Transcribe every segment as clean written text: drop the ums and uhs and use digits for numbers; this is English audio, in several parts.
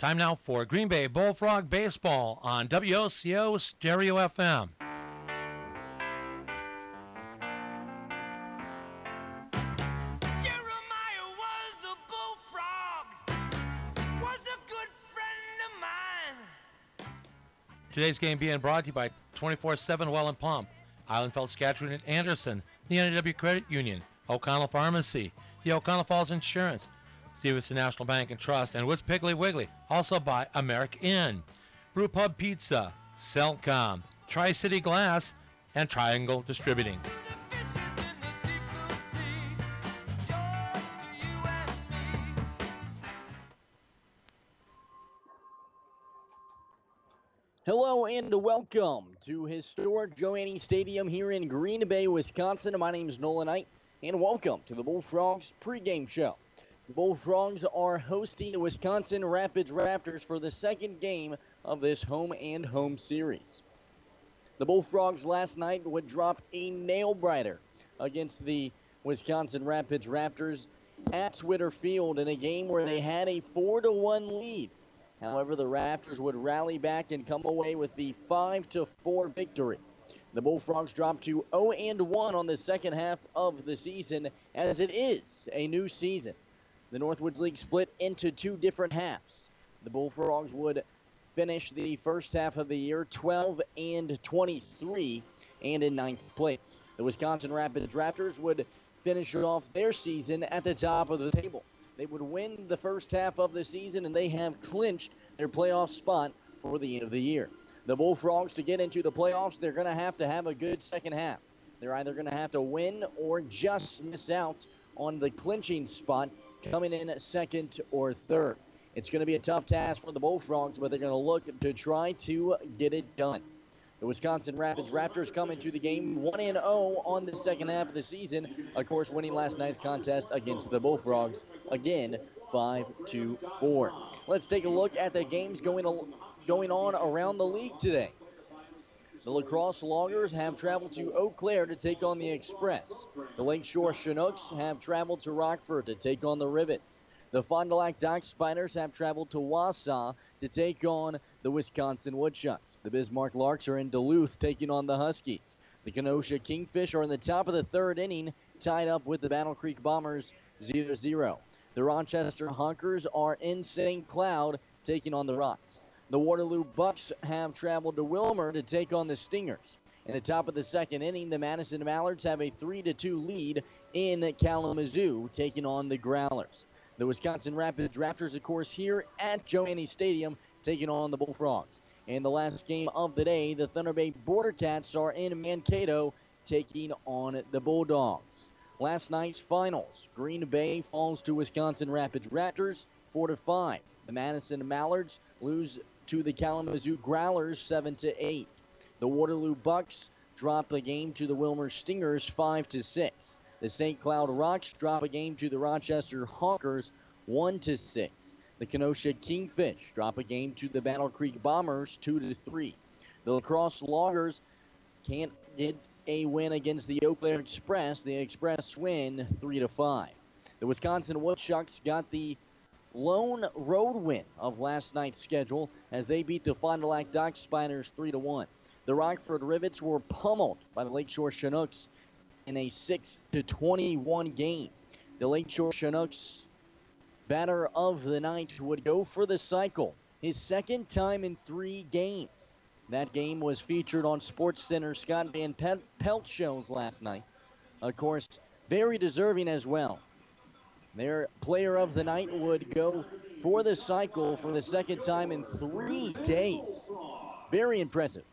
Time now for Green Bay Bullfrog Baseball on WOCO Stereo FM. Today's game being brought to you by 24/7 Well and Pump, Islandfeld, Saskatchewan, and Anderson, the NAW Credit Union, O'Connell Pharmacy, the O'Connell Falls Insurance, Stevenson National Bank and Trust, and Wits Piggly Wiggly, also by America Inn, Brew Pub Pizza, Cellcom, Tri-City Glass, and Triangle Distributing. Hello and welcome to historic Joanne Stadium here in Green Bay, Wisconsin. My name is Nolan Knight, and welcome to the Bullfrogs pregame show. The Bullfrogs are hosting the Wisconsin Rapids Raptors for the second game of this home series. The Bullfrogs last night would drop a nail-biter against the Wisconsin Rapids Raptors at Twitter Field in a game where they had a 4-1 lead. However, the Raptors would rally back and come away with the 5-4 victory. The Bullfrogs dropped to 0-1 on the second half of the season, as it is a new season. The Northwoods League split into two different halves. The Bullfrogs would finish the first half of the year 12-23 and in ninth place. The Wisconsin Rapids Raptors would finish off their season at the top of the table. They would win the first half of the season, and they have clinched their playoff spot for the end of the year. The Bullfrogs, to get into the playoffs, they're going to have a good second half. They're either going to have to win or just miss out on the clinching spot, coming in second or third. It's going to be a tough task for the Bullfrogs, but they're going to look to try to get it done. The Wisconsin Rapids Raptors come into the game 1-0 on the second half of the season, of course winning last night's contest against the Bullfrogs, again 5-4. Let's take a look at the games going on around the league today. The La Crosse Loggers have traveled to Eau Claire to take on the Express. The Lakeshore Chinooks have traveled to Rockford to take on the Rivets. The Fond du Lac Dock Spiders have traveled to Wausau to take on the Wisconsin Woodchucks. The Bismarck Larks are in Duluth taking on the Huskies. The Kenosha Kingfish are in the top of the third inning, tied up with the Battle Creek Bombers 0-0. The Rochester Honkers are in St. Cloud taking on the Rocks. The Waterloo Bucks have traveled to Wilmer to take on the Stingers. In the top of the second inning, the Madison Mallards have a 3-2 lead in Kalamazoo, taking on the Growlers. The Wisconsin Rapids Raptors, of course, here at Joanne Stadium, taking on the Bullfrogs. In the last game of the day, the Thunder Bay Border Cats are in Mankato, taking on the Bulldogs. Last night's finals, Green Bay falls to Wisconsin Rapids Raptors 4-5. The Madison Mallards lose to the Kalamazoo Growlers 7-8. The Waterloo Bucks drop a game to the Wilmer Stingers 5-6. The St. Cloud Rocks drop a game to the Rochester Honkers 1-6. The Kenosha Kingfish drop a game to the Battle Creek Bombers 2-3. The La Crosse Loggers can't get a win against the Eau Claire Express. The Express win 3-5. The Wisconsin Woodchucks got the lone road win of last night's schedule as they beat the Fond du Lac Dock Spiders 3-1. The Rockford Rivets were pummeled by the Lakeshore Chinooks in a 6-21 game. The Lakeshore Chinooks batter of the night would go for the cycle, his second time in 3 games. That game was featured on SportsCenter Scott Van Pelt shows last night. Of course, very deserving as well. Their player of the night would go for the cycle for the second time in 3 days. Very impressive.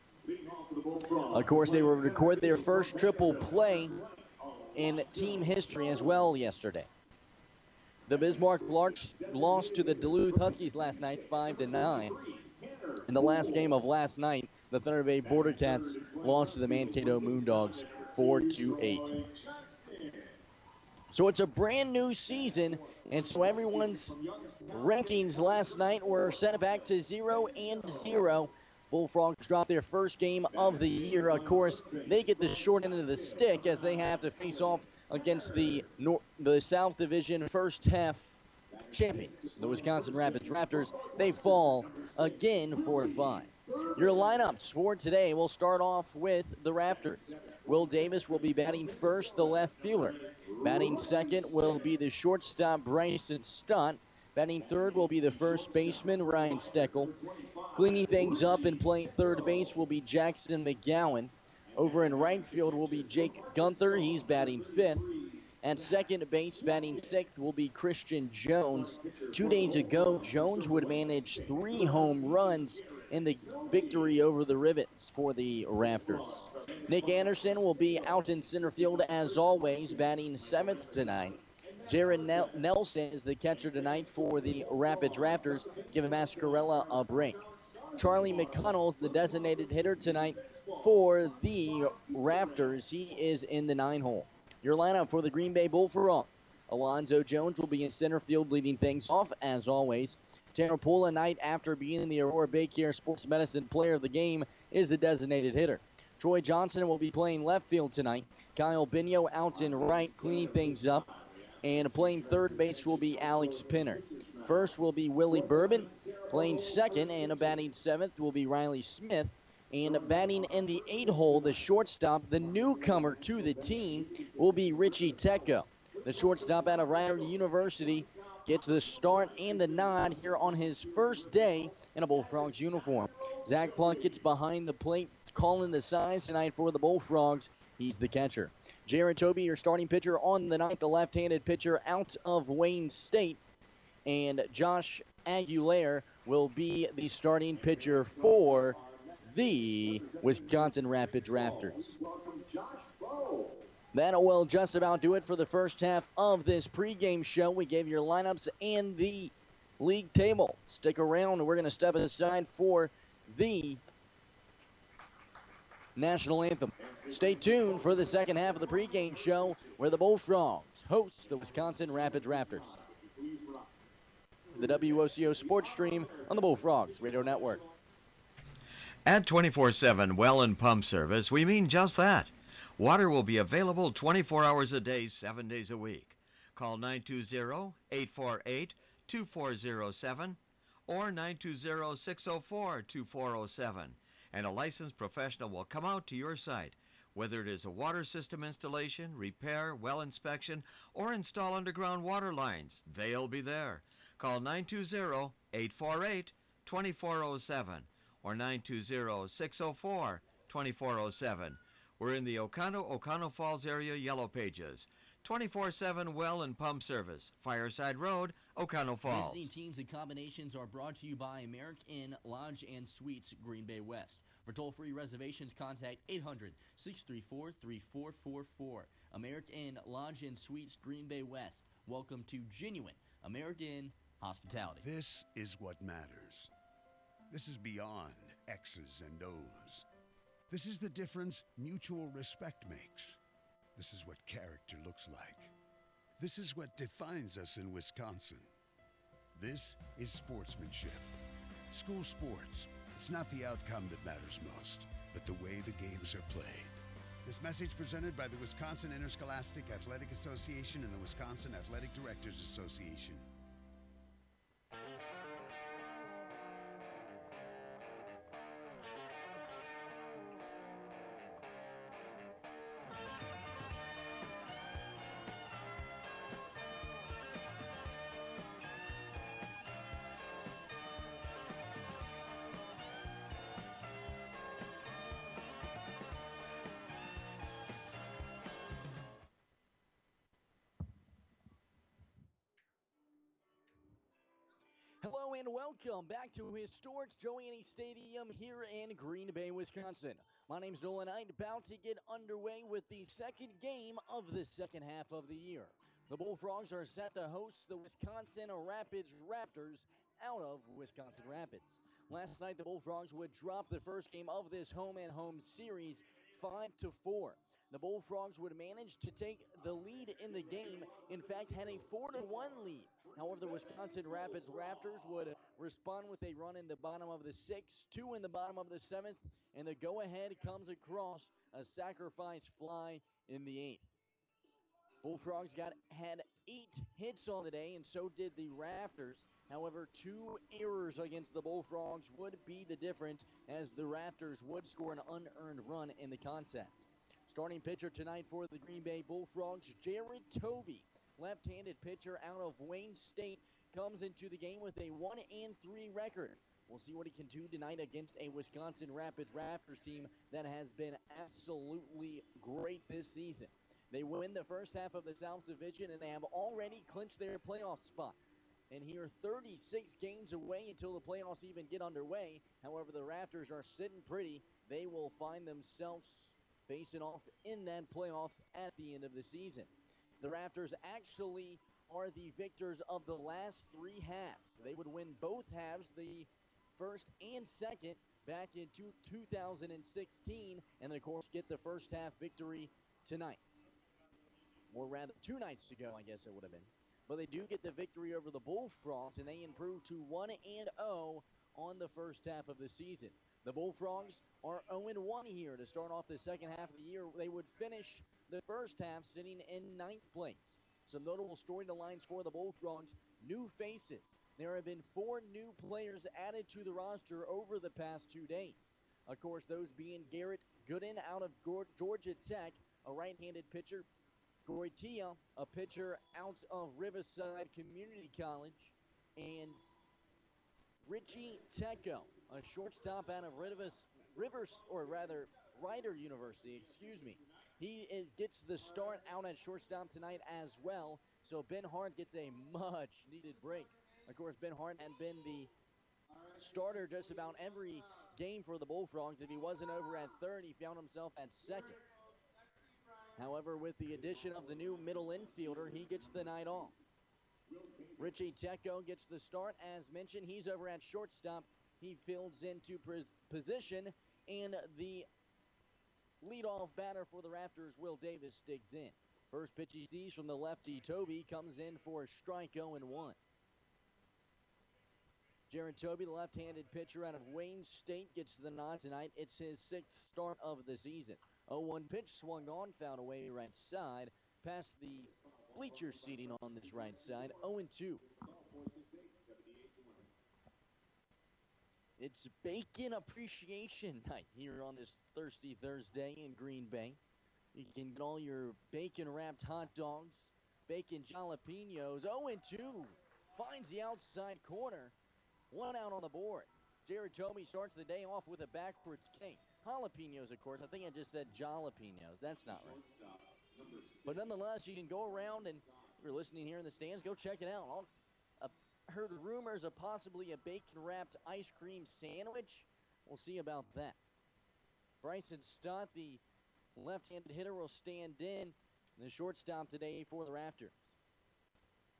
Of course, they will record their first triple play in team history as well yesterday. The Bismarck Larks lost to the Duluth Huskies last night 5-9. In the last game of last night, the Thunder Bay Border Cats lost to the Mankato Moondogs 4-8. So it's a brand new season, and so everyone's rankings last night were set back to 0-0. Bullfrogs drop their first game of the year. Of course, they get the short end of the stick as they have to face off against the South Division first half champions. The Wisconsin Rapids Raptors, they fall again 4-5. Your lineups for today, we'll start off with the Raptors. Will Davis will be batting first, the left fielder. Batting second will be the shortstop, Bryson Stott. Batting third will be the first baseman, Ryan Steckel. Cleaning things up and playing third base will be Jackson McGowan. Over in right field will be Jake Gunther. He's batting fifth. At second base, batting sixth, will be Christian Jones. 2 days ago, Jones would manage 3 home runs in the victory over the Rivets for the Raptors. Nick Anderson will be out in center field as always, batting seventh tonight. Jared Nelson is the catcher tonight for the Rapids Raptors, giving Mascarella a break. Charlie McConnell's the designated hitter tonight for the Raptors. He is in the 9-hole. Your lineup for the Green Bay Bullfrogs. Alonzo Jones will be in center field leading things off as always. Tanner Pula Knight, after being the Aurora Baycare Sports Medicine Player of the Game, is the designated hitter. Troy Johnson will be playing left field tonight. Kyle Bino out in right, cleaning things up. And playing third base will be Alex Pinner. First will be Willie Bourbon. Playing second and batting seventh will be Riley Smith. And batting in the 8-hole, the shortstop, the newcomer to the team, will be Richie Tecco. The shortstop out of Rider University gets the start and the nod here on his first day in a Bullfrogs uniform. Zach Plunkett's behind the plate, calling the signs tonight for the Bullfrogs. He's the catcher. Jared Toby, your starting pitcher on the night, the left-handed pitcher out of Wayne State. And Josh Aguilera will be the starting pitcher for the Wisconsin Rapids Raptors. That will just about do it for the first half of this pregame show. We gave your lineups and the league table. Stick around, and we're going to step aside for the national anthem. Stay tuned for the second half of the pregame show, where the Bullfrogs host the Wisconsin Rapids Raptors. The WOCO Sports Stream on the Bullfrogs Radio Network. At 24/7 Well and Pump Service, we mean just that. Water will be available 24 hours a day, 7 days a week. Call 920-848-2407 or 920-604-2407, and a licensed professional will come out to your site. Whether it is a water system installation, repair, well inspection, or install underground water lines, they'll be there. Call 920-848-2407 or 920-604-2407. We're in the Oconto Falls area Yellow Pages. 24/7 Well and Pump Service, Fireside Road, Oconto Falls. Visiting teams and combinations are brought to you by American Inn Lodge and Suites, Green Bay West. For toll-free reservations, contact 800-634-3444. American Inn Lodge and Suites, Green Bay West. Welcome to genuine American Inn hospitality. This is what matters. This is beyond X's and O's. This is the difference mutual respect makes. This is what character looks like. This is what defines us in Wisconsin. This is sportsmanship. School sports. It's not the outcome that matters most, but the way the games are played. This message presented by the Wisconsin Interscholastic Athletic Association and the Wisconsin Athletic Directors Association. Hello and welcome back to historic Joe Annie Stadium here in Green Bay, Wisconsin. My name's Nolan Knight, about to get underway with the second game of the second half of the year. The Bullfrogs are set to host the Wisconsin Rapids Raptors out of Wisconsin Rapids. Last night, the Bullfrogs would drop the first game of this home-and-home series 5-4. The Bullfrogs would manage to take the lead in the game, in fact, had a 4-1 lead. However, the Wisconsin Rapids Raptors would respond with a run in the bottom of the 6th, 2 in the bottom of the 7th, and the go-ahead comes across a sacrifice fly in the 8th. Bullfrogs had 8 8 hits on the day, and so did the Raptors. However, 2 errors against the Bullfrogs would be the difference, as the Raptors would score an unearned run in the contest. Starting pitcher tonight for the Green Bay Bullfrogs, Jared Toby, left-handed pitcher out of Wayne State, comes into the game with a 1-3 record. We'll see what he can do tonight against a Wisconsin Rapids Raptors team that has been absolutely great this season. They win the first half of the South Division, and they have already clinched their playoff spot. And here, 36 games away until the playoffs even get underway. However, the Raptors are sitting pretty. They will find themselves facing off in that playoffs at the end of the season. The Raptors actually are the victors of the last 3 halves. They would win both halves, the first and second, back in 2016, and of course get the first half victory tonight. Or rather, 2 nights ago, I guess it would have been. But they do get the victory over the Bullfrogs, and they improve to 1-0 on the first half of the season. The Bullfrogs are 0-1 here to start off the second half of the year. They would finish the first half sitting in 9th place. Some notable storylines for the Bullfrogs: new faces. There have been 4 new players added to the roster over the past 2 days. Of course, those being Garrett Gooden out of Georgia Tech, a right-handed pitcher; Goitia, a pitcher out of Riverside Community College; and Richie Tecco, a shortstop out of Rider University, He gets the start out at shortstop tonight as well, so Ben Hart gets a much-needed break. Of course, Ben Hart had been the starter just about every game for the Bullfrogs. If he wasn't over at third, he found himself at second. However, with the addition of the new middle infielder, he gets the night off. Richie Tecco gets the start. As mentioned, he's over at shortstop. He fields into position, and the leadoff batter for the Raptors, Will Davis, digs in. First pitch he sees from the lefty Toby comes in for a strike, 0-1. Jared Toby, the left-handed pitcher out of Wayne State, gets the nod tonight. It's his 6th start of the season. 0-1 pitch swung on, fouled away right side, past the bleacher seating on this right side. 0-2. It's Bacon Appreciation Night here on this Thirsty Thursday in Green Bay. You can get all your bacon-wrapped hot dogs, bacon jalapenos. 0-2 finds the outside corner. 1 out on the board. Jared Toby starts the day off with a backwards K. Jalapenos, of course. I think I just said jalapenos. That's not right. But nonetheless, you can go around, and if you're listening here in the stands, go check it out. I heard rumors of possibly a bacon-wrapped ice cream sandwich. We'll see about that. Bryson Stott, the left-handed hitter, will stand in the shortstop today for the Raptor.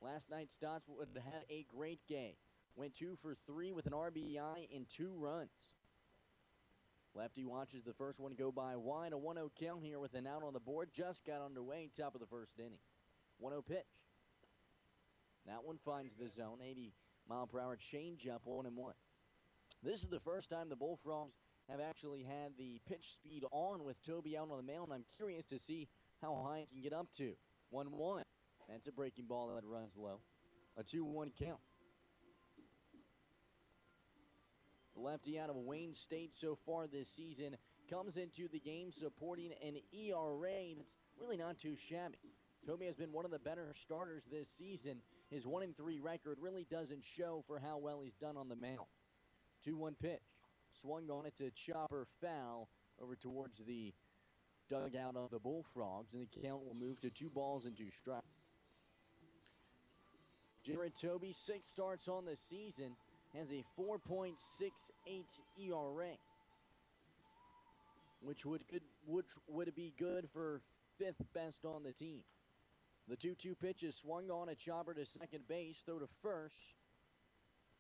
Last night, Stott would have a great game. Went 2 for 3 with an RBI and 2 runs. Lefty watches the first one go by wide. A 1-0 count here with an out on the board. Just got underway, top of the first inning. 1-0 pitch. That one finds the zone. 80-mile-per-hour changeup, 1-1. This is the first time the Bullfrogs have actually had the pitch speed on with Toby out on the mound. I'm curious to see how high it can get up to. 1-1. That's a breaking ball that runs low. A 2-1 count. The lefty out of Wayne State so far this season comes into the game supporting an ERA that's really not too shabby. Toby has been one of the better starters this season. His 1-3 record really doesn't show for how well he's done on the mound. 2-1 pitch. Swung on. It's a chopper foul over towards the dugout of the Bullfrogs, and the count will move to 2 balls and 2 strikes. Jared Toby, 6 starts on the season, has a 4.68 ERA, which would be good for 5th best on the team. The 2-2 pitch is swung on, a chopper to second base, throw to first.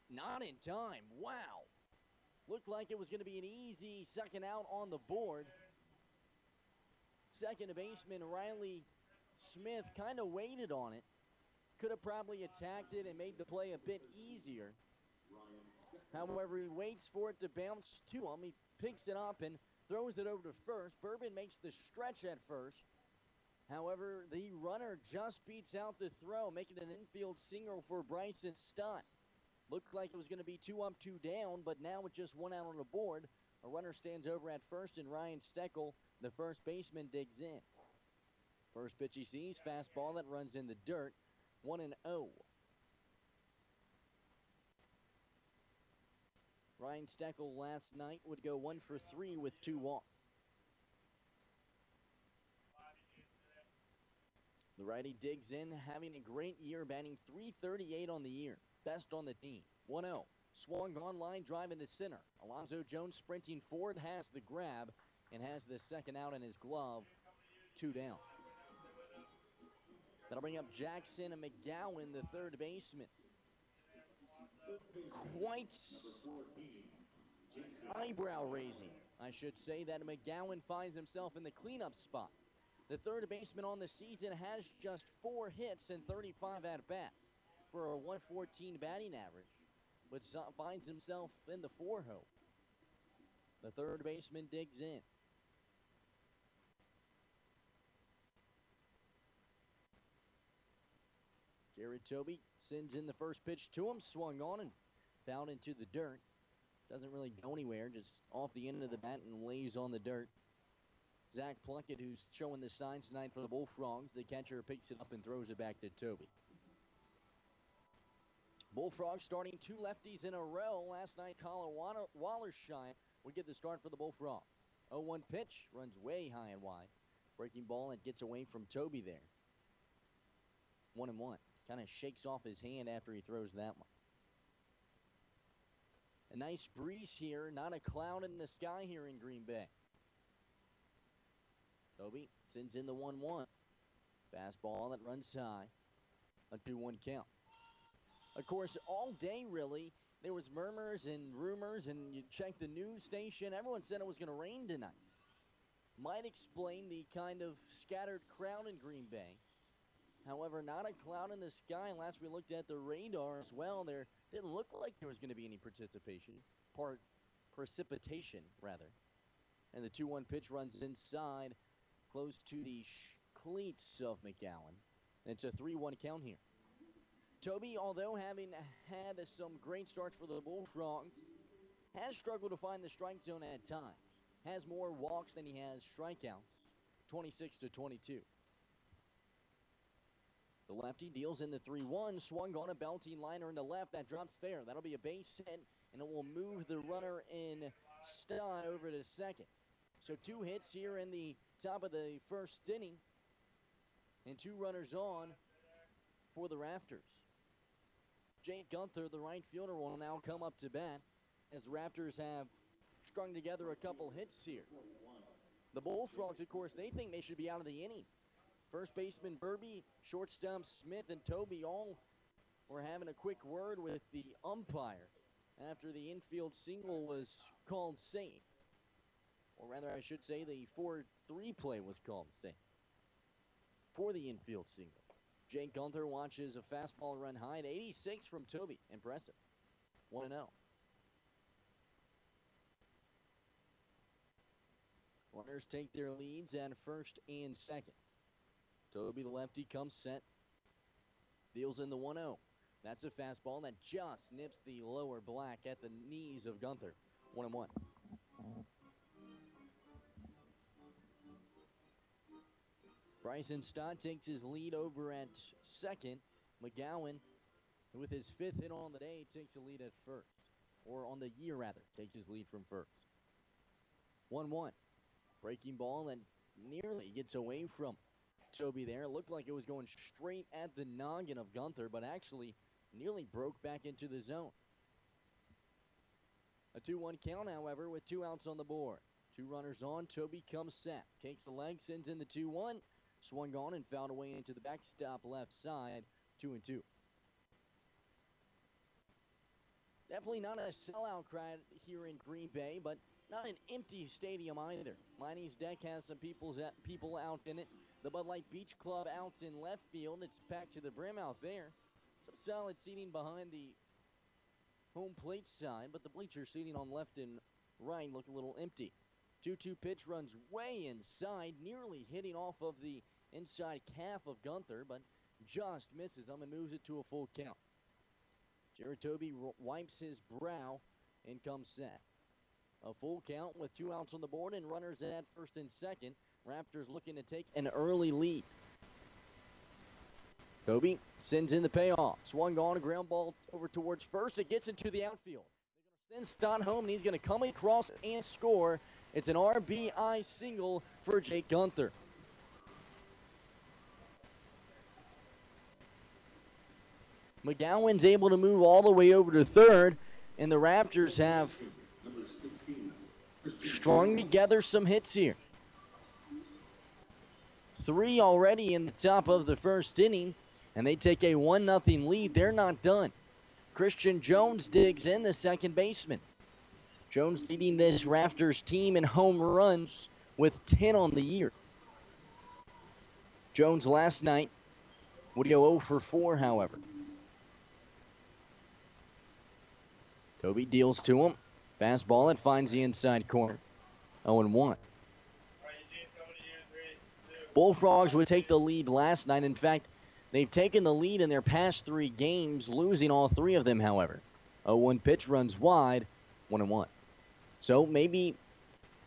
Not in time. Wow. Looked like it was going to be an easy second out on the board. Second baseman Riley Smith kind of waited on it. Could have probably attacked it and made the play a bit easier. However, he waits for it to bounce to him. He picks it up and throws it over to first. Bourbon makes the stretch at first. However, the runner just beats out the throw, making an infield single for Bryson Stott. Looked like it was going to be 2 up, 2 down, but now with just 1 out on the board, a runner stands over at first, and Ryan Steckel, the first baseman, digs in. First pitch he sees, fastball that runs in the dirt, 1-0. Ryan Steckel last night would go 1 for 3 with 2 walks. The righty digs in, having a great year, batting .338 on the year. Best on the team. 1-0. Swung on line, drive into center. Alonzo Jones sprinting forward, has the grab, and has the second out in his glove. 2 down. That'll bring up Jackson and McGowan, the third baseman. Quite eyebrow-raising, I should say, that McGowan finds himself in the cleanup spot. The third baseman on the season has just 4 hits and 35 at-bats for a 114 batting average, but finds himself in the 4-hole. The third baseman digs in. Jared Toby sends in the first pitch to him, swung on and fouled into the dirt. Doesn't really go anywhere, just off the end of the bat and lays on the dirt. Zach Plunkett, who's showing the signs tonight for the Bullfrogs, the catcher picks it up and throws it back to Toby. Bullfrogs starting 2 lefties in a row. Last night, Colin Wallersheim would get the start for the Bullfrogs. 0-1 pitch, runs way high and wide. Breaking ball and gets away from Toby there. 1-1. Kind of shakes off his hand after he throws that one. A nice breeze here, not a cloud in the sky here in Green Bay. Toby sends in the 1-1. Fastball that runs high. A 2-1 count. Of course, all day, really, there was murmurs and rumors, and you check the news station. Everyone said it was going to rain tonight. Might explain the kind of scattered crowd in Green Bay. However, not a cloud in the sky. Last we looked at the radar as well, there didn't look like there was going to be any precipitation, rather. And the 2-1 pitch runs inside, close to the cleats of McGowan. And it's a 3-1 count here. Toby, although having had some great starts for the Bullfrogs, has struggled to find the strike zone at times. Has more walks than he has strikeouts, 26-22. The lefty deals in the 3-1, swung on a belting liner into left. That drops fair. That'll be a base hit, and it will move the runner in Stott over to second. So 2 hits here in the top of the first inning, and 2 runners on for the Raptors. Jake Gunther, the right fielder, will now come up to bat as the Raptors have strung together a couple hits here. The Bullfrogs, of course, they think they should be out of the inning. First baseman Burby, shortstop Smith, and Toby all were having a quick word with the umpire after the infield single was called safe. Or rather, I should say, the 4-3 play was called safe for the infield single. Jake Gunther watches a fastball run high at 86 from Toby. Impressive. 1-0. Runners take their leads at first and second. Toby, the lefty, comes set. Deals in the 1-0. That's a fastball that just nips the lower black at the knees of Gunther. 1-1. Bryson Stott takes his lead over at second. McGowan, with his 5th hit on the day, takes the lead at first. Or on the year, rather, takes his lead from first. 1-1. Breaking ball that nearly gets away from Toby there. It looked like it was going straight at the noggin of Gunther, but actually nearly broke back into the zone. A 2-1 count, however, with 2 outs on the board. 2 runners on. Toby comes set. Takes the leg, sends in the 2-1. Swung on and fouled away into the backstop left side. 2-2. Definitely not a sellout crowd here in Green Bay, but not an empty stadium either. Liney's deck has some people out in it. The Bud Light Beach Club out in left field. It's packed to the brim out there. Some solid seating behind the home plate side, but the bleacher seating on left and right look a little empty. 2-2 pitch runs way inside, nearly hitting off of the inside calf of Gunther, but just misses him and moves it to a full count. Jared Toby wipes his brow and comes set. A full count with 2 outs on the board and runners at first and second. Raptors looking to take an early lead. Toby sends in the payoff. Swung on, a ground ball over towards first. It gets into the outfield. They're going to send Stott home, and he's going to come across and score. It's an RBI single for Jake Gunther. McGowan's able to move all the way over to third, and the Raptors have strung together some hits here. 3 already in the top of the first inning, and they take a 1-0 lead. They're not done. Christian Jones digs in, the second baseman. Jones leading this Raptors team in home runs with 10 on the year. Jones last night would go 0 for 4, however. Toby deals to him. Fastball, it finds the inside corner. 0-1. Bullfrogs would take the lead last night. In fact, they've taken the lead in their past 3 games, losing all 3 of them, however. 0-1 pitch runs wide, 1-1. So maybe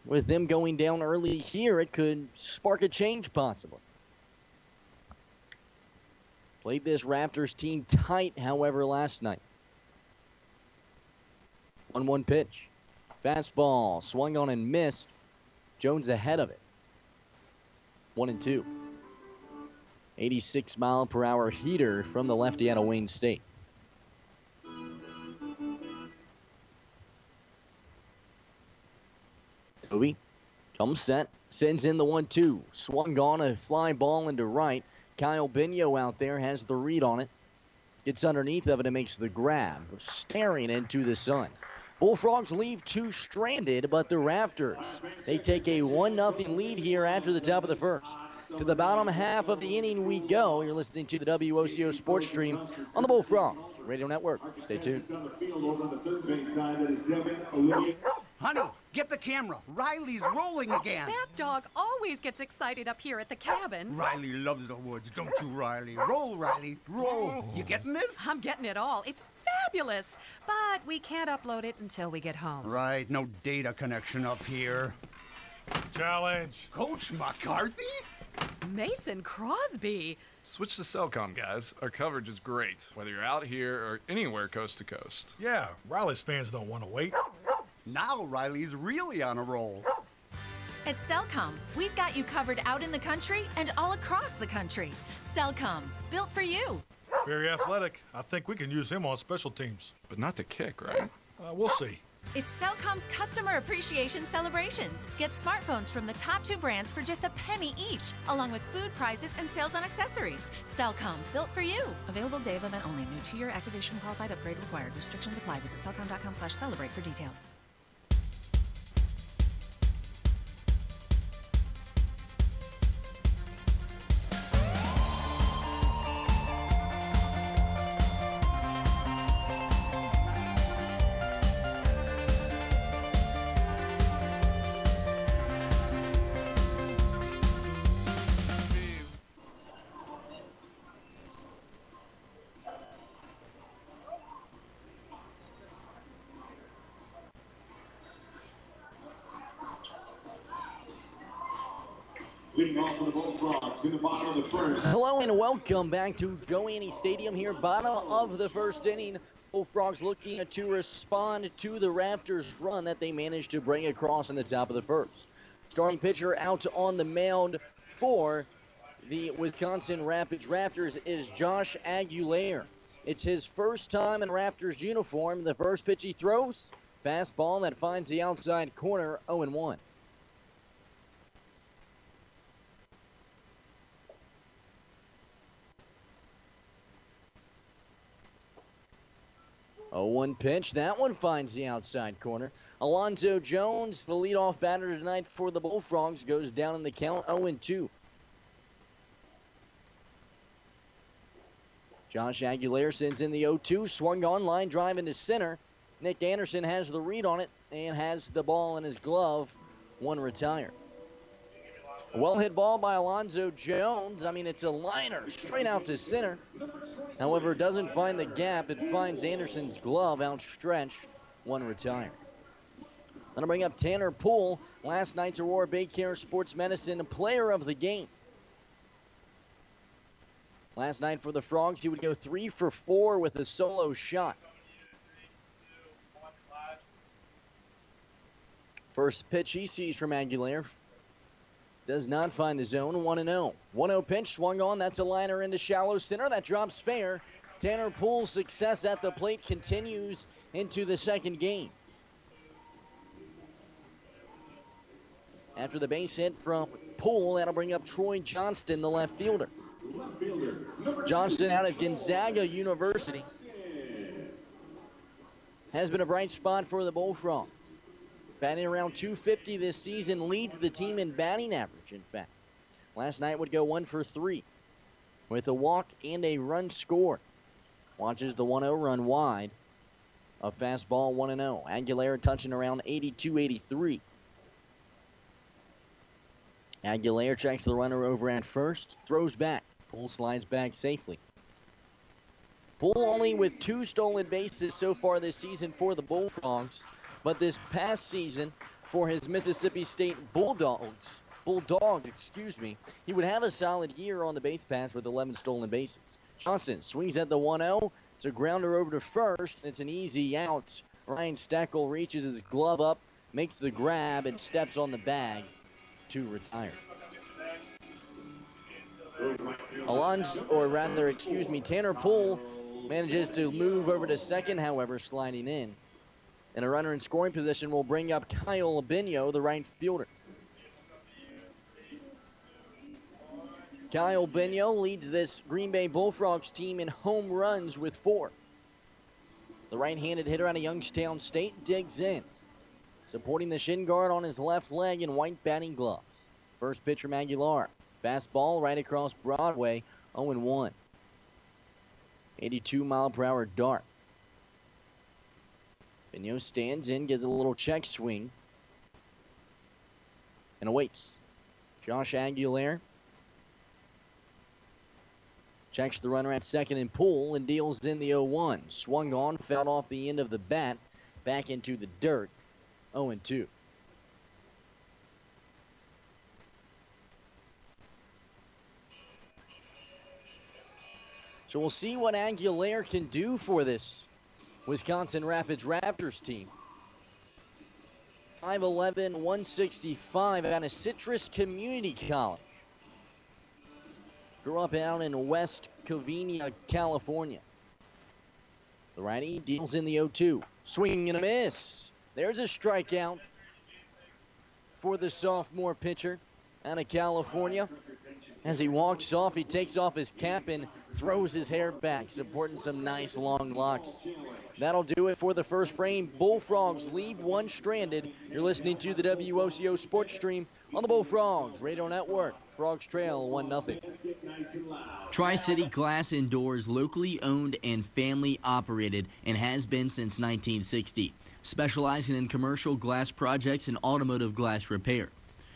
with them going down early here, it could spark a change possibly. Played this Raptors team tight, however, last night. 1-1 pitch. Fastball, swung on and missed. Jones ahead of it. 1-2. 86-mile-per-hour heater from the lefty out of Wayne State. Toby comes set, sends in the 1-2. Swung on, a fly ball into right. Kyle Bino out there has the read on it. Gets underneath of it and makes the grab, staring into the sun. Bullfrogs leave 2 stranded, but the Raptors, they take a 1-0 lead here after the top of the first. To the bottom half of the inning we go. You're listening to the WOCO Sports Stream on the Bullfrogs Radio Network. Stay tuned. Honey, get the camera. Riley's rolling again. That dog always gets excited up here at the cabin. Riley loves the woods, don't you, Riley? Roll, Riley, roll. You getting this? I'm getting it all. It's fabulous. But we can't upload it until we get home. Right, no data connection up here. Challenge. Coach McCarthy? Mason Crosby. Switch to Cellcom, guys. Our coverage is great, whether you're out here or anywhere coast to coast. Yeah, Riley's fans don't want to wait. Now Riley's really on a roll. At Cellcom, we've got you covered out in the country and all across the country. Cellcom, built for you. Very athletic. I think we can use him on special teams. But not to kick, right? We'll see. It's Cellcom's Customer Appreciation Celebrations. Get smartphones from the top 2 brands for just a penny each, along with food prizes and sales on accessories. Cellcom, built for you. Available day of event only. New 2-year activation qualified upgrade required. Restrictions apply. Visit cellcom.com/celebrate for details. Hello and welcome back to Joe Annie Stadium here, bottom of the first inning. Bullfrogs looking to respond to the Raptors' run that they managed to bring across in the top of the first. Starting pitcher out on the mound for the Wisconsin Rapids Raptors is Josh Aguilera. It's his first time in Raptors uniform. The first pitch he throws, fastball that finds the outside corner, 0-1. 0-1 pitch. That one finds the outside corner. Alonzo Jones, the leadoff batter tonight for the Bullfrogs, goes down in the count, 0-2. Josh Aguilera sends in the 0-2. Swung on, line drive into center. Nick Anderson has the read on it and has the ball in his glove. One retired. A well-hit ball by Alonzo Jones. I mean, it's a liner straight out to center. However, it doesn't find the gap. It finds Anderson's glove outstretched. One retired. Going to bring up Tanner Poole, last night's Aurora Baycare Sports Medicine Player of the Game. Last night for the Frogs, he would go 3 for 4 with a solo shot. First pitch he sees from Aguilera. Does not find the zone. 1-0. 1-0 pitch swung on. That's a liner into shallow center. That drops fair. Tanner Poole's success at the plate continues into the second game. After the base hit from Poole, that'll bring up Troy Johnston, the left fielder. Johnston out of Gonzaga University has been a bright spot for the Bullfrogs. Batting around 250 this season, leads the team in batting average, in fact. Last night would go 1 for 3 with a walk and a run scored. Watches the 1-0 run wide. A fastball 1-0. Aguilera touching around 82-83. Aguilera checks the runner over at first, throws back. Poole slides back safely. Poole only with 2 stolen bases so far this season for the Bullfrogs, but this past season for his Mississippi State Bulldogs, he would have a solid year on the base pass with 11 stolen bases. Johnson swings at the 1-0. It's a grounder over to first. It's an easy out. Ryan Steckel reaches his glove up, makes the grab, and steps on the bag to retire. Tanner Poole manages to move over to second, however, sliding in. And a runner in scoring position will bring up Kyle Benio, the right fielder. Kyle Benio leads this Green Bay Bullfrogs team in home runs with 4. The right-handed hitter out of Youngstown State digs in, supporting the shin guard on his left leg in white batting gloves. First pitch from Aguilar. Fastball right across Broadway, 0-1. 82-mile-per-hour dart. Benio stands in, gives a little check swing, and awaits. Josh Aguilar checks the runner at second and Poole and deals in the 0-1. Swung on, fouled off the end of the bat, back into the dirt, 0-2. So we'll see what Aguilar can do for this Wisconsin Rapids Raptors team. 5'11", 165 out of Citrus Community College. Grew up out in West Covina, California. The righty deals in the 0-2. Swing and a miss. There's a strikeout for the sophomore pitcher out of California. As he walks off, he takes off his cap and throws his hair back, supporting some nice long locks. That'll do it for the first frame. Bullfrogs leave one stranded. You're listening to the WOCO Sports Stream on the Bullfrogs Radio Network. Frogs trail 1-0. Tri-City Glass and Doors, locally owned and family operated, and has been since 1960. Specializing in commercial glass projects and automotive glass repair.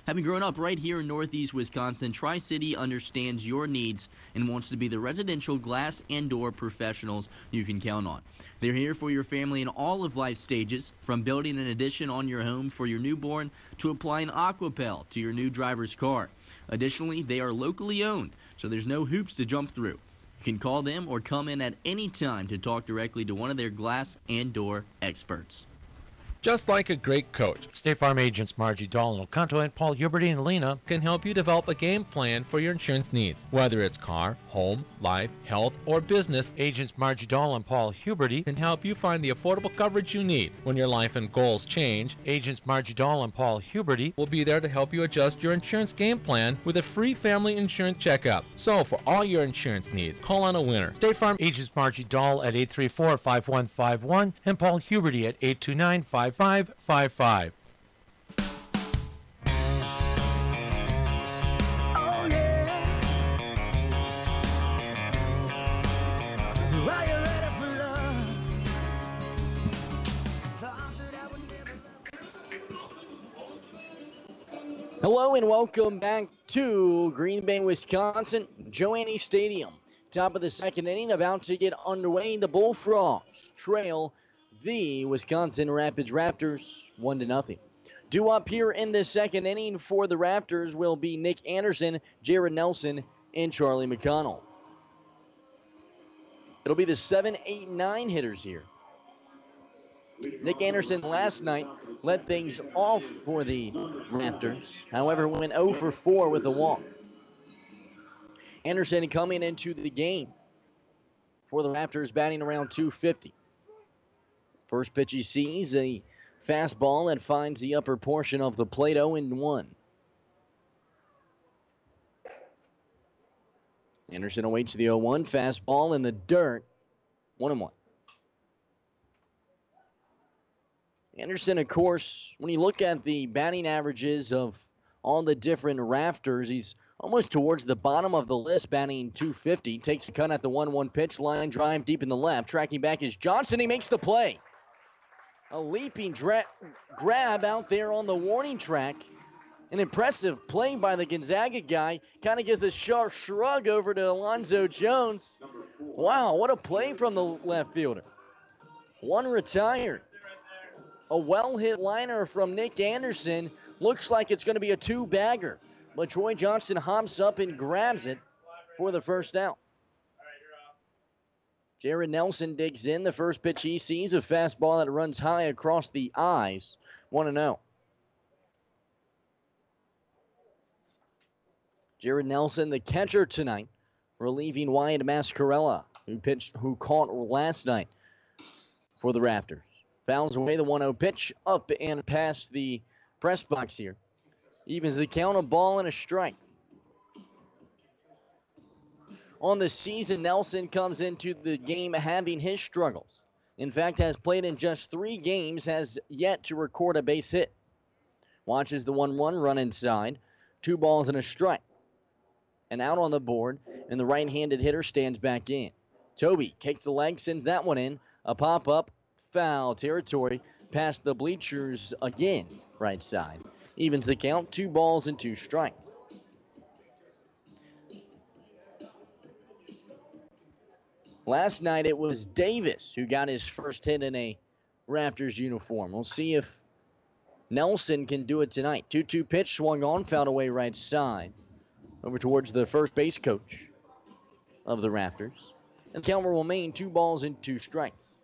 Having grown up right here in Northeast Wisconsin, Tri-City understands your needs and wants to be the residential glass and door professionals you can count on. They're here for your family in all of life stages, from building an addition on your home for your newborn to applying Aquapel to your new driver's car. Additionally, they are locally owned, so there's no hoops to jump through. You can call them or come in at any time to talk directly to one of their glass and door experts. Just like a great coach, State Farm agents Margie Dahl, Oconto, and Paul Huberty and Lena can help you develop a game plan for your insurance needs. Whether it's car, home, life, health, or business, agents Margie Dahl and Paul Huberty can help you find the affordable coverage you need. When your life and goals change, agents Margie Dahl and Paul Huberty will be there to help you adjust your insurance game plan with a free family insurance checkup. So for all your insurance needs, call on a winner. State Farm agents Margie Dahl at 834-5151 and Paul Huberty at 829-5555. Hello and welcome back to Green Bay, Wisconsin, Joanne Stadium. Top of the second inning, about to get underway. The Bullfrogs trail the Wisconsin Rapids Raptors 1-0. Due up here in the second inning for the Raptors will be Nick Anderson, Jared Nelson, and Charlie McConnell. It'll be the 7, 8, 9 hitters here. Nick Anderson last night led things off for the Raptors. However, went 0 for 4 with a walk. Anderson coming into the game for the Raptors, batting around 250. First pitch he sees, a fastball that finds the upper portion of the plate, 0-1. Anderson awaits the 0-1, fastball in the dirt, 1-1. Anderson, of course, when you look at the batting averages of all the different Raptors, he's almost towards the bottom of the list, batting 250. Takes a cut at the 1-1 pitch, line drive deep in the left. Tracking back is Johnson. He makes the play. A leaping grab out there on the warning track. An impressive play by the Gonzaga guy. Kind of gives a sharp shrug over to Alonzo Jones. Wow, what a play from the left fielder. One retired. A well-hit liner from Nick Anderson. Looks like it's going to be a two-bagger. But Troy Johnson hops up and grabs it for the first out. Jared Nelson digs in. The first pitch he sees, a fastball that runs high across the eyes. 1-0. Jared Nelson, the catcher tonight, relieving Wyatt Mascarella, who caught last night for the Raptors. Fouls away the 1-0 pitch, up and past the press box here. Evens the count, a ball and a strike. On the season, Nelson comes into the game having his struggles. In fact, has played in just 3 games, has yet to record a base hit. Watches the 1-1 run inside. 2 balls and a strike. And out on the board, and the right-handed hitter stands back in. Toby kicks the leg, sends that one in. A pop-up. Foul territory past the bleachers again, right side. Evens the count, 2 balls and 2 strikes. Last night it was Davis who got his first hit in a Raptors uniform. We'll see if Nelson can do it tonight. 2-2 pitch, swung on, fouled away right side. Over towards the first base coach of the Raptors. And the count will remain 2 balls and 2 strikes.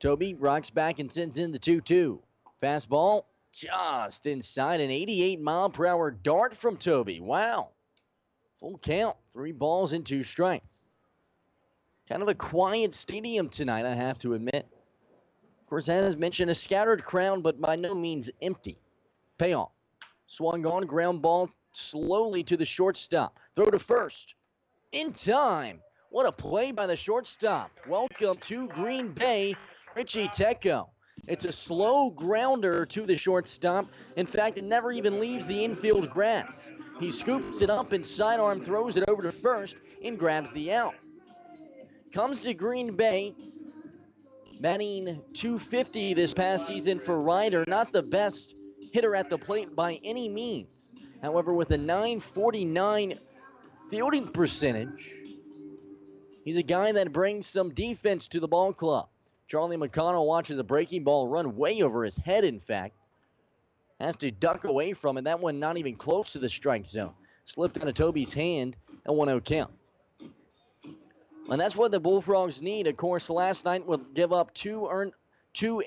Toby rocks back and sends in the 2-2. Fastball just inside, an 88-mile-per-hour dart from Toby. Wow. Full count, 3 balls and 2 strikes. Kind of a quiet stadium tonight, I have to admit. Of course, as mentioned, a scattered crowd, but by no means empty. Payoff. Swung on, ground ball slowly to the shortstop. Throw to first. In time. What a play by the shortstop. Welcome to Green Bay, Richie Tecco. It's a slow grounder to the shortstop. In fact, it never even leaves the infield grass. He scoops it up and sidearm throws it over to first and grabs the out. Comes to Green Bay, batting 250 this past season for Ryder. Not the best hitter at the plate by any means. However, with a .949 fielding percentage, he's a guy that brings some defense to the ball club. Charlie McConnell watches a breaking ball run way over his head, in fact. Has to duck away from it. That one not even close to the strike zone. Slipped out of Toby's hand, a 1-0 count. And that's what the Bullfrogs need. Of course, last night would give up two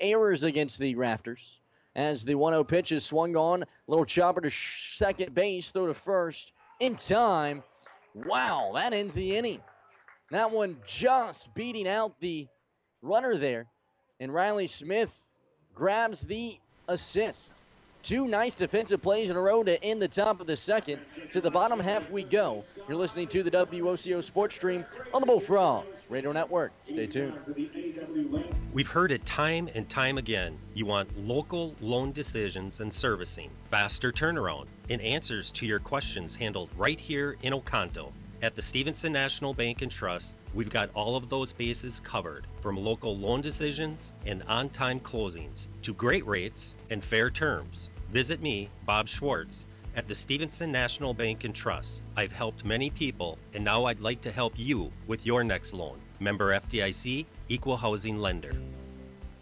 errors against the Raptors. As the 1-0 pitch is swung on, little chopper to second base, throw to first, in time. Wow, that ends the inning. That one just beating out the runner there. And Riley Smith grabs the assist. 2 nice defensive plays in a row to end the top of the second. To the bottom half we go. You're listening to the WOCO Sports Stream on the Bullfrogs Radio Network. Stay tuned. We've heard it time and time again. You want local loan decisions and servicing, faster turnaround, and answers to your questions handled right here in Oconto. At the Stevenson National Bank and Trust, We've got all of those bases covered, from local loan decisions and on-time closings to great rates and fair terms. Visit me, Bob Schwartz, at the Stevenson National Bank and Trust. I've helped many people, and now I'd like to help you with your next loan. Member FDIC, Equal Housing Lender.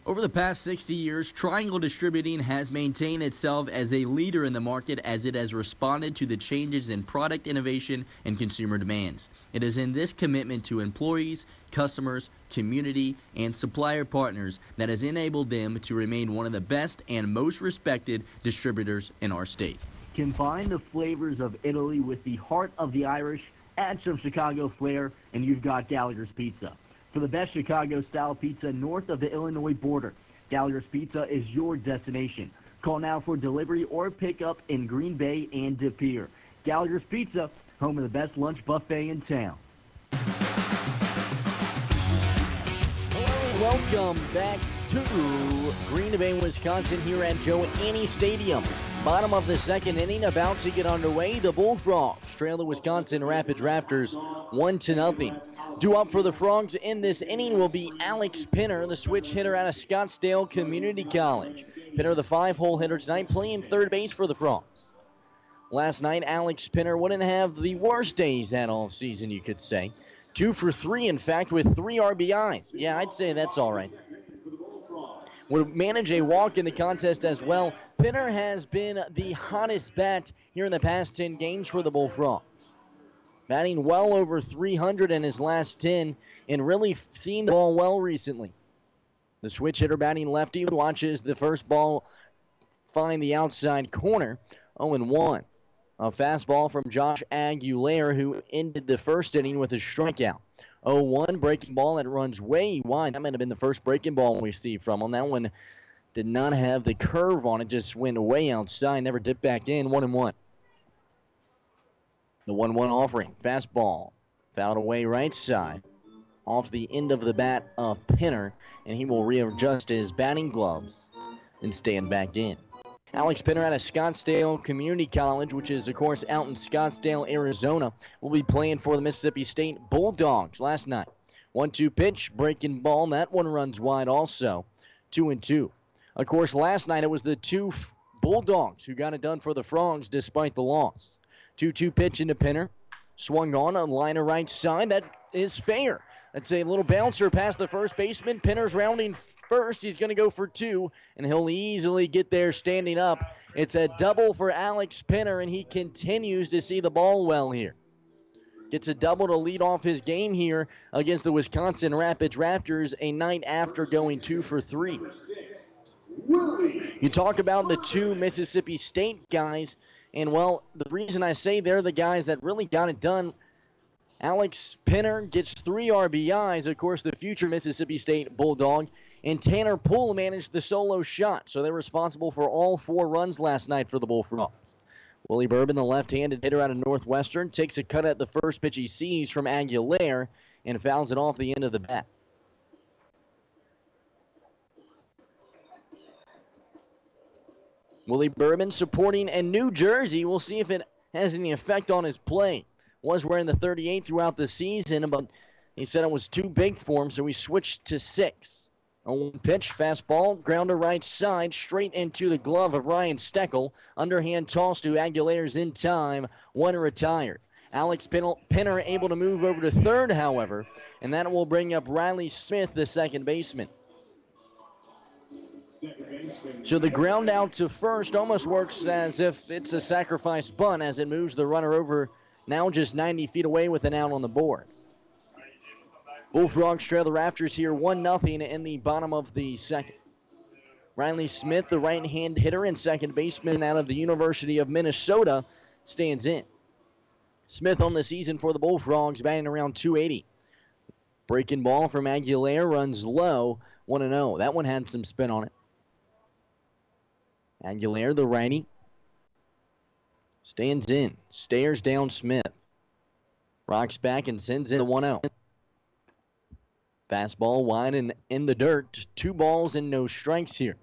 Over the past 60 years, Triangle Distributing has maintained itself as a leader in the market as it has responded to the changes in product innovation and consumer demands. It is in this commitment to employees, customers, community, and supplier partners that has enabled them to remain one of the best and most respected distributors in our state. Combine the flavors of Italy with the heart of the Irish, add some Chicago flair, and you've got Gallagher's Pizza. For the best Chicago-style pizza north of the Illinois border, Gallagher's Pizza is your destination. Call now for delivery or pickup in Green Bay and De Pere. Gallagher's Pizza, home of the best lunch buffet in town. Hello and welcome back to Green Bay, Wisconsin here at Joe Anney Stadium. Bottom of the second inning about to get underway. The Bullfrogs trail the Wisconsin Rapids Raptors 1-0. Due up for the Frogs in this inning will be Alex Pinner, the switch hitter out of Scottsdale Community College. Pinner, the 5-hole hitter tonight, playing third base for the Frogs. Last night, Alex Pinner wouldn't have the worst days that all season, you could say. 2 for 3, in fact, with 3 RBIs. Yeah, I'd say that's all right. Would manage a walk in the contest as well. Pinner has been the hottest bat here in the past 10 games for the Bullfrogs. Batting well over 300 in his last 10 and really seeing the ball well recently. The switch hitter batting lefty watches the first ball find the outside corner. 0-1. A fastball from Josh Aguilera, who ended the first inning with a strikeout. 0-1, breaking ball that runs way wide. That might have been the first breaking ball we see from him. That one did not have the curve on it, just went way outside, never dipped back in. 1-1. The 1-1 offering. Fastball. Fouled away right side. Off the end of the bat of Pinner, and he will readjust his batting gloves and stand back in. Alex Pinner out of Scottsdale Community College, which is, of course, out in Scottsdale, Arizona, will be playing for the Mississippi State Bulldogs last night. 1-2 pitch, breaking ball. That one runs wide also. 2-2. Of course, last night it was the 2 Bulldogs who got it done for the Frogs despite the loss. 2-2 pitch into Pinner. Swung on a liner right side. That is fair. That's a little bouncer past the first baseman. Pinner's rounding first. He's going to go for 2, and he'll easily get there standing up. It's a double for Alex Pinner, and he continues to see the ball well here. Gets a double to lead off his game here against the Wisconsin Rapids Raptors a night after going 2 for 3. You talk about the 2 Mississippi State guys, and, well, the reason I say they're the guys that really got it done, Alex Pinner gets 3 RBIs, of course, the future Mississippi State Bulldog, and Tanner Poole managed the solo shot, so they're responsible for all 4 runs last night for the Bullfrogs. Willie Bourbon, the left-handed hitter out of Northwestern, takes a cut at the first pitch he sees from Aguilera and fouls it off the end of the bat. Willie Bourbon supporting a new jersey. We'll see if it has any effect on his play. Was wearing the 38 throughout the season, but he said it was too big for him, so he switched to 6. A 1 pitch, fastball, grounder right side, straight into the glove of Ryan Steckel. Underhand toss to Aguilera's in time. 1 retired. Alex Pinner able to move over to third, however, and that will bring up Riley Smith, the second baseman. So the ground out to first almost works as if it's a sacrifice bunt as it moves the runner over, now just 90 feet away with an out on the board. Bullfrogs trail the Raptors here 1-0 in the bottom of the second. Riley Smith, the right-hand hitter and second baseman out of the University of Minnesota, stands in. Smith on the season for the Bullfrogs, batting around 280. Breaking ball from Aguilera runs low, 1-0. That one had some spin on it. Aguilera, the righty, stands in, stares down Smith. Rocks back and sends in a 1-0. Fastball wide and in the dirt. 2 balls and no strikes here.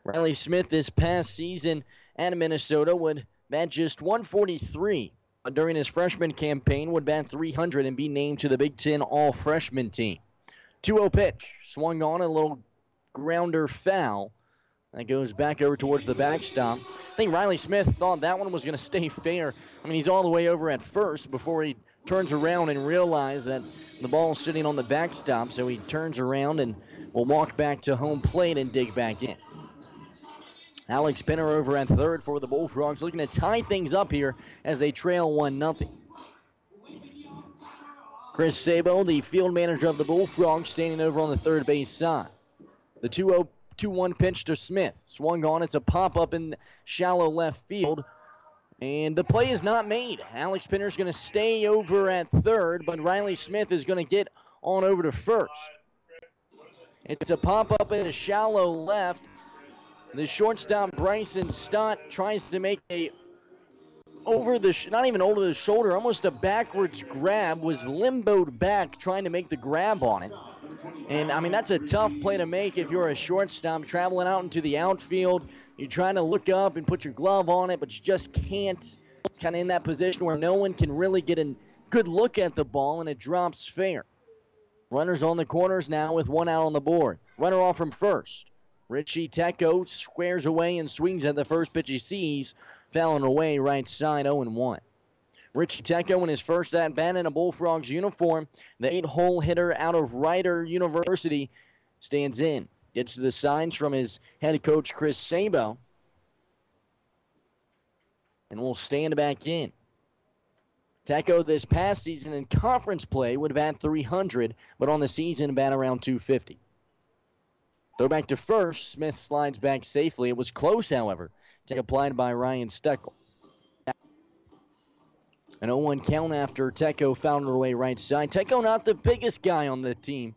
Riley Smith this past season at Minnesota would bat just 143 during his freshman campaign, would bat .300 and be named to the Big Ten All-Freshman team. 2-0 pitch. Swung on a little grounder foul. That goes back over towards the backstop. I think Riley Smith thought that one was going to stay fair. I mean, he's all the way over at first before he turns around and realizes that the ball is sitting on the backstop. So he turns around and will walk back to home plate and dig back in. Alex Pinner over at third for the Bullfrogs, looking to tie things up here as they trail 1-0. Chris Sabo, the field manager of the Bullfrogs, standing over on the third base side. The 2-1 pitch to Smith. Swung on. It's a pop-up in shallow left field. And the play is not made. Alex Pinner's going to stay over at third, but Riley Smith is going to get on over to first. It's a pop-up in a shallow left. The shortstop, Bryson Stott, tries to make a not even over the shoulder, almost a backwards grab, was limboed back trying to make the grab on it. And, I mean, that's a tough play to make if you're a shortstop traveling out into the outfield. You're trying to look up and put your glove on it, but you just can't. It's kind of in that position where no one can really get a good look at the ball, and it drops fair. Runners on the corners now with one out on the board. Runner off from first. Richie Tecco squares away and swings at the first pitch he sees, fouling away right side 0-1. Richie Tecco in his first at-bat in a Bullfrogs uniform. The 8-hole hitter out of Rider University stands in. Gets the signs from his head coach, Chris Sabo. And will stand back in. Tecco this past season in conference play would bat .300, but on the season bat around .250. Throw back to first. Smith slides back safely. It was close, however. Take applied by Ryan Steckel. An 0-1 count after Tecco fouled her away right side. Tecco not the biggest guy on the team.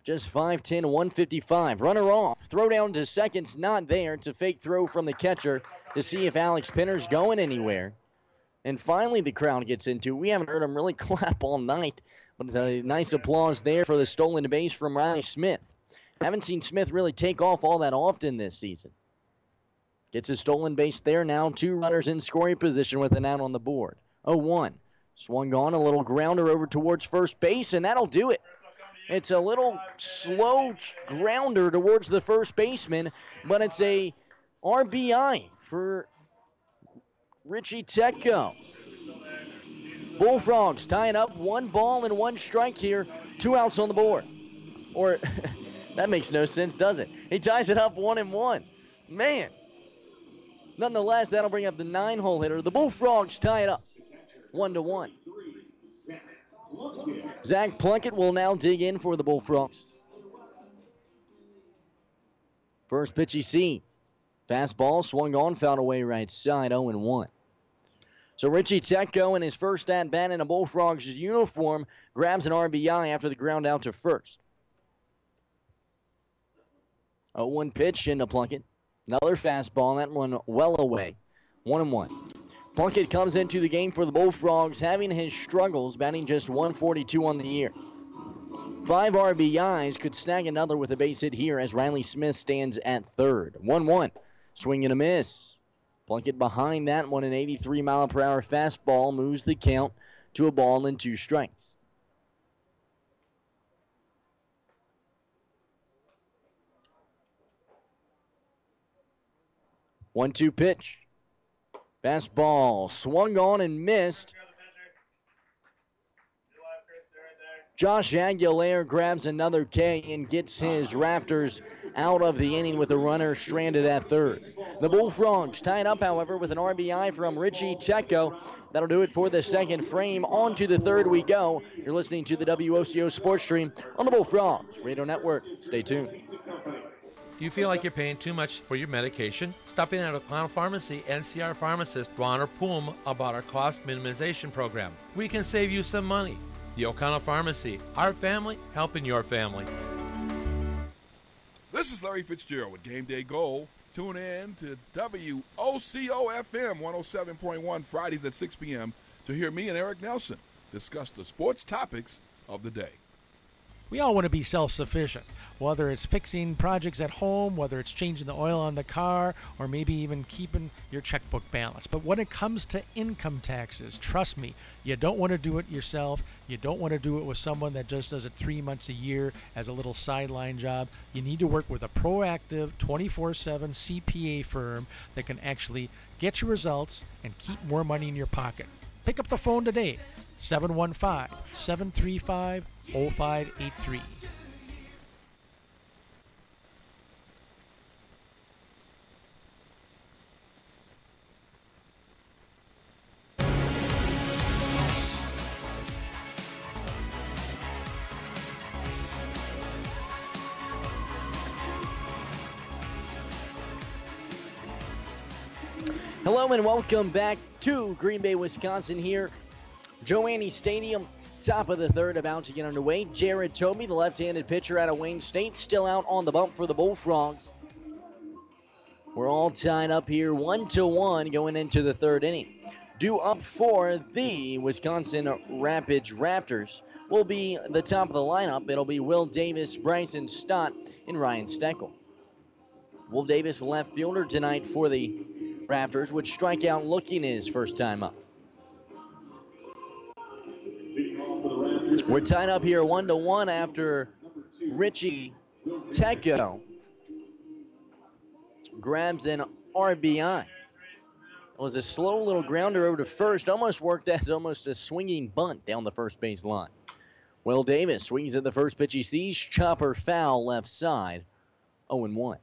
Just 5'10", 155. Runner off. Throw down to second's not there. It's a fake throw from the catcher to see if Alex Pinner's going anywhere. And finally the crowd gets into it. We haven't heard him really clap all night, but it's a nice applause there for the stolen base from Riley Smith. Haven't seen Smith really take off all that often this season. Gets a stolen base there now. 2 runners in scoring position with an out on the board. 0-1. Swung on a little grounder over towards first base, and that'll do it. It's a little slow grounder towards the first baseman, but it's a RBI for Richie Tecco. Bullfrogs tying up 1 ball and 1 strike here. 2 outs on the board. Or, that makes no sense, does it? He ties it up 1-1. Man. Nonetheless, that'll bring up the 9-hole hitter. The Bullfrogs tie it up 1-1. Zach Plunkett will now dig in for the Bullfrogs. First pitch he sees. Fastball swung on, fouled away right side, 0-1. So Richie Tecco in his first at-bat in a Bullfrogs uniform grabs an RBI after the ground out to first. 0-1 pitch into Plunkett. Another fastball, that one well away. 1-1. Plunkett comes into the game for the Bullfrogs, having his struggles, batting just .142 on the year. 5 RBIs, could snag another with a base hit here as Riley Smith stands at third. 1-1. Swing and a miss. Plunkett behind that one, an 83-mile-per-hour fastball moves the count to a ball and 2 strikes. One-two pitch. Fastball swung on and missed. Josh Aguilera grabs another K and gets his Raptors out of the inning with a runner stranded at third. The Bullfrogs tied up, however, with an RBI from Richie Tecco. That'll do it for the second frame. On to the third we go. You're listening to the WOCO Sports Stream on the Bullfrogs Radio Network. Stay tuned. Do you feel like you're paying too much for your medication? Stop in at O'Connell Pharmacy and see our pharmacist, Ron Poom, about our cost minimization program. We can save you some money. The O'Connell Pharmacy, our family helping your family. This is Larry Fitzgerald with Game Day Goal. Tune in to WOCO FM 107.1 Fridays at 6 p.m. to hear me and Eric Nelson discuss the sports topics of the day. We all want to be self-sufficient, whether it's fixing projects at home, whether it's changing the oil on the car, or maybe even keeping your checkbook balanced. But when it comes to income taxes, trust me, you don't want to do it yourself. You don't want to do it with someone that just does it 3 months a year as a little sideline job. You need to work with a proactive 24/7 CPA firm that can actually get you results and keep more money in your pocket. Pick up the phone today, 715-735-0583. Hello and welcome back to Green Bay, Wisconsin here. Joanne Stadium, top of the third, about to get underway. Jared Tobey, the left-handed pitcher out of Wayne State, still out on the bump for the Bullfrogs. We're all tied up here 1-1 going into the third inning. Due up for the Wisconsin Rapids Raptors will be the top of the lineup. It'll be Will Davis, Bryson Stott, and Ryan Steckel. Will Davis, left fielder tonight for the Raptors, would strike out looking his first time up. We're tied up here 1-1 after Richie Tecco grabs an RBI. It was a slow little grounder over to first, almost worked as almost a swinging bunt down the first base line. Will Davis swings at the first pitch he sees, chopper foul left side, 0-1.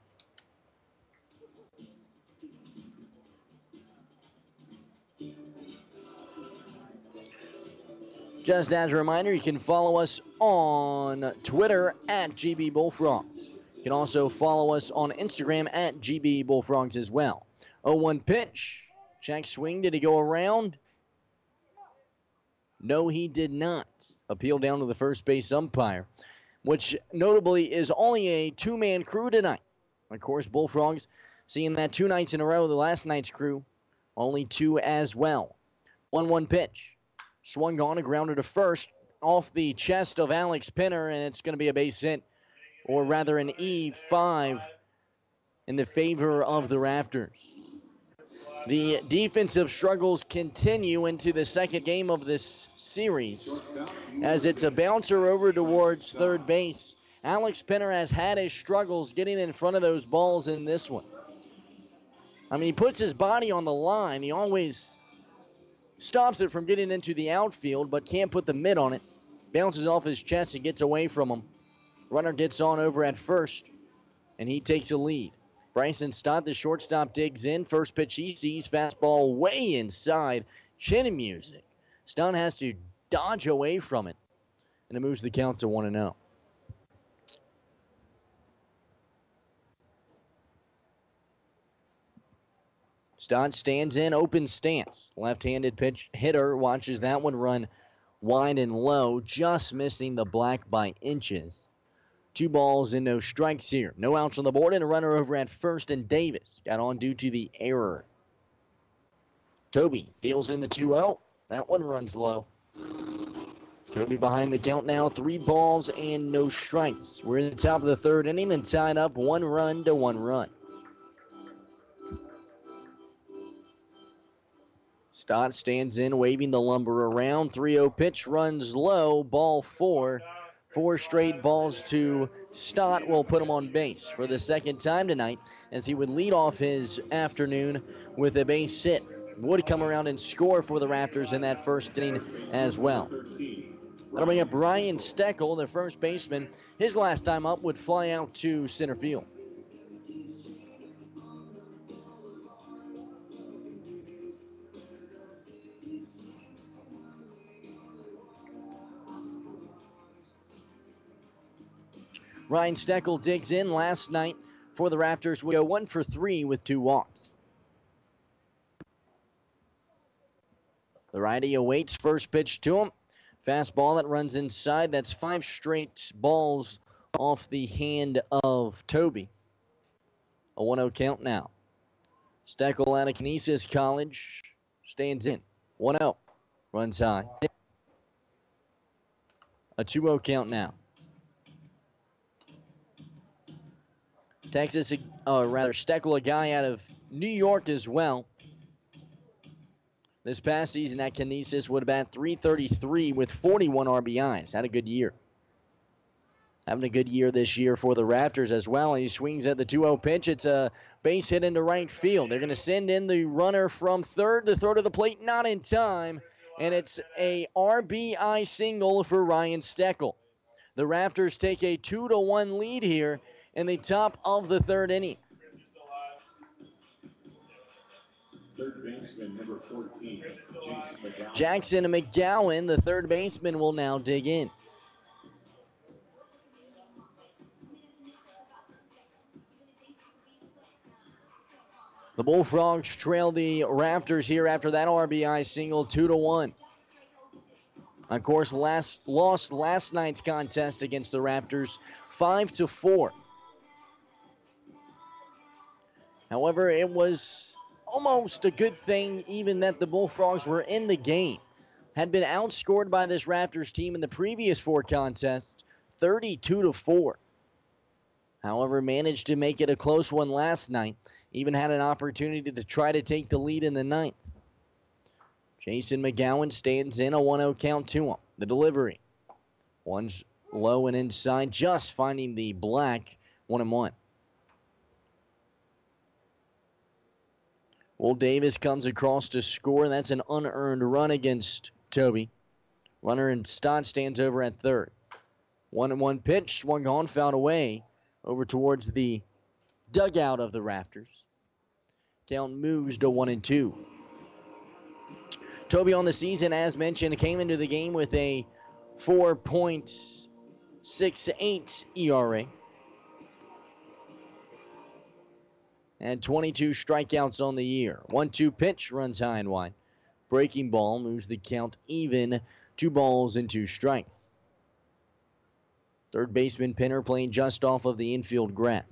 Just as a reminder, you can follow us on Twitter at GB Bullfrogs. You can also follow us on Instagram at GB Bullfrogs as well. 0-1 pitch. Check swing. Did he go around? No, he did not. Appeal down to the first base umpire, which notably is only a two-man crew tonight. Of course, Bullfrogs seeing that 2 nights in a row. The last night's crew, only 2 as well. 1-1 pitch. Swung on, a grounder to first off the chest of Alex Pinner, and it's going to be a base hit, or rather an E5 in the favor of the Raptors. The defensive struggles continue into the second game of this series as it's a bouncer over towards third base. Alex Pinner has had his struggles getting in front of those balls in this one. I mean, he puts his body on the line. He always stops it from getting into the outfield, but can't put the mitt on it. Bounces off his chest and gets away from him. Runner gets on over at first, and he takes a lead. Bryson Stott, the shortstop, digs in. First pitch he sees, fastball way inside. Chin music. Stott has to dodge away from it, and it moves the count to 1-0. Stott stands in, open stance. Left-handed pitch hitter watches that one run wide and low, just missing the black by inches. 2 balls and no strikes here. No outs on the board and a runner over at first, and Davis got on due to the error. Tobey deals in the 2-0. That one runs low. Tobey behind the count now, 3 balls and no strikes. We're in the top of the third inning and tied up 1 run to 1 run. Stott stands in, waving the lumber around. 3-0 pitch runs low, ball 4. 4 straight balls to Stott will put him on base for the second time tonight, as he would lead off his afternoon with a base hit. Would come around and score for the Raptors in that first inning as well. That'll bring up Ryan Steckel, the first baseman. His last time up would fly out to center field. Ryan Steckel digs in. Last night for the Raptors would go 1 for 3 with 2 walks. The righty awaits first pitch to him. Fastball that runs inside. That's 5 straight balls off the hand of Tobey. A 1-0 count now. Steckel out of Canisius College stands in. 1-0. Runs high. A 2-0 count now. Steckel, a guy out of New York as well. This past season at Canisius would have bat .333 with 41 RBIs. Had a good year. Having a good year this year for the Raptors as well. He swings at the 2-0 pitch. It's a base hit into right field. They're going to send in the runner from third to throw to the plate, not in time. And it's a RBI single for Ryan Steckel. The Raptors take a 2-1 lead here in the top of the third inning. Third baseman, number 14, Jackson McGowan, the third baseman, will now dig in. The Bullfrogs trail the Raptors here after that RBI single, 2-1. Of course, lost last night's contest against the Raptors, 5-4. However, it was almost a good thing even that the Bullfrogs were in the game. Had been outscored by this Raptors team in the previous 4 contests, 32-4. However, managed to make it a close one last night. Even had an opportunity to try to take the lead in the ninth. Jason McGowan stands in, a 1-0 count to him. The delivery. One's low and inside, just finding the black, 1-1. Will Davis comes across to score. That's an unearned run against Toby. Runner in Stott stands over at third. 1-1 pitch, swung on, fouled away over towards the dugout of the Raptors. Count moves to 1-2. Toby on the season, as mentioned, came into the game with a 4.68 ERA. And 22 strikeouts on the year. 1-2 pitch, runs high and wide. Breaking ball moves the count even, 2 balls and 2 strikes. Third baseman Pinner playing just off of the infield grass.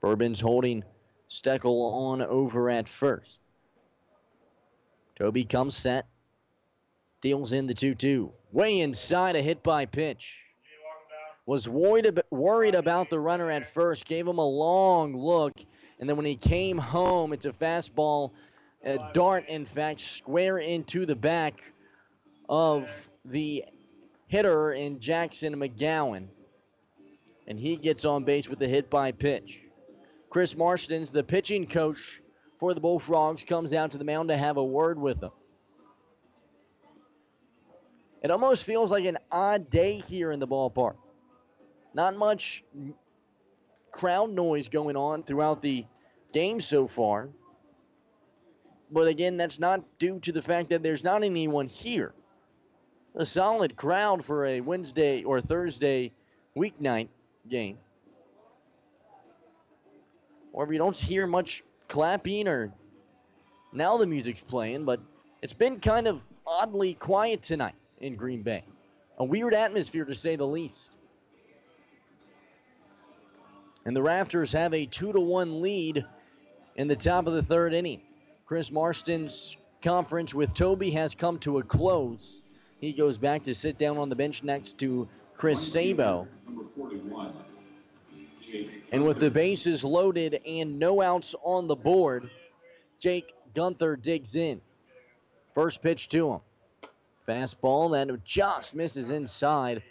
Bourbon's holding Steckel on over at first. Toby comes set. Deals in the 2-2. Way inside, a hit by pitch. Was worried about the runner at first. Gave him a long look. And then when he came home, it's a fastball. A dart, in fact, square into the back of the hitter in Jackson McGowan. And he gets on base with the hit by pitch. Chris Marstons, the pitching coach for the Bullfrogs, comes out to the mound to have a word with them. It almost feels like an odd day here in the ballpark. Not much crowd noise going on throughout the game so far. But again, that's not due to the fact that there's not anyone here. A solid crowd for a Wednesday or Thursday weeknight game. Or if you don't hear much clapping or now the music's playing, but it's been kind of oddly quiet tonight in Green Bay. A weird atmosphere to say the least. And the Raptors have a 2-1 lead in the top of the third inning. Chris Marston's conference with Toby has come to a close. He goes back to sit down on the bench next to Chris Sabo. And with the bases loaded and no outs on the board, Jake Gunther digs in. First pitch to him. Fastball that just misses inside.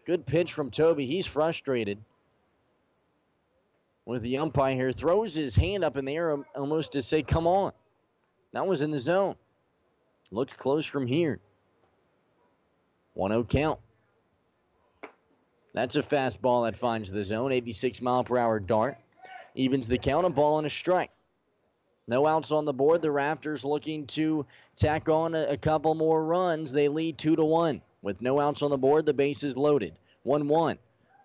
Good pitch from Toby. He's frustrated with the umpire here. Throws his hand up in the air almost to say, come on. That was in the zone. Looked close from here. 1-0 count. That's a fastball that finds the zone. 86-mile-per-hour dart. Evens the count, a ball and a strike. No outs on the board. The Raptors looking to tack on a couple more runs. They lead 2-1. With no outs on the board, the base is loaded. 1-1.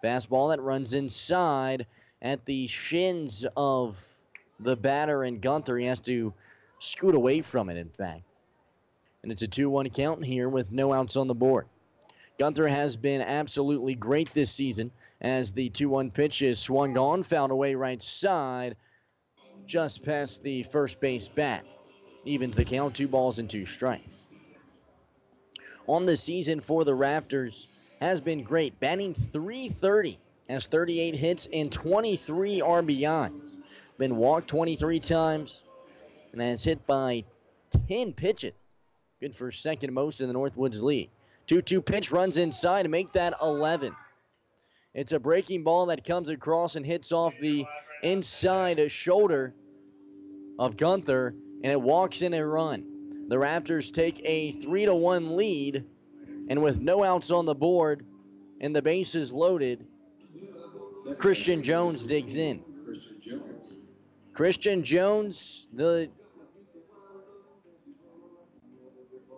Fastball that runs inside at the shins of the batter and Gunther. He has to scoot away from it, in fact. And it's a 2-1 count here with no outs on the board. Gunther has been absolutely great this season as the 2-1 pitch is swung on, fouled away right side, just past the first base bat. Evens the count, 2 balls and 2 strikes. On the season for the Raptors has been great, batting .330 Has 38 hits and 23 RBIs. Been walked 23 times and has hit by 10 pitches. Good for second most in the Northwoods League. 2-2 pitch, runs inside to make that 11. It's a breaking ball that comes across and hits off the inside shoulder of Gunther, and it walks in a run. The Raptors take a 3-1 lead, and with no outs on the board and the bases loaded, Christian Jones digs in. Christian Jones, the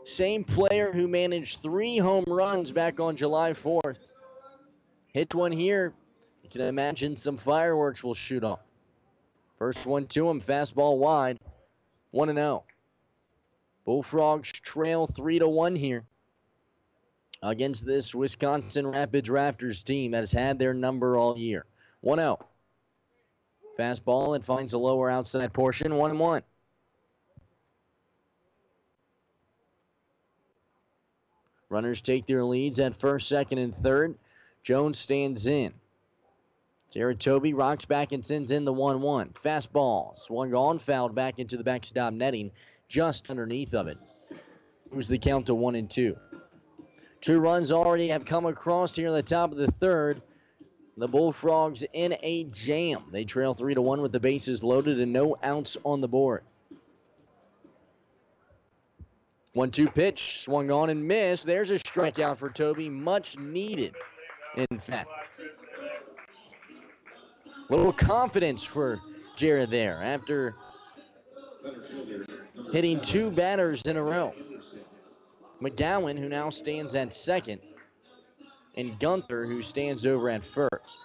same player who managed 3 home runs back on July 4th. Hit one here. You can imagine some fireworks will shoot off. First one to him, fastball wide, 1-0. Bullfrogs trail 3-1 here against this Wisconsin Rapids Raptors team that has had their number all year. 1-0. Fastball and finds the lower outside portion, 1-1. Runners take their leads at first, second, and third. Jones stands in. Jared Toby rocks back and sends in the 1-1. Fastball swung on, fouled back into the backstop netting, just underneath of it. Moves the count to 1-2. 2 runs already have come across here in the top of the third. The Bullfrogs in a jam. They trail 3-1 with the bases loaded and no outs on the board. 1-2 pitch, swung on and missed. There's a strikeout for Toby, much needed, in fact. Little confidence for Jared there after hitting 2 batters in a row. McGowan, who now stands at second, and Gunther, who stands over at first.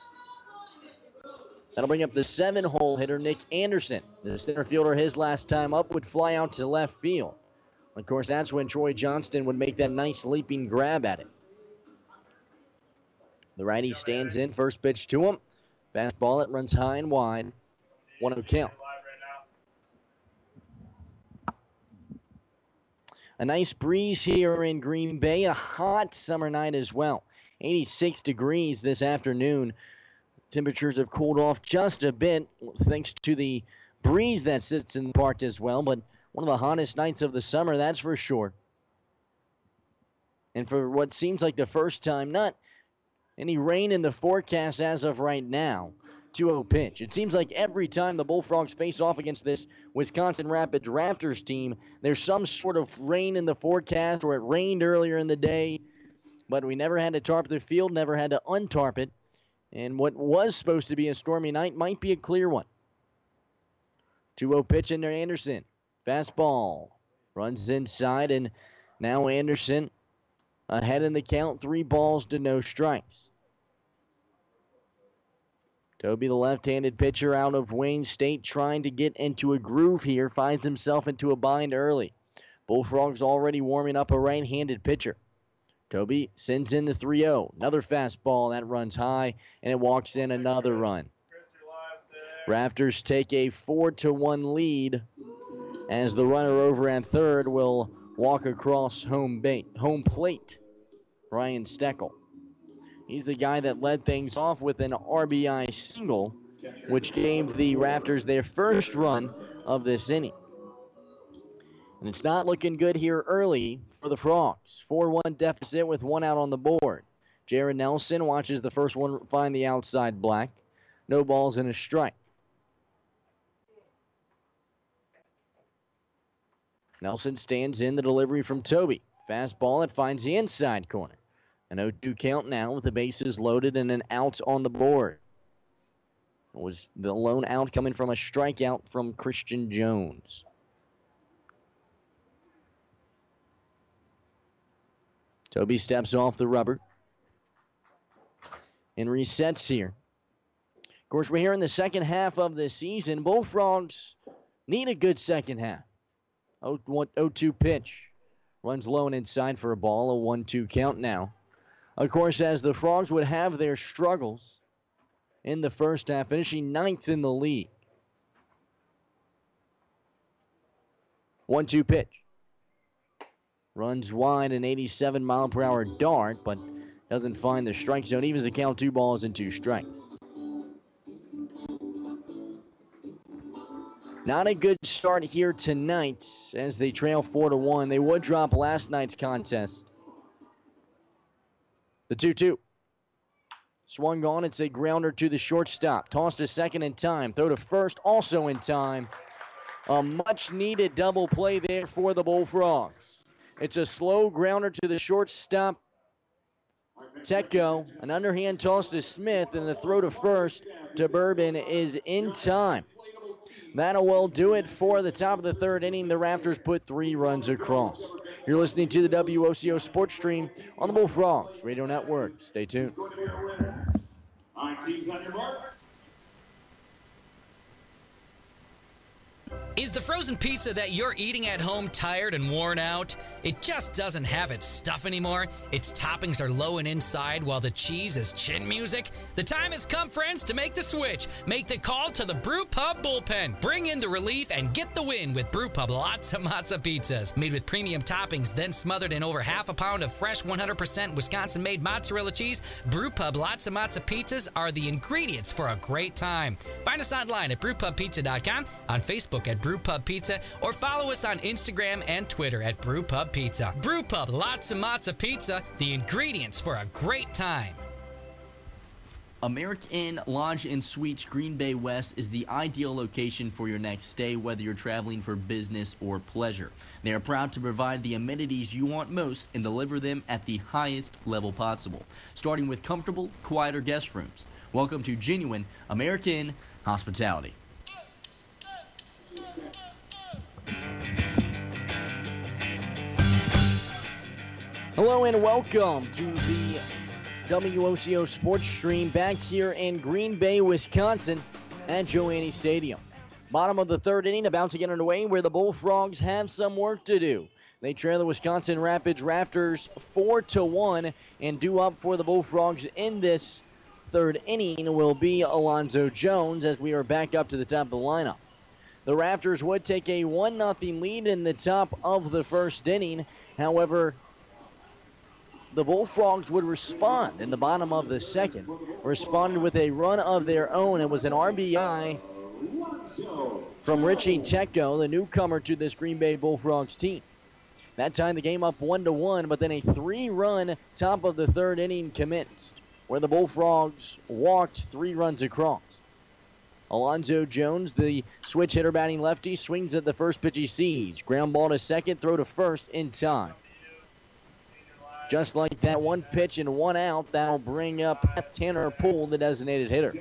That'll bring up the 7-hole hitter, Nick Anderson. The center fielder, his last time up, would fly out to left field. Of course, that's when Troy Johnston would make that nice leaping grab at it. The righty stands in, first pitch to him. Fastball, it runs high and wide. 1-0 count. A nice breeze here in Green Bay. A hot summer night as well. 86 degrees this afternoon. Temperatures have cooled off just a bit thanks to the breeze that sits in the park as well. But one of the hottest nights of the summer, that's for sure. And for what seems like the first time, not any rain in the forecast as of right now. 2-0 pitch. It seems like every time the Bullfrogs face off against this Wisconsin Rapids Raptors team, there's some sort of rain in the forecast, or it rained earlier in the day, but we never had to tarp the field, never had to untarp it. And what was supposed to be a stormy night might be a clear one. 2-0 pitch into Anderson. Fastball. Runs inside, and now Anderson ahead in the count, 3 balls to no strikes. Toby, the left-handed pitcher out of Wayne State, trying to get into a groove here, finds himself into a bind early. Bullfrogs already warming up a right-handed pitcher. Toby sends in the 3-0. Another fastball that runs high, and it walks in another run. Raptors take a 4-1 lead as the runner over at third will walk across home plate. Ryan Steckel. He's the guy that led things off with an RBI single, which gave the Raptors their first run of this inning. And it's not looking good here early for the Frogs. 4-1 deficit with 1 out on the board. Jared Nelson watches the first one find the outside black. No balls and a strike. Nelson stands in the delivery from Toby. Fastball, it finds the inside corner. An 0-2 count now with the bases loaded and an out on the board. It was the lone out coming from a strikeout from Christian Jones. Toby steps off the rubber and resets here. Of course, we're here in the second half of the season. Bullfrogs need a good second half. 0-2 pitch. Runs low and inside for a ball. A 1-2 count now. Of course, as the Frogs would have their struggles in the first half, finishing 9th in the league. 1-2 pitch. Runs wide, an 87-mile-per-hour dart, but doesn't find the strike zone, even as the count 2 balls and 2 strikes. Not a good start here tonight as they trail 4-1. They would drop last night's contest. The 2-2. Swung on. It's a grounder to the shortstop. Tossed to second in time. Throw to first also in time. A much-needed double play there for the Bullfrogs. It's a slow grounder to the shortstop. Tecco, an underhand toss to Smith, and the throw to first to Bourbon is in time. That'll well do it for the top of the third inning. The Raptors put 3 runs across. You're listening to the WOCO Sports Stream on the Bullfrogs Radio Network. Stay tuned. All right, teams on your mark. Is the frozen pizza that you're eating at home tired and worn out? It just doesn't have its stuff anymore. Its toppings are low and inside while the cheese is chin music. The time has come, friends, to make the switch. Make the call to the Brew Pub Bullpen. Bring in the relief and get the win with Brew Pub Lots of Matza pizzas. Made with premium toppings, then smothered in over half a pound of fresh 100% Wisconsin-made mozzarella cheese, Brew Pub Lots of Matza pizzas are the ingredients for a great time. Find us online at brewpubpizza.com, on Facebook at Brew Pub Pizza, or follow us on Instagram and Twitter at Brew Pub Pizza. Brew Pub Lots of Matza Pizza, the ingredients for a great time. American Inn Lodge and Suites Green Bay West is the ideal location for your next stay, whether you're traveling for business or pleasure. They are proud to provide the amenities you want most and deliver them at the highest level possible, starting with comfortable, quieter guest rooms. Welcome to genuine American hospitality. Hello and welcome to the WOCO Sports Stream back here in Green Bay, Wisconsin at Joe Annie Stadium. Bottom of the third inning, about to get underway where the Bullfrogs have some work to do. They trail the Wisconsin Rapids Raptors 4-1, and due up for the Bullfrogs in this third inning will be Alonzo Jones as we are back up to the top of the lineup. The Raptors would take a 1-0 lead in the top of the first inning. However, the Bullfrogs would respond in the bottom of the second. Responded with a run of their own. It was an RBI from Richie Tecco, the newcomer to this Green Bay Bullfrogs team. That time the game up 1-1, but then a 3-run top of the third inning commenced, where the Bullfrogs walked 3 runs across. Alonzo Jones, the switch hitter batting lefty, swings at the first pitch he sees. Ground ball to second, throw to first in time. Just like that, 1 pitch and 1 out. That'll bring up Tanner Poole, the designated hitter.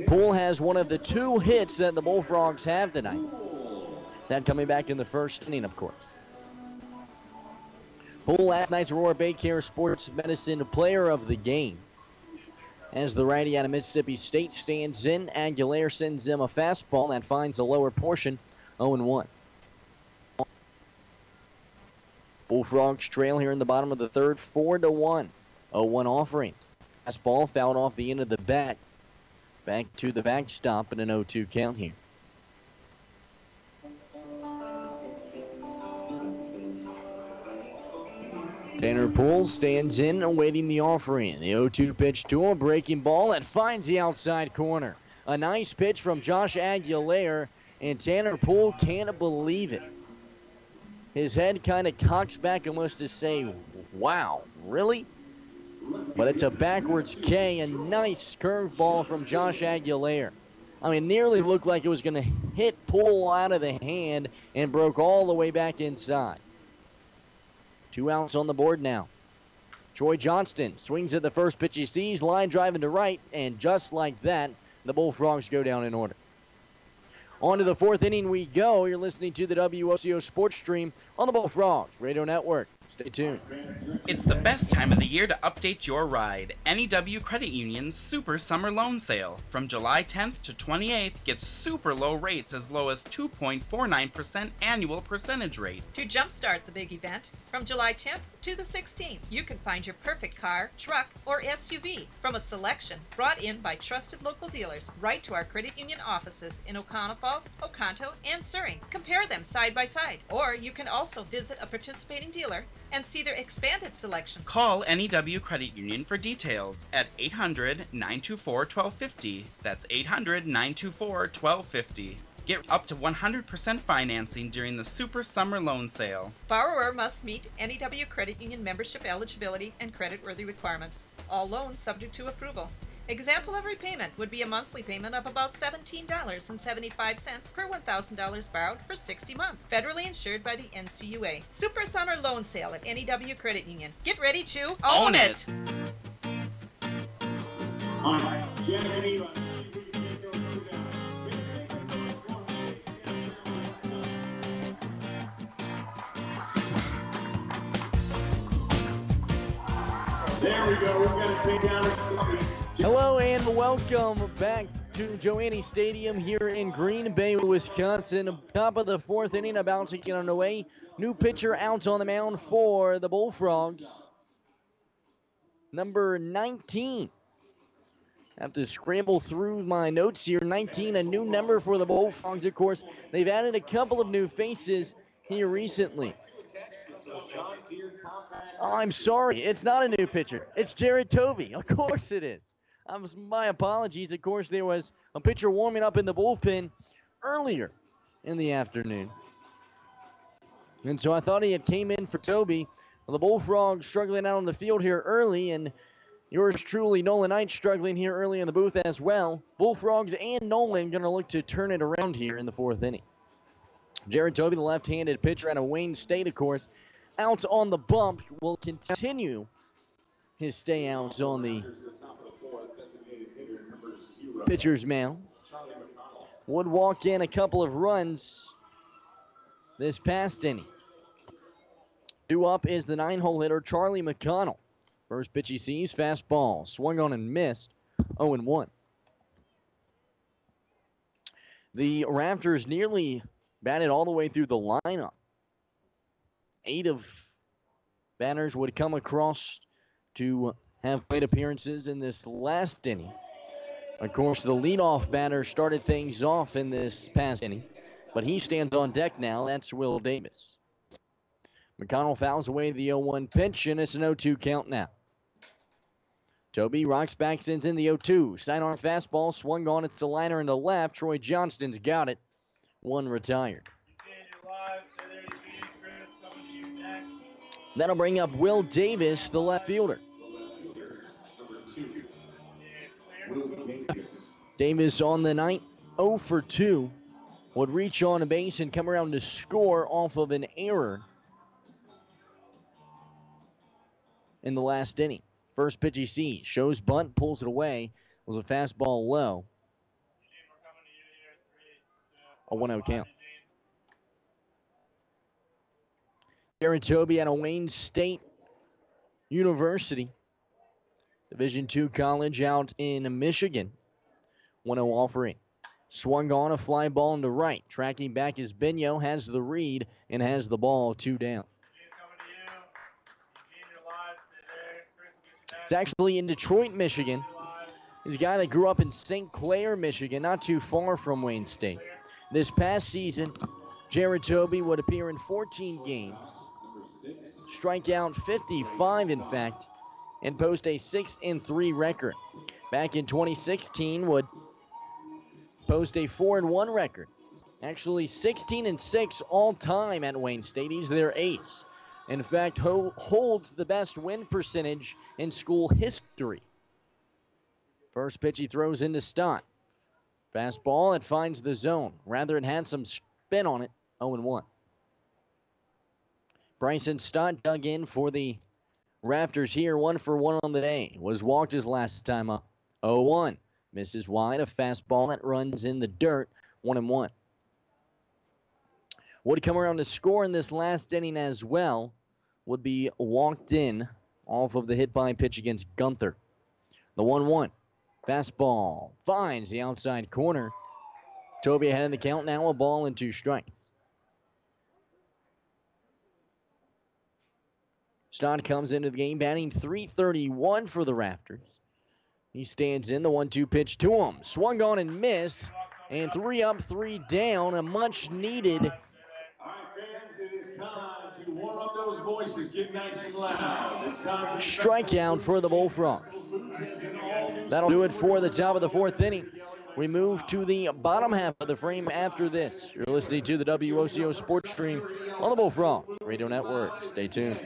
Poole has one of the 2 hits that the Bullfrogs have tonight. That coming back in the first inning, of course. Poole, last night's Aurora Baycare Sports Medicine Player of the Game. As the righty out of Mississippi State stands in, Aguilera sends him a fastball that finds the lower portion, 0-1. Bullfrogs trail here in the bottom of the third, 4-1. 0-1 offering. Fastball fouled off the end of the bat. Back to the backstop and an 0-2 count here. Tanner Poole stands in, awaiting the offering. The 0-2 pitch to a breaking ball that finds the outside corner. A nice pitch from Josh Aguilera, and Tanner Poole can't believe it. His head kind of cocks back almost to say, wow, really? But it's a backwards K, a nice curveball from Josh Aguilera. I mean, nearly looked like it was going to hit Poole out of the hand and broke all the way back inside. 2 outs on the board now. Troy Johnston swings at the first pitch he sees, line driving to right, and just like that, the Bullfrogs go down in order. On to the 4th inning we go. You're listening to the WOCO Sports Stream on the Bullfrogs Radio Network. Stay tuned. It's the best time of the year to update your ride. NEW Credit Union's Super Summer Loan Sale. From July 10th to 28th, get super low rates as low as 2.49% annual percentage rate. To jumpstart the big event, from July 10th to the 16th, you can find your perfect car, truck, or SUV from a selection brought in by trusted local dealers right to our credit union offices in Oconto Falls, Oconto, and Surrey. Compare them side by side, or you can also visit a participating dealer and see their expanded selection. Call NEW Credit Union for details at 800-924-1250. That's 800-924-1250. Get up to 100% financing during the Super Summer Loan Sale. Borrower must meet NEW Credit Union membership eligibility and creditworthy requirements. All loans subject to approval. Example of repayment would be a monthly payment of about $17.75 per $1,000 borrowed for 60 months. Federally insured by the NCUA. Super Summer Loan Sale at NEW Credit Union. Get ready to own it! There we go. We're going to take down Hello and welcome back to Joanne Stadium here in Green Bay, Wisconsin. Top of the fourth inning, about to get underway. New pitcher out on the mound for the Bullfrogs. Number 19. Have to scramble through my notes here. 19, a new number for the Bullfrogs, of course. They've added a couple of new faces here recently. Oh, I'm sorry. It's not a new pitcher. It's Jared Tovey. Of course it is. My apologies. Of course, there was a pitcher warming up in the bullpen earlier in the afternoon. And so I thought he had came in for Tovey. Well, the Bullfrogs struggling out on the field here early, and yours truly, Nolan Knight, struggling here early in the booth as well. Bullfrogs and Nolan going to look to turn it around here in the fourth inning. Jared Tovey, the left-handed pitcher out of Wayne State, of course, out on the bump, will continue his stay out on the pitcher's mound. Would walk in a couple of runs this past inning. Due up is the 9-hole hitter, Charlie McConnell. First pitch he sees, fastball, swung on and missed, 0-1. The Raptors nearly batted all the way through the lineup. 8 of batters would come across to have plate appearances in this last inning. Of course, the leadoff batter started things off in this past inning, but he stands on deck now. That's Will Davis. McConnell fouls away the 0-1 pitch, and it's an 0-2 count now. Tovey rocks back, sends in the 0-2. Sidearm fastball, swung on. It's a liner into left. Troy Johnston's got it. One retired. That'll bring up Will Davis, the left fielder. Davis on the night, 0 for 2. Would reach on a base and come around to score off of an error in the last inning. First pitch he sees, shows bunt, pulls it away. Was a fastball low. A 1-0 count. Jared Tovey out of Wayne State University. Division II college out in Michigan. 1-0 offering. Swung on a fly ball into right. Tracking back is Benyo, has the read, and has the ball 2 down. It's actually in Detroit, Michigan. He's a guy that grew up in St. Clair, Michigan, not too far from Wayne State. This past season, Jared Tovey would appear in 14 games, strike out 55, in fact, and post a 6-3 record. Back in 2016, would post a 4-1 record. Actually, 16-6 all-time at Wayne State. He's their ace. In fact, holds the best win percentage in school history. First pitch he throws into Stott. Fastball, it finds the zone. Rather, it had some spin on it, 0-1. Bryson Stott dug in for the Raptors here, 1 for 1 on the day. Was walked his last time up, 0-1. Misses wide, a fastball that runs in the dirt, 1-1. Would come around to score in this last inning as well. Would be walked in off of the hit by pitch against Gunther. The 1-1. Fastball finds the outside corner. Tovey ahead in the count now, a ball and 2 strikes. Stott comes into the game batting .331 for the Raptors. He stands in, the 1-2 pitch to him. Swung on and missed. And 3 up, 3 down. A much needed Warm up those voices, get nice and loud. It's time for Strikeout for the Bullfrogs. That'll do it for the top of the fourth inning. We move to the bottom half of the frame after this. You're listening to the WOCO Sports Stream on the Bullfrogs Radio Network. Stay tuned.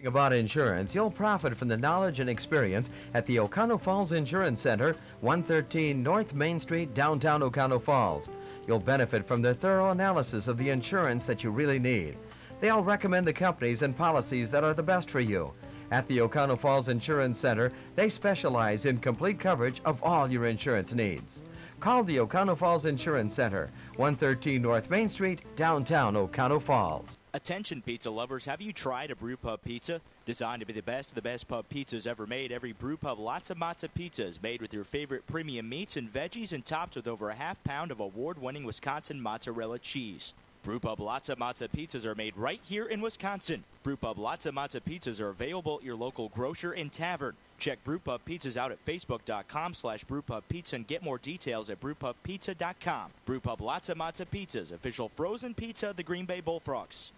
About insurance, you'll profit from the knowledge and experience at the Oconto Falls Insurance Center, 113 North Main Street, downtown Oconto Falls. You'll benefit from their thorough analysis of the insurance that you really need. They'll recommend the companies and policies that are the best for you. At the Oconto Falls Insurance Center, they specialize in complete coverage of all your insurance needs. Call the Oconto Falls Insurance Center, 113 North Main Street, downtown Oconto Falls. Attention pizza lovers, have you tried a Brew Pub pizza? Designed to be the best of the best pub pizzas ever made, every Brew Pub Lots of Matza pizza is made with your favorite premium meats and veggies and topped with over a half pound of award-winning Wisconsin mozzarella cheese. Brew Pub Lots of Matza pizzas are made right here in Wisconsin. Brew Pub Lots of Matza pizzas are available at your local grocer and tavern. Check Brew Pub Pizzas out at facebook.com/brewpubpizza and get more details at brewpubpizza.com. Brew Pub Lots of Matza pizzas, official frozen pizza of the Green Bay Bullfrogs.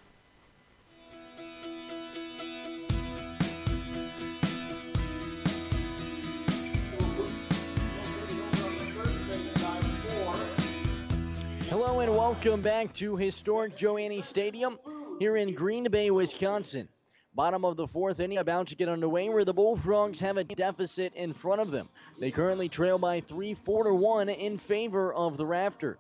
Hello and welcome back to historic Joanne Stadium here in Green Bay, Wisconsin. Bottom of the fourth inning about to get underway where the Bullfrogs have a deficit in front of them. They currently trail by 3-4-1 in favor of the Raptors.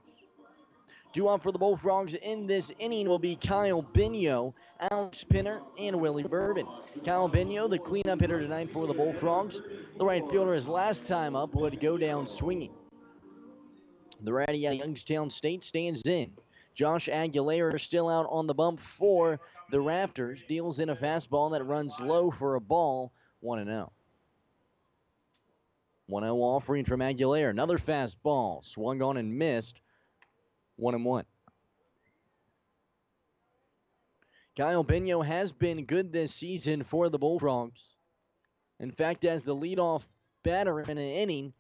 Due up for the Bullfrogs in this inning will be Kyle Bigno, Alex Pinner, and Willie Bourbon. Kyle Bigno, the cleanup hitter tonight for the Bullfrogs. The right fielder, his last time up, would go down swinging. The righty out of Youngstown State stands in. Josh Aguilera still out on the bump for the Raptors. Deals in a fastball that runs low for a ball. 1-0. 1-0 offering from Aguilera. Another fastball. Swung on and missed. 1-1. Kyle Bigno has been good this season for the Bullfrogs. In fact, as the leadoff batter in an inning,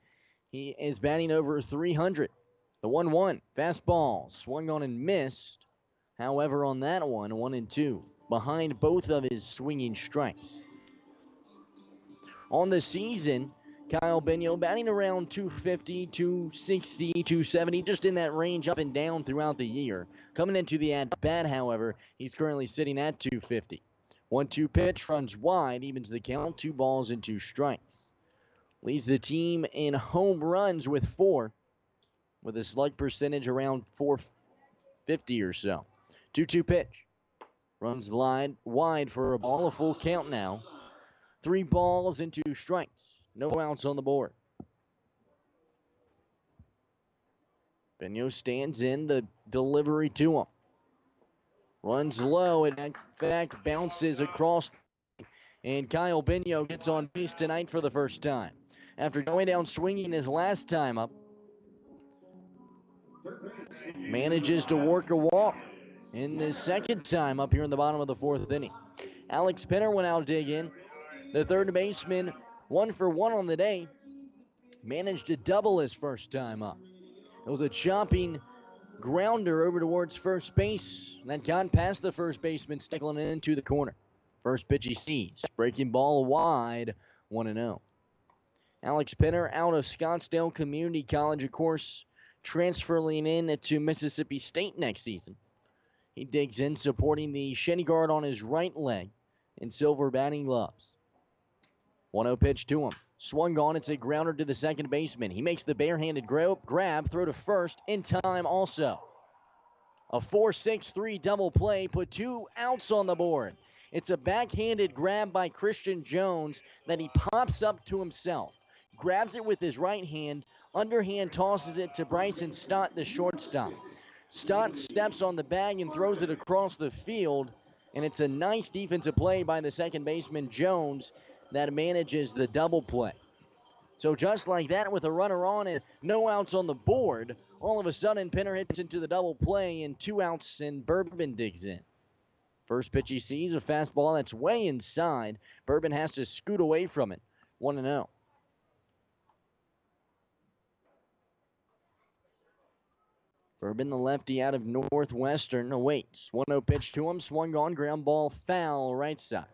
he is batting over 300. The 1-1 fastball swung on and missed. However, on that one, 1-2, behind both of his swinging strikes. On the season, Kyle Bigno batting around 250, 260, 270, just in that range up and down throughout the year. Coming into the at-bat, however, he's currently sitting at 250. 1-2 pitch runs wide, evens the count, 2 balls and 2 strikes. Leads the team in home runs with 4. With a slug percentage around 450 or so. 2-2 pitch. Runs wide for a ball, a full count now. 3 balls and 2 strikes. No outs on the board. Bigno stands in the delivery to him. Runs low and in fact bounces across. And Kyle Bigno gets on base tonight for the first time. After going down swinging his last time up, manages to work a walk in his second time up here in the bottom of the fourth inning. Alex Pinner went out to dig in. The third baseman, 1 for 1 on the day, managed to double his first time up. It was a chopping grounder over towards first base that got past the first baseman, stickling it into the corner. First pitch he sees. Breaking ball wide, 1-0. Alex Pinner out of Scottsdale Community College, of course, transferring in to Mississippi State next season. He digs in, supporting the shinny guard on his right leg in silver batting gloves. 1-0 pitch to him. Swung on, it's a grounder to the second baseman. He makes the barehanded grab, throw to first, in time also. A 4-6-3 double play, put 2 outs on the board. It's a backhanded grab by Christian Jones that he pops up to himself. Grabs it with his right hand, underhand tosses it to Bryson Stott, the shortstop. Stott steps on the bag and throws it across the field, and it's a nice defensive play by the second baseman, Jones, that manages the double play. So just like that, with a runner on and no outs on the board, all of a sudden Pinner hits into the double play and 2 outs and Bourbon digs in. First pitch he sees, a fastball that's way inside. Bourbon has to scoot away from it. 1-0. Bourbon, the lefty out of Northwestern, awaits. 1-0 pitch to him, swung on, ground ball, foul, right side.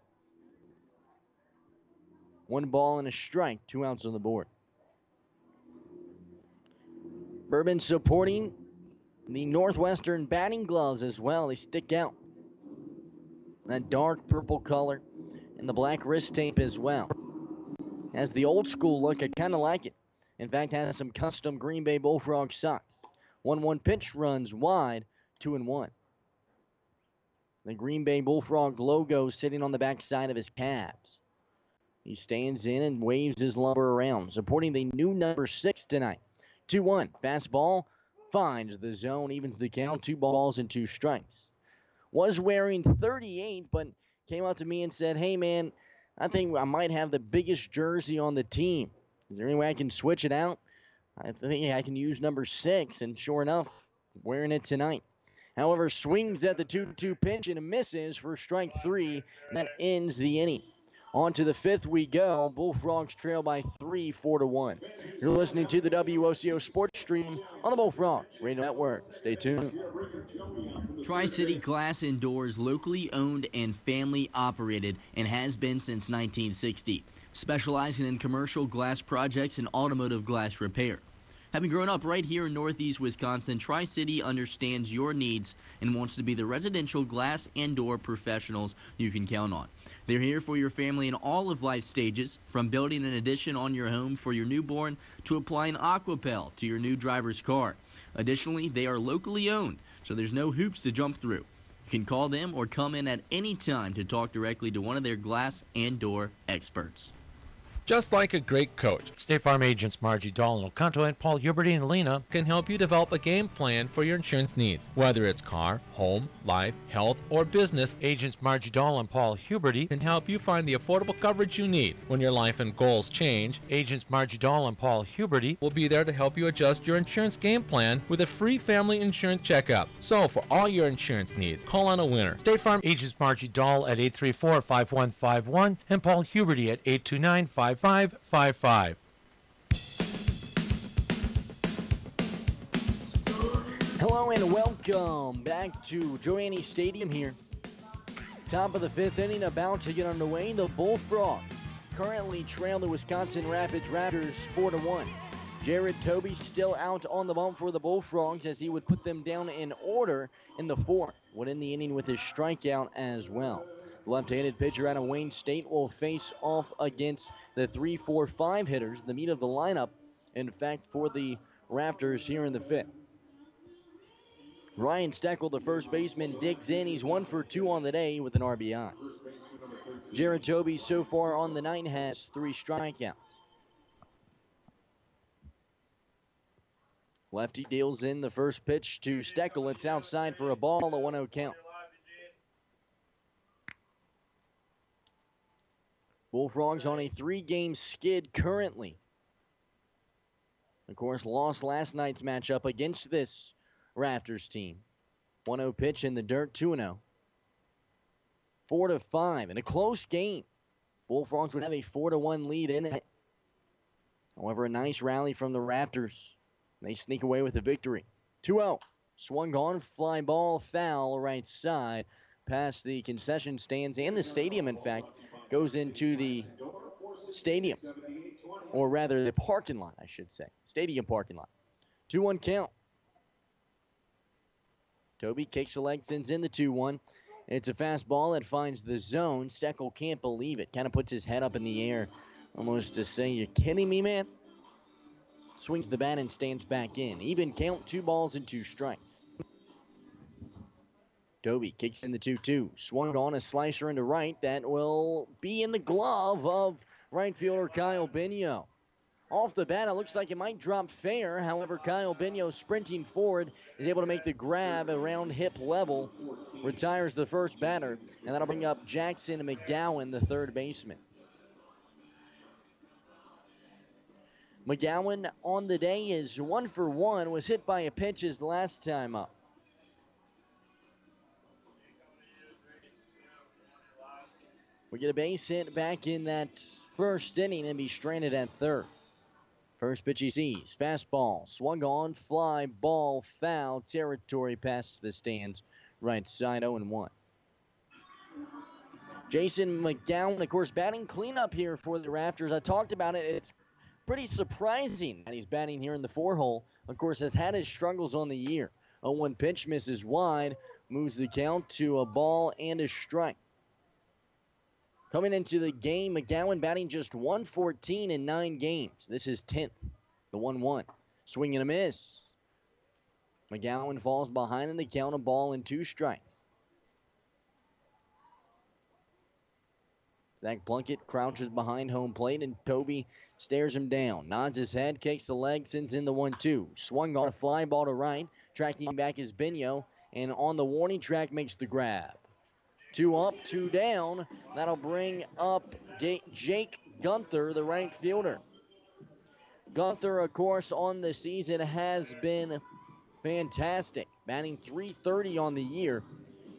1 ball and a strike, 2 outs on the board. Bourbon supporting the Northwestern batting gloves as well. They stick out. That dark purple color and the black wrist tape as well. Has the old school look. I kind of like it. In fact, has some custom Green Bay Bullfrog socks. 1-1 pitch runs wide, 2-1. The Green Bay Bullfrog logo sitting on the backside of his calves. He stands in and waves his lumber around, supporting the new number 6 tonight. 2-1. Fastball finds the zone, evens the count. 2 balls and 2 strikes. Was wearing 38, but came up to me and said, hey, man, I think I might have the biggest jersey on the team. Is there any way I can switch it out? I think I can use number 6, and sure enough, wearing it tonight. However, swings at the 2-2 pitch and misses for strike 3, and that ends the inning. On to the 5th we go. Bullfrogs trail by 3, 4-1. You're listening to the WOCO Sports Stream on the Bullfrogs Radio Network. Stay tuned. Tri-City Glass Indoors, locally owned and family operated, and has been since 1960. Specializing in commercial glass projects and automotive glass repair. Having grown up right here in Northeast Wisconsin, Tri-City understands your needs and wants to be the residential glass and door professionals you can count on. They're here for your family in all of life stages, from building an addition on your home for your newborn to applying Aquapel to your new driver's car. Additionally, they are locally owned, so there's no hoops to jump through. You can call them or come in at any time to talk directly to one of their glass and door experts. Just like a great coach, State Farm agents Margie Dahl, Oconto, and Paul Huberty and Lena can help you develop a game plan for your insurance needs. Whether it's car, home, life, health, or business, agents Margie Dahl and Paul Huberty can help you find the affordable coverage you need. When your life and goals change, agents Margie Dahl and Paul Huberty will be there to help you adjust your insurance game plan with a free family insurance checkup. So, for all your insurance needs, call on a winner. State Farm agents Margie Dahl at 834-5151 and Paul Huberty at 829-5555. Hello and welcome back to Joanne Stadium here. Top of the 5th inning about to get underway. The Bullfrogs currently trail the Wisconsin Rapids Raptors 4-1. Jared Toby still out on the bump for the Bullfrogs as he would put them down in order in the 4th. Would end the inning with his strikeout as well. The left-handed pitcher out of Wayne State will face off against the 3-4-5 hitters, the meat of the lineup, in fact, for the Raptors here in the 5th. Ryan Steckel, the first baseman, digs in. He's 1 for 2 on the day with an RBI. Jared Toby so far on the night has 3 strikeouts. Lefty deals in the first pitch to Steckel. It's outside for a ball, a 1-0 count. Bullfrogs on a 3-game skid currently. Of course, lost last night's matchup against this Raptors team. 1-0 pitch in the dirt, 2-0. 4-5 in a close game. Bullfrogs would have a 4-1 lead in it. However, a nice rally from the Raptors. They sneak away with a victory. 2-0. Swung on, fly ball, foul, right side. Past the concession stands and the stadium, in fact. Goes into the stadium, or rather the parking lot, I should say. Stadium parking lot. 2-1 count. Toby kicks the leg, sends in the 2-1. It's a fastball that finds the zone. Steckel can't believe it. Kind of puts his head up in the air, almost to say, you kidding me, man? Swings the bat and stands back in. Even count, 2 balls and 2 strikes. Toby kicks in the 2-2. Swung on a slicer into right. That will be in the glove of right fielder Kyle Benio. Off the bat, it looks like it might drop fair. However, Kyle Benio sprinting forward is able to make the grab around hip level. Retires the first batter. And that'll bring up Jackson McGowan, the third baseman. McGowan on the day is 1 for 1. Was hit by a pitch his last time up. We get a base hit back in that first inning and be stranded at third. First pitch he sees. Fastball. Swung on. Fly ball. Foul territory past the stands. Right side 0-1. Jason McGowan, of course, batting cleanup here for the Raptors. I talked about it. It's pretty surprising that he's batting here in the 4-hole. Of course, has had his struggles on the year. 0-1 pitch misses wide. Moves the count to a ball and a strike. Coming into the game, McGowan batting just 114 in 9 games. This is 10th. The 1-1. Swing and a miss. McGowan falls behind in the count, a ball and 2 strikes. Zach Plunkett crouches behind home plate, and Toby stares him down. Nods his head, kicks the leg, sends in the 1-2. Swung on a fly ball to right. Tracking back is Bino, and on the warning track makes the grab. 2 up, 2 down. That'll bring up Jake Gunther, the right fielder. Gunther, of course, on the season has been fantastic. Batting .330 on the year.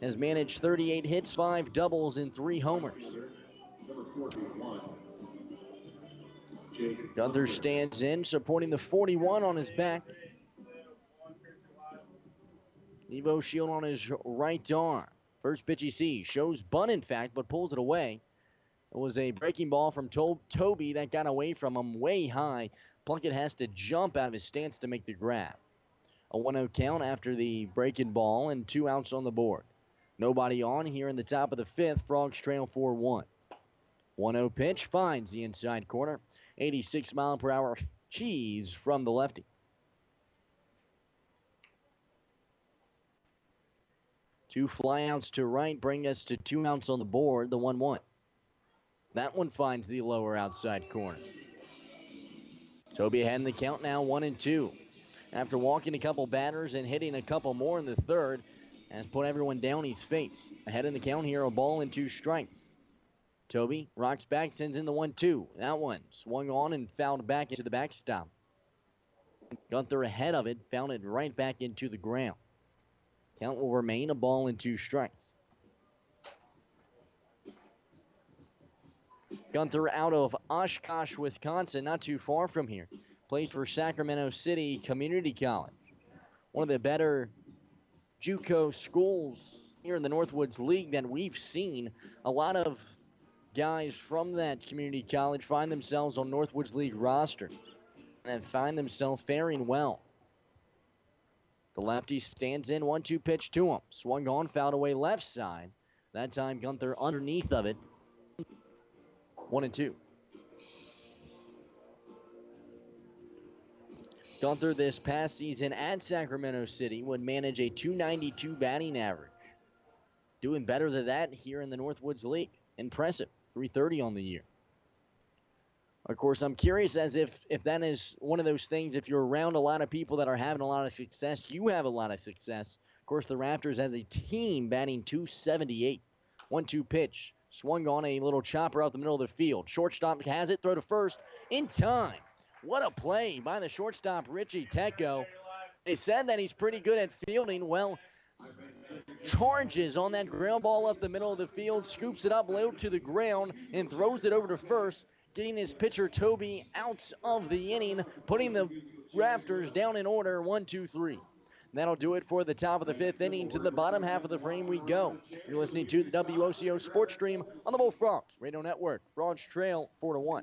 Has managed 38 hits, 5 doubles, and 3 homers. Gunther stands in, supporting the 41 on his back. Evo shield on his right arm. First pitch he sees. Shows bunt, in fact, but pulls it away. It was a breaking ball from Toby that got away from him way high. Plunkett has to jump out of his stance to make the grab. A 1-0 count after the breaking ball and 2 outs on the board. Nobody on here in the top of the 5th. Frogs trail 4-1. 1-0 pitch finds the inside corner. 86 mile per hour cheese from the lefty. Two flyouts to right bring us to 2 outs on the board. The 1-1. That one finds the lower outside corner. Toby ahead in the count now, 1-2. After walking a couple batters and hitting a couple more in the 3rd, has put everyone down his face. Ahead in the count here, a ball and 2 strikes. Toby rocks back, sends in the 1-2. That one swung on and fouled back into the backstop. Gunther ahead of it, found it right back into the ground. Count will remain a ball and 2 strikes. Gunther out of Oshkosh, Wisconsin, not too far from here. Plays for Sacramento City Community College. One of the better JUCO schools here in the Northwoods League that we've seen. A lot of guys from that community college find themselves on Northwoods League roster and find themselves faring well. The lefty stands in, 1-2 pitch to him. Swung on, fouled away left side. That time Gunther underneath of it. 1-2. Gunther this past season at Sacramento City would manage a .292 batting average. Doing better than that here in the Northwoods League. Impressive. .330 on the year. Of course, I'm curious as if that is one of those things, if you're around a lot of people that are having a lot of success, you have a lot of success. Of course, the Raptors as a team batting .278. 1-2 pitch. Swung on a little chopper out the middle of the field. Shortstop has it. Throw to first in time. What a play by the shortstop, Richie Tecco. They said that he's pretty good at fielding. Well, charges on that ground ball up the middle of the field, scoops it up low to the ground, and throws it over to first, getting his pitcher Toby out of the inning, putting the Raptors down in order, 1-2-3. That'll do it for the top of the 5th inning. To the bottom half of the frame we go. You're listening to the WOCO Sports Stream on the Bullfrogs Radio Network. Frogs trail 4-1.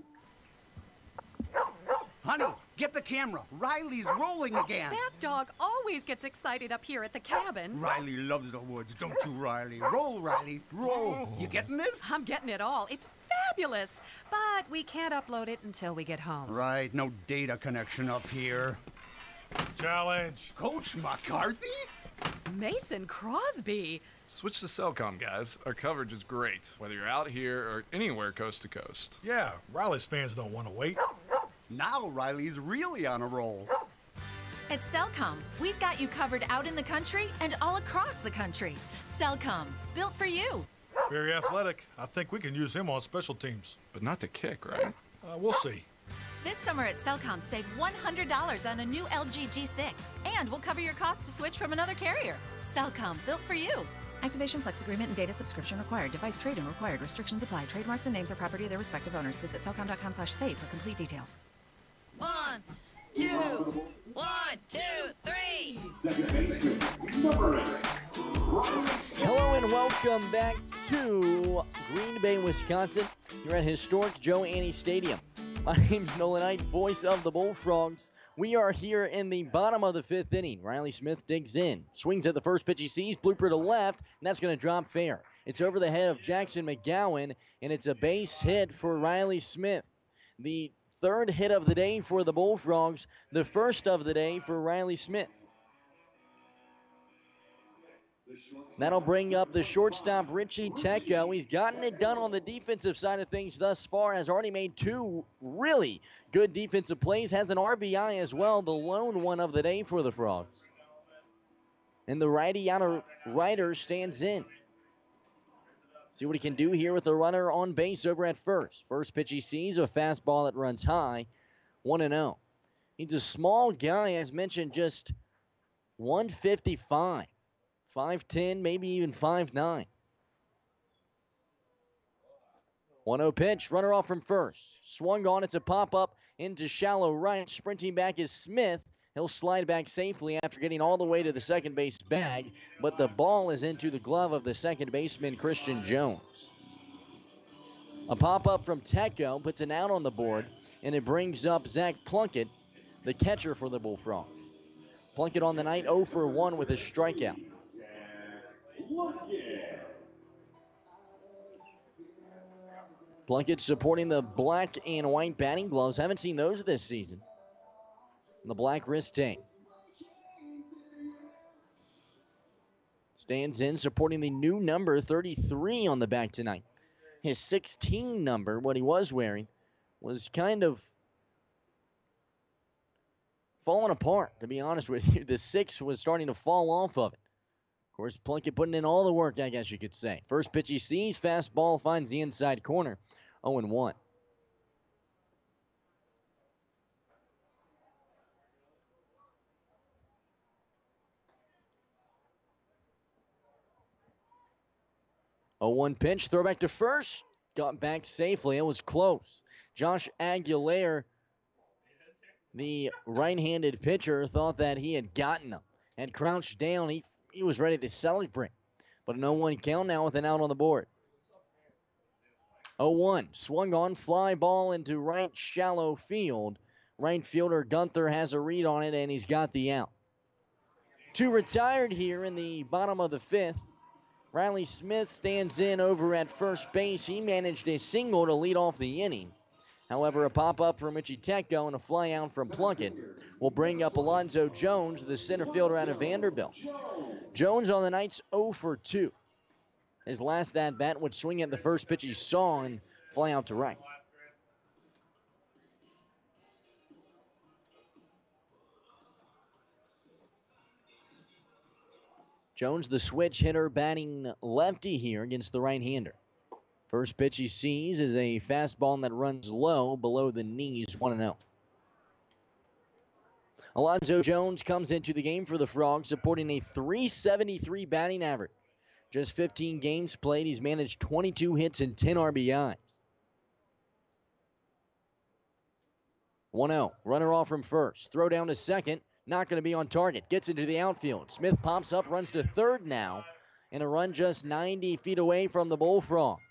Honey, get the camera. Riley's rolling again. That dog always gets excited up here at the cabin. Riley loves the woods, don't you, Riley? Roll, Riley, roll. You getting this? I'm getting it all. It's fabulous. But we can't upload it until we get home. Right, no data connection up here. Challenge. Coach McCarthy? Mason Crosby. Switch to Cellcom, guys. Our coverage is great, whether you're out here or anywhere coast to coast. Yeah, Riley's fans don't want to wait. Now Riley's really on a roll. At Cellcom, we've got you covered out in the country and all across the country. Cellcom, built for you. Very athletic. I think we can use him on special teams. But not to kick, right? We'll see. This summer at Cellcom, save $100 on a new LG G6, and we'll cover your cost to switch from another carrier. Cellcom, built for you. Activation, flex agreement, and data subscription required. Device trade-in required. Restrictions apply. Trademarks and names are property of their respective owners. Visit cellcom.com/save for complete details. 1, 1, 2, 1, 2, 3. Hello and welcome back to Green Bay, Wisconsin. You're at historic Joe Annie Stadium. My name's Nolan Knight, voice of the Bullfrogs. We are here in the bottom of the fifth inning. Riley Smith digs in, swings at the first pitch he sees, blooper to left, and that's going to drop fair. It's over the head of Jackson McGowan, and it's a base hit for Riley Smith. The third hit of the day for the Bullfrogs, the first of the day for Riley Smith. That'll bring up the shortstop, Richie Tecco. He's gotten it done on the defensive side of things thus far, has already made two really good defensive plays, has an RBI as well, the lone one of the day for the Frogs. And the righty outer rider stands in. See what he can do here with the runner on base over at first. First pitch he sees, a fastball that runs high, 1-0. He's a small guy, as mentioned, just 155. 5'10", maybe even 5'9". 1-0 pitch, runner off from first. Swung on, it's a pop-up into shallow right. Sprinting back is Smith. He'll slide back safely after getting all the way to the second base bag, but the ball is into the glove of the second baseman, Christian Jones. A pop-up from Tecco puts an out on the board, and it brings up Zach Plunkett, the catcher for the Bullfrogs. Plunkett on the night 0 for 1 with a strikeout. Plunkett supporting the black and white batting gloves. Haven't seen those this season. The black wrist tape. Stands in supporting the new number 33 on the back tonight. His 16 number, what he was wearing, was kind of falling apart, to be honest with you. The 6 was starting to fall off of it. Of course, Plunkett putting in all the work, I guess you could say. First pitch he sees, fastball finds the inside corner, 0-1. A 1 pitch, throw back to first, got back safely. It was close. Josh Aguilar, the right-handed pitcher, thought that he had gotten him and crouched down. He was ready to celebrate. But a 0-1 count now with an out on the board. 0-1. Swung on, fly ball into right shallow field. Right fielder Gunther has a read on it, and he's got the out. 2 retired here in the bottom of the fifth. Riley Smith stands in over at first base. He managed a single to lead off the inning. However, a pop-up from Richie Tecco and a fly out from Plunkett will bring up Alonzo Jones, the center fielder out of Vanderbilt. Jones on the night's 0 for 2. His last at-bat would swing at the first pitch he saw and fly out to right. Jones, the switch hitter, batting lefty here against the right-hander. First pitch he sees is a fastball that runs low below the knees, 1-0. Alonzo Jones comes into the game for the Frogs, supporting a .373 batting average. Just 15 games played, he's managed 22 hits and 10 RBIs. 1-0, runner off from first. Throw down to second, not going to be on target. Gets into the outfield. Smith pops up, runs to third now, and a run just 90 feet away from the Bullfrogs.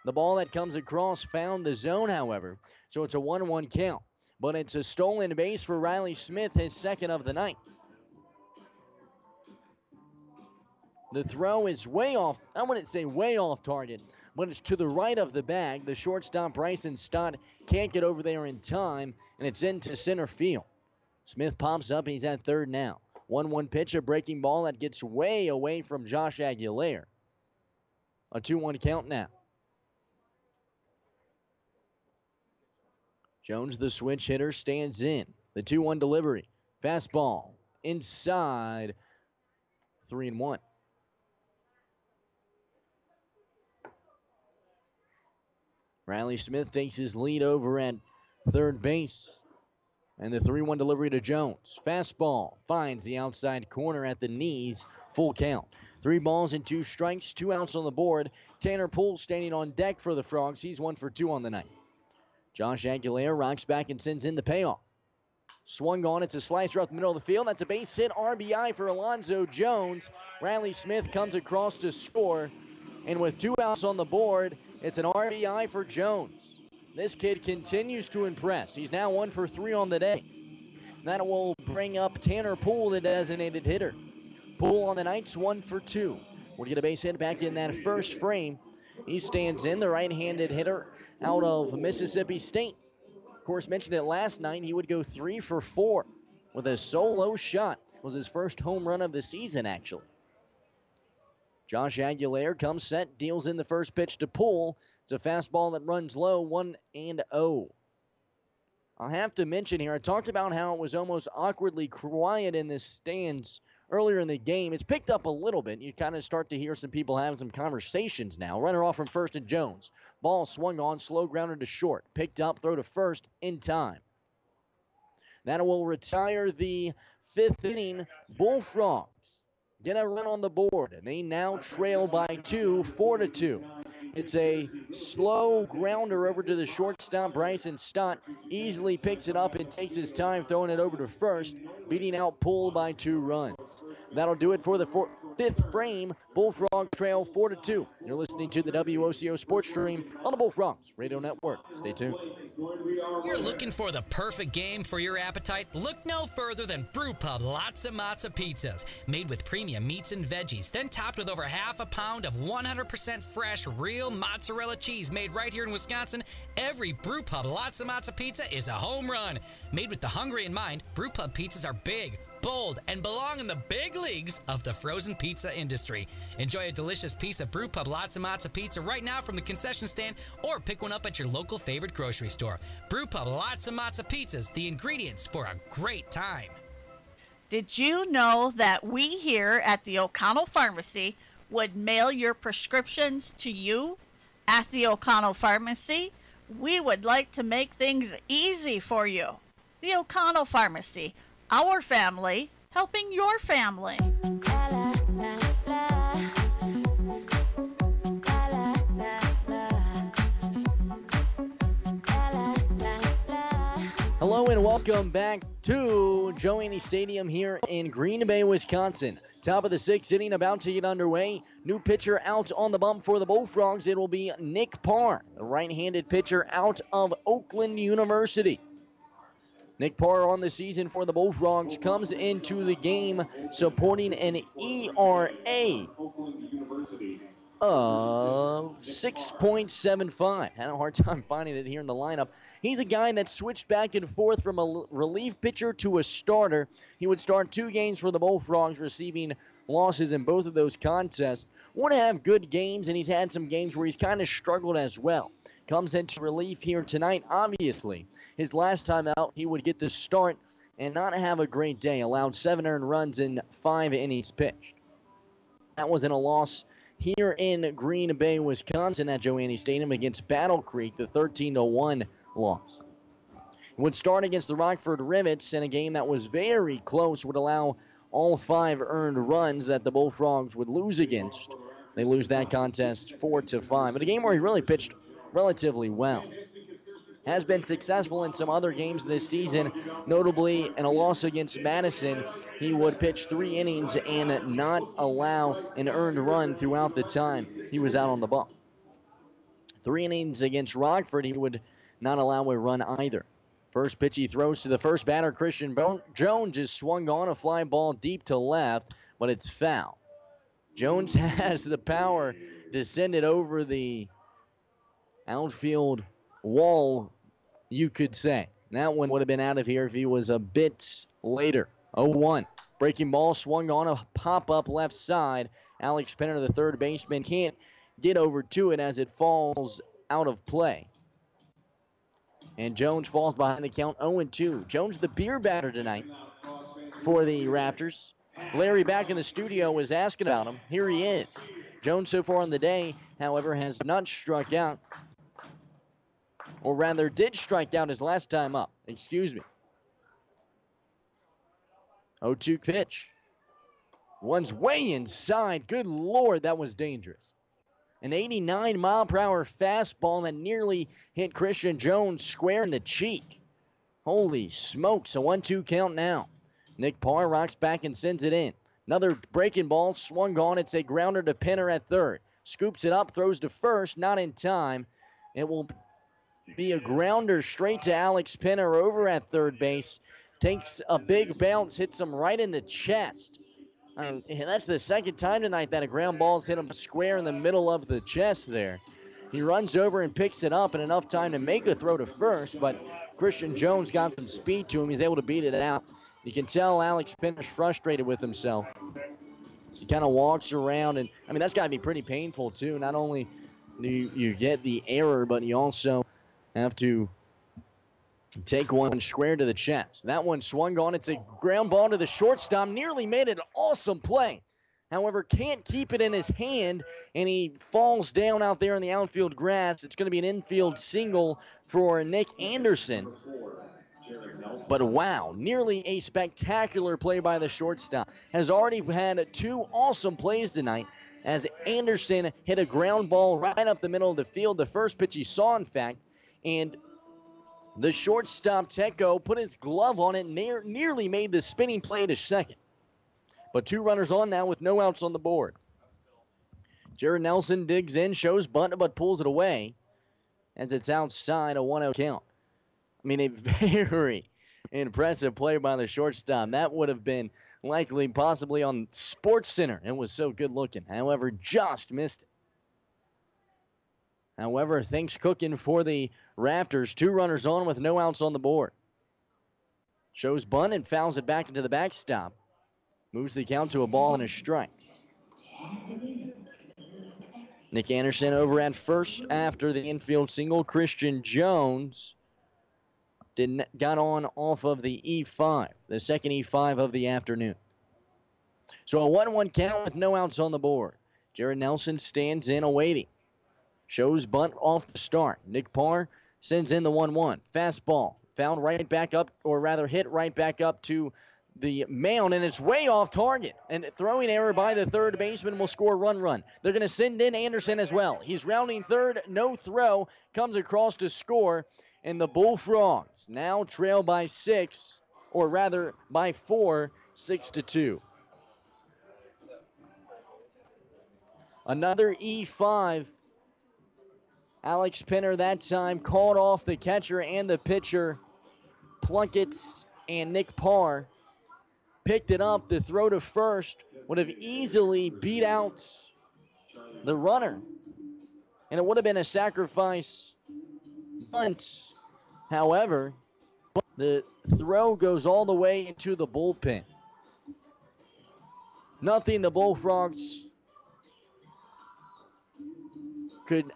The ball that comes across found the zone, however, so it's a 1-1 count. But it's a stolen base for Riley Smith, his second of the night. The throw is way off, I wouldn't say way off target, but it's to the right of the bag. The shortstop, Bryson Stott, can't get over there in time, and it's into center field. Smith pops up, and he's at third now. 1-1 pitch, a breaking ball that gets way away from Josh Aguilar. A 2-1 count now. Jones, the switch hitter, stands in. The 2-1 delivery. Fastball inside. 3-1. Riley Smith takes his lead over at third base. And the 3-1 delivery to Jones. Fastball finds the outside corner at the knees. Full count. 3 balls and 2 strikes. 2 outs on the board. Tanner Poole standing on deck for the Frogs. He's 1 for 2 on the night. Josh Aguilar rocks back and sends in the payoff. Swung on. It's a slicer up the middle of the field. That's a base hit RBI for Alonzo Jones. Riley Smith comes across to score. And with 2 outs on the board, it's an RBI for Jones. This kid continues to impress. He's now 1 for 3 on the day. That will bring up Tanner Poole, the designated hitter. Poole on the night's 1 for 2. We'll get a base hit back in that first frame. He stands in, the right-handed hitter out of Mississippi State. Of course, mentioned it last night. He would go 3 for 4 with a solo shot. It was his first home run of the season, actually. Josh Aguilera comes set, deals in the first pitch to Poole. It's a fastball that runs low, 1-0. I'll have to mention here, I talked about how it was almost awkwardly quiet in the stands earlier in the game. It's picked up a little bit. You kind of start to hear some people having some conversations now. Runner off from first and Jones. Ball swung on, slow grounder to short. Picked up, throw to first in time. That will retire the 5th inning. Bullfrogs get a run on the board, and they now trail by 2, 4-2. It's a slow grounder over to the shortstop. Bryson Stott easily picks it up and takes his time throwing it over to first, beating out Poole by 2 runs. That'll do it for the 5th frame. Bullfrog trail 4-2. You're listening to the WOCO Sports Stream on the Bullfrogs Radio Network. Stay tuned. You're looking for the perfect game for your appetite? Look no further than Brew Pub Lots of Matzo Pizzas. Made with premium meats and veggies, then topped with over half a pound of 100% fresh, real mozzarella cheese made right here in Wisconsin. Every Brew Pub Lots of Matzo Pizza is a home run. Made with the hungry in mind, Brew Pub pizzas are big, bold, and belong in the big leagues of the frozen pizza industry. Enjoy a delicious piece of Brew Pub Lots of Matzo Pizza right now from the concession stand, or pick one up at your local favorite grocery store. Brew Pub Lots of Matzo Pizzas, the ingredients for a great time. Did you know that we here at the O'Connell Pharmacy would mail your prescriptions to you? At the O'Connell Pharmacy, we would like to make things easy for you. The O'Connell Pharmacy, our family helping your family. Hello and welcome back to Joe Annie Stadium here in Green Bay, Wisconsin. Top of the 6th inning about to get underway. New pitcher out on the bump for the Bullfrogs. It will be Nick Parr, the right-handed pitcher out of Oakland University. Nick Parr on the season for the Bullfrogs comes into the game supporting an ERA of 6.75. Had a hard time finding it here in the lineup. He's a guy that switched back and forth from a relief pitcher to a starter. He would start 2 games for the Bullfrogs, receiving losses in both of those contests. Want to have good games, and he's had some games where he's kind of struggled as well. Comes into relief here tonight, obviously. His last time out, he would get the start and not have a great day. Allowed 7 earned runs in 5 innings pitched. That was in a loss here in Green Bay, Wisconsin at Joe Annie Stadium against Battle Creek, the 13-1 loss. Would start against the Rockford Rivets in a game that was very close, would allow all 5 earned runs that the Bullfrogs would lose against. They lose that contest 4-5. But a game where he really pitched relatively well. Has been successful in some other games this season, notably in a loss against Madison. He would pitch 3 innings and not allow an earned run throughout the time he was out on the bump. 3 innings against Rockford, he would not allow a run either. First pitch he throws to the first batter, Christian Jones, is swung on a fly ball deep to left, but it's foul. Jones has the power to send it over the outfield wall, you could say. That one would have been out of here if he was a bit later. 0-1. Breaking ball swung on a pop-up left side. Alex Penner, the third baseman, can't get over to it as it falls out of play. And Jones falls behind the count 0-2. Jones, the beer batter tonight for the Raptors. Larry back in the studio was asking about him. Here he is. Jones so far on the day, however, has not struck out. Or rather, did strike out his last time up. Excuse me. 0-2 pitch. One's way inside. Good Lord, that was dangerous. An 89-mile-per-hour fastball that nearly hit Christian Jones square in the cheek. Holy smokes, a 1-2 count now. Nick Parr rocks back and sends it in. Another breaking ball, swung on. It's a grounder to Pinner at third. Scoops it up, throws to first, not in time. It will be a grounder straight to Alex Pinner over at third base. Takes a big bounce, hits him right in the chest. That's the second time tonight that a ground ball's hit him square in the middle of the chest there. He runs over and picks it up in enough time to make a throw to first, but Christian Jones got some speed to him. He's able to beat it out. You can tell Alex Pinner's frustrated with himself. He kind of walks around, and that's got to be pretty painful too. Not only do you get the error, but you also have to take one square to the chest. That one swung on. It's a ground ball to the shortstop. Nearly made an awesome play. However, can't keep it in his hand, and he falls down out there in the outfield grass. It's going to be an infield single for Nick Anderson. But wow, nearly a spectacular play by the shortstop. Has already had two awesome plays tonight as Anderson hit a ground ball right up the middle of the field. The first pitch he saw, in fact, and the shortstop, Tecco, put his glove on it, nearly made the spinning play to second. But two runners on now with no outs on the board. Jared Nelson digs in, shows bunt, but pulls it away as it's outside, a 1-0 count. A very impressive play by the shortstop. That would have been likely possibly on SportsCenter. It was so good looking. However, just missed it. However, things cooking for the Raptors. Two runners on with no outs on the board. Shows bunt and fouls it back into the backstop. Moves the count to a ball and a strike. Nick Anderson over at first after the infield single. Christian Jones got on off of the E5, the second E5 of the afternoon. So a 1-1 count with no outs on the board. Jared Nelson stands in awaiting. Shows bunt off the start. Nick Parr sends in the 1-1. Fastball found right back up, or rather hit right back up to the mound, and it's way off target. And throwing error by the third baseman will score run. They're going to send in Anderson as well. He's rounding third, no throw, comes across to score, and the Bullfrogs now trail by 6, or rather by 4, 6-2. Another E5. Alex Pinner that time called off the catcher and the pitcher. Plunkett and Nick Parr picked it up. The throw to first would have easily beat out the runner, and it would have been a sacrifice bunt. However, the throw goes all the way into the bullpen. Nothing the Bullfrogs could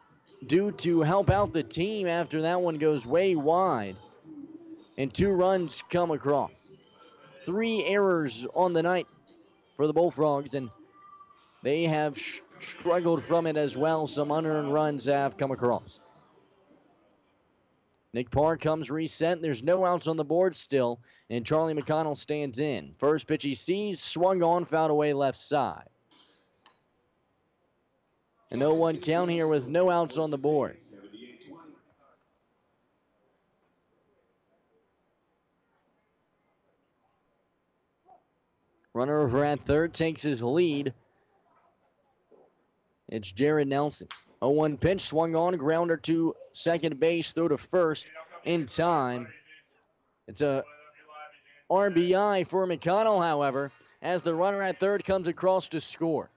do to help out the team after that one goes way wide, and two runs come across. 3 errors on the night for the Bullfrogs, and they have struggled from it as well. Some unearned runs have come across. Nick Parr comes reset. There's no outs on the board still, and Charlie McConnell stands in. First pitch he sees, swung on, fouled away left side. An 0-1 count here with no outs on the board. Runner over at third takes his lead. It's Jared Nelson. 0-1 pitch, swung on, grounder to second base, throw to first in time. It's a RBI for McConnell, however, as the runner at third comes across to score.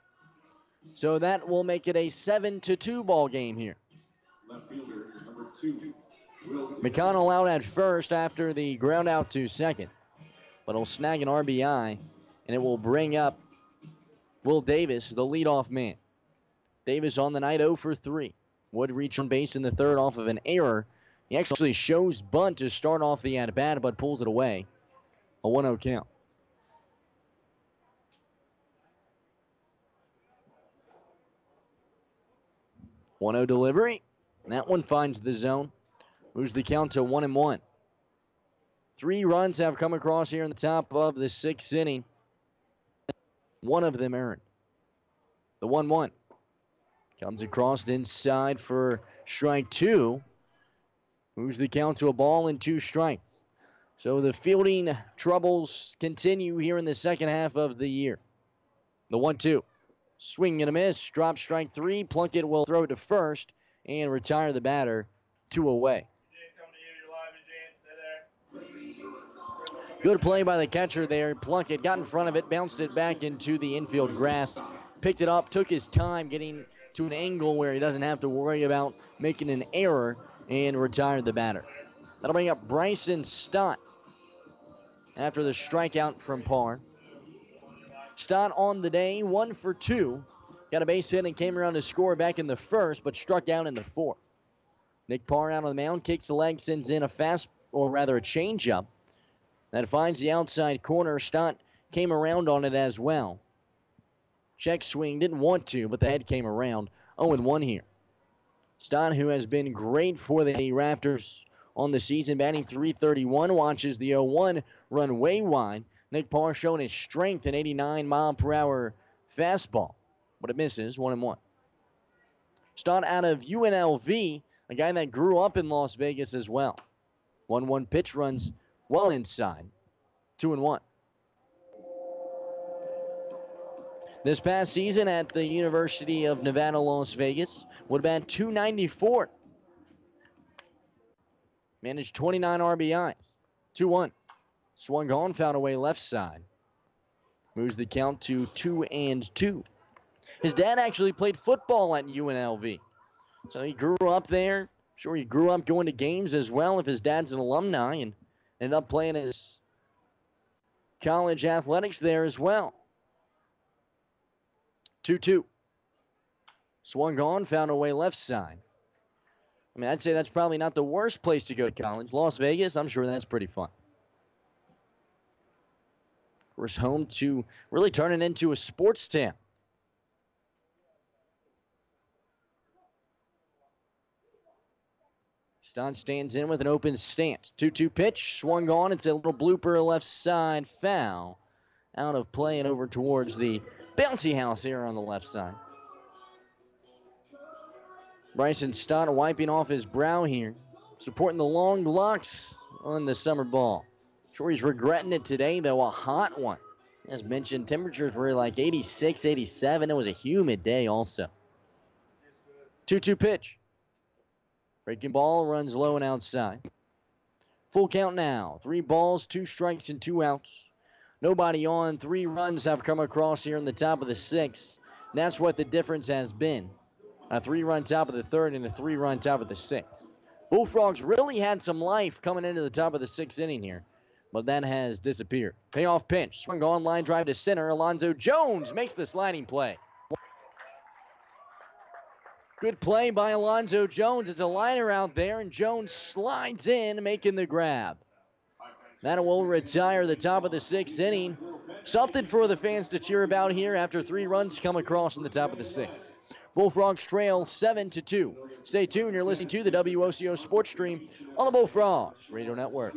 So that will make it a 7-2 ball game here. McConnell out at first after the ground out to second, but he'll snag an RBI, and it will bring up Will Davis, the leadoff man. Davis on the night 0 for 3. Would reach on base in the third off of an error. He actually shows bunt to start off the at-bat, but pulls it away. A 1-0 count. One-0 delivery. And that one finds the zone. Moves the count to 1-1. 3 runs have come across here in the top of the 6th inning. One of them earned. The 1-1. Comes across inside for strike 2. Moves the count to a ball and 2 strikes. So the fielding troubles continue here in the second half of the year. The 1-2. Swing and a miss. Drop strike 3. Plunkett will throw it to first and retire the batter 2 away. Good play by the catcher there. Plunkett got in front of it, bounced it back into the infield grass, picked it up, took his time getting to an angle where he doesn't have to worry about making an error, and retired the batter. That'll bring up Bryson Stott after the strikeout from Parr. Stott on the day, 1 for 2. Got a base hit and came around to score back in the first, but struck out in the fourth. Nick Parr out on the mound, kicks the leg, sends in a changeup that finds the outside corner. Stott came around on it as well. Check swing, didn't want to, but the head came around. 0-1 here. Stott, who has been great for the Raptors on the season, batting .331, watches the 0-1 run way wide. Nick Parr showing his strength, an 89-mile-per-hour fastball, but it misses. 1-1. Stott out of UNLV, a guy that grew up in Las Vegas as well. 1-1 pitch, runs well inside. 2-1. This past season at the University of Nevada, Las Vegas, would bat .294. Managed 29 RBIs. 2-1. Swung on, fouled away left side. Moves the count to 2-2. His dad actually played football at UNLV. So he grew up there. Sure, he grew up going to games as well if his dad's an alumni, and ended up playing his college athletics there as well. 2-2. Swung on, found away left side. I mean, I'd say that's probably not the worst place to go to college. Las Vegas, I'm sure that's pretty fun. Of course, home to really turn it into a sports town. Stott stands in with an open stance. 2-2 pitch, swung on. It's a little blooper left side, foul. Out of play and over towards the bouncy house here on the left side. Bryson Stott wiping off his brow here, supporting the long locks on the summer ball. Sure, he's regretting it today, though, a hot one. As mentioned, temperatures were like 86, 87. It was a humid day also. 2-2 pitch. Breaking ball, runs low and outside. Full count now. 3 balls, 2 strikes, and 2 outs. Nobody on. 3 runs have come across here in the top of the 6th. That's what the difference has been. A 3-run top of the 3rd and a 3-run top of the 6th. Bullfrogs really had some life coming into the top of the 6th inning here, but that has disappeared. Payoff pitch. Swung on, line drive to center. Alonzo Jones makes the sliding play. Good play by Alonzo Jones. It's a liner out there, and Jones slides in, making the grab. That will retire the top of the 6th inning. Something for the fans to cheer about here after 3 runs come across in the top of the 6th. Bullfrogs trail 7-2. Stay tuned. You're listening to the WOCO Sports Stream on the Bullfrogs Radio Network.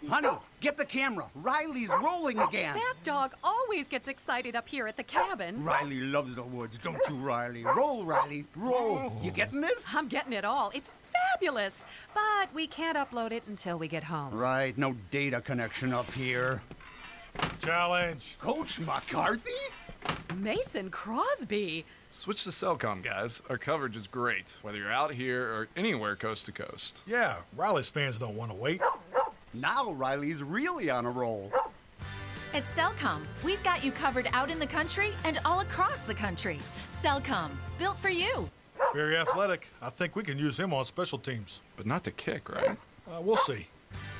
Honey, get the camera. Riley's rolling again. That dog always gets excited up here at the cabin. Riley loves the woods, don't you, Riley? Roll, Riley, roll. You getting this? I'm getting it all. It's fabulous. But we can't upload it until we get home. Right, no data connection up here. Challenge. Coach McCarthy? Mason Crosby. Switch to Cellcom, guys. Our coverage is great, whether you're out here or anywhere coast to coast. Yeah, Riley's fans don't want to wait. Now Riley's really on a roll. At Cellcom, we've got you covered out in the country and all across the country. Cellcom, built for you. Very athletic. I think we can use him on special teams. But not to kick, right? We'll see.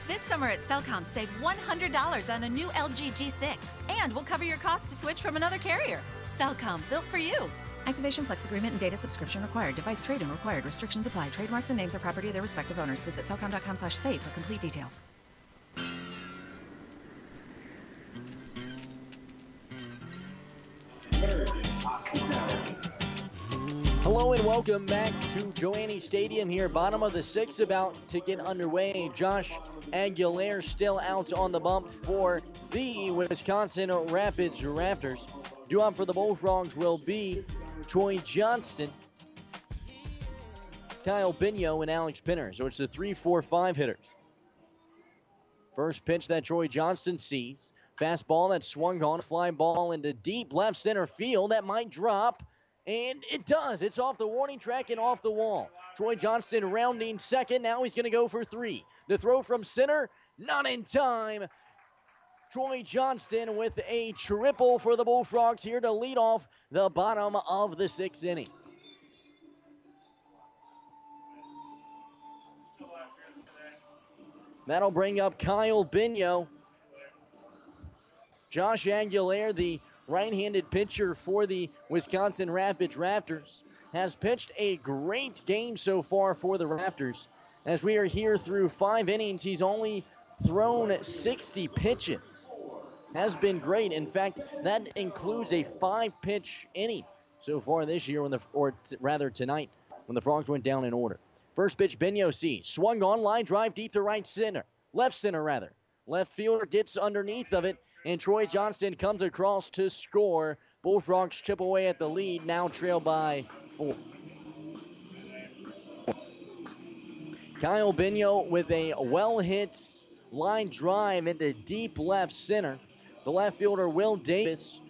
This summer at Cellcom, save $100 on a new LG G6, and we'll cover your cost to switch from another carrier. Cellcom, built for you. Activation, flex agreement, and data subscription required. Device trade-in required. Restrictions apply. Trademarks and names are property of their respective owners. Visit cellcom.com/save for complete details. Hello and welcome back to Joanne Stadium here, bottom of the 6th, about to get underway. Josh Aguilar still out on the bump for the Wisconsin Rapids Raptors. Due up for the Bullfrogs will be Troy Johnston, Kyle Bino, and Alex Pinner. So it's the 3-4-5 hitters. First pitch that Troy Johnston sees. Fastball that swung on, fly ball into deep left center field. That might drop, and it does. It's off the warning track and off the wall. Troy Johnston rounding second. Now he's going to go for 3. The throw from center, not in time. Troy Johnston with a triple for the Bullfrogs here to lead off the bottom of the 6th inning. That'll bring up Kyle Bino. Josh Aguilar, the right-handed pitcher for the Wisconsin Rapids Raptors, has pitched a great game so far for the Raptors. As we are here through 5 innings, he's only thrown 60 pitches. Has been great. In fact, that includes a 5-pitch inning so far this year, tonight, when the Frogs went down in order. First pitch, Bino sees. Swung on, line drive deep to right center. Left center, rather. Left fielder gets underneath of it, and Troy Johnston comes across to score. Bullfrogs chip away at the lead, now trailed by 4. Kyle Bino with a well-hit line drive into deep left center. The left fielder, Will Davis,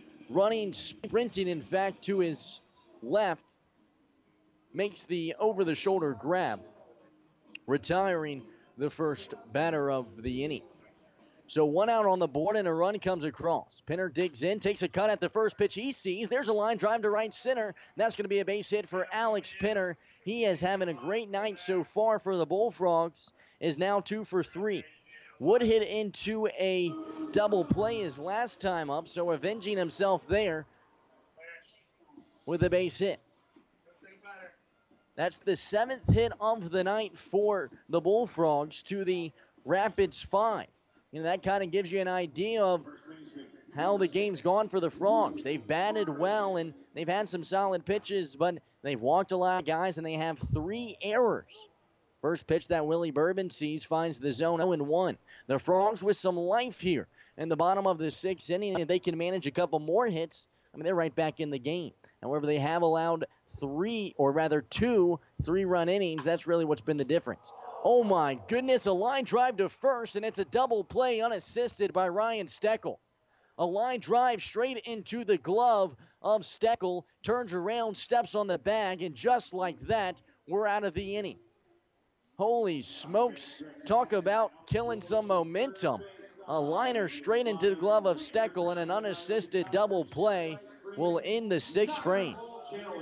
sprinting, in fact, to his left, makes the over-the-shoulder grab, retiring the first batter of the inning. So 1 out on the board and a run comes across. Pinner digs in, takes a cut at the first pitch he sees. There's a line drive to right center. That's going to be a base hit for Alex Pinner. He is having a great night so far for the Bullfrogs, is now 2 for 3. Would hit into a double play his last time up, so avenging himself there with a base hit. That's the 7th hit of the night for the Bullfrogs to the Rapids 5. That kind of gives you an idea of how the game's gone for the Frogs. They've batted well, and they've had some solid pitches, but they've walked a lot of guys, and they have 3 errors. First pitch that Willie Bourbon sees finds the zone 0-1. The Frogs with some life here in the bottom of the 6th inning. If they can manage a couple more hits, they're right back in the game. However, they have allowed 2 3-run innings. That's really what's been the difference. Oh my goodness, a line drive to first, and it's a double play unassisted by Ryan Steckel. A line drive straight into the glove of Steckel, turns around, steps on the bag, and just like that, we're out of the inning. Holy smokes, talk about killing some momentum. A liner straight into the glove of Steckel, and an unassisted double play will end the 6th frame.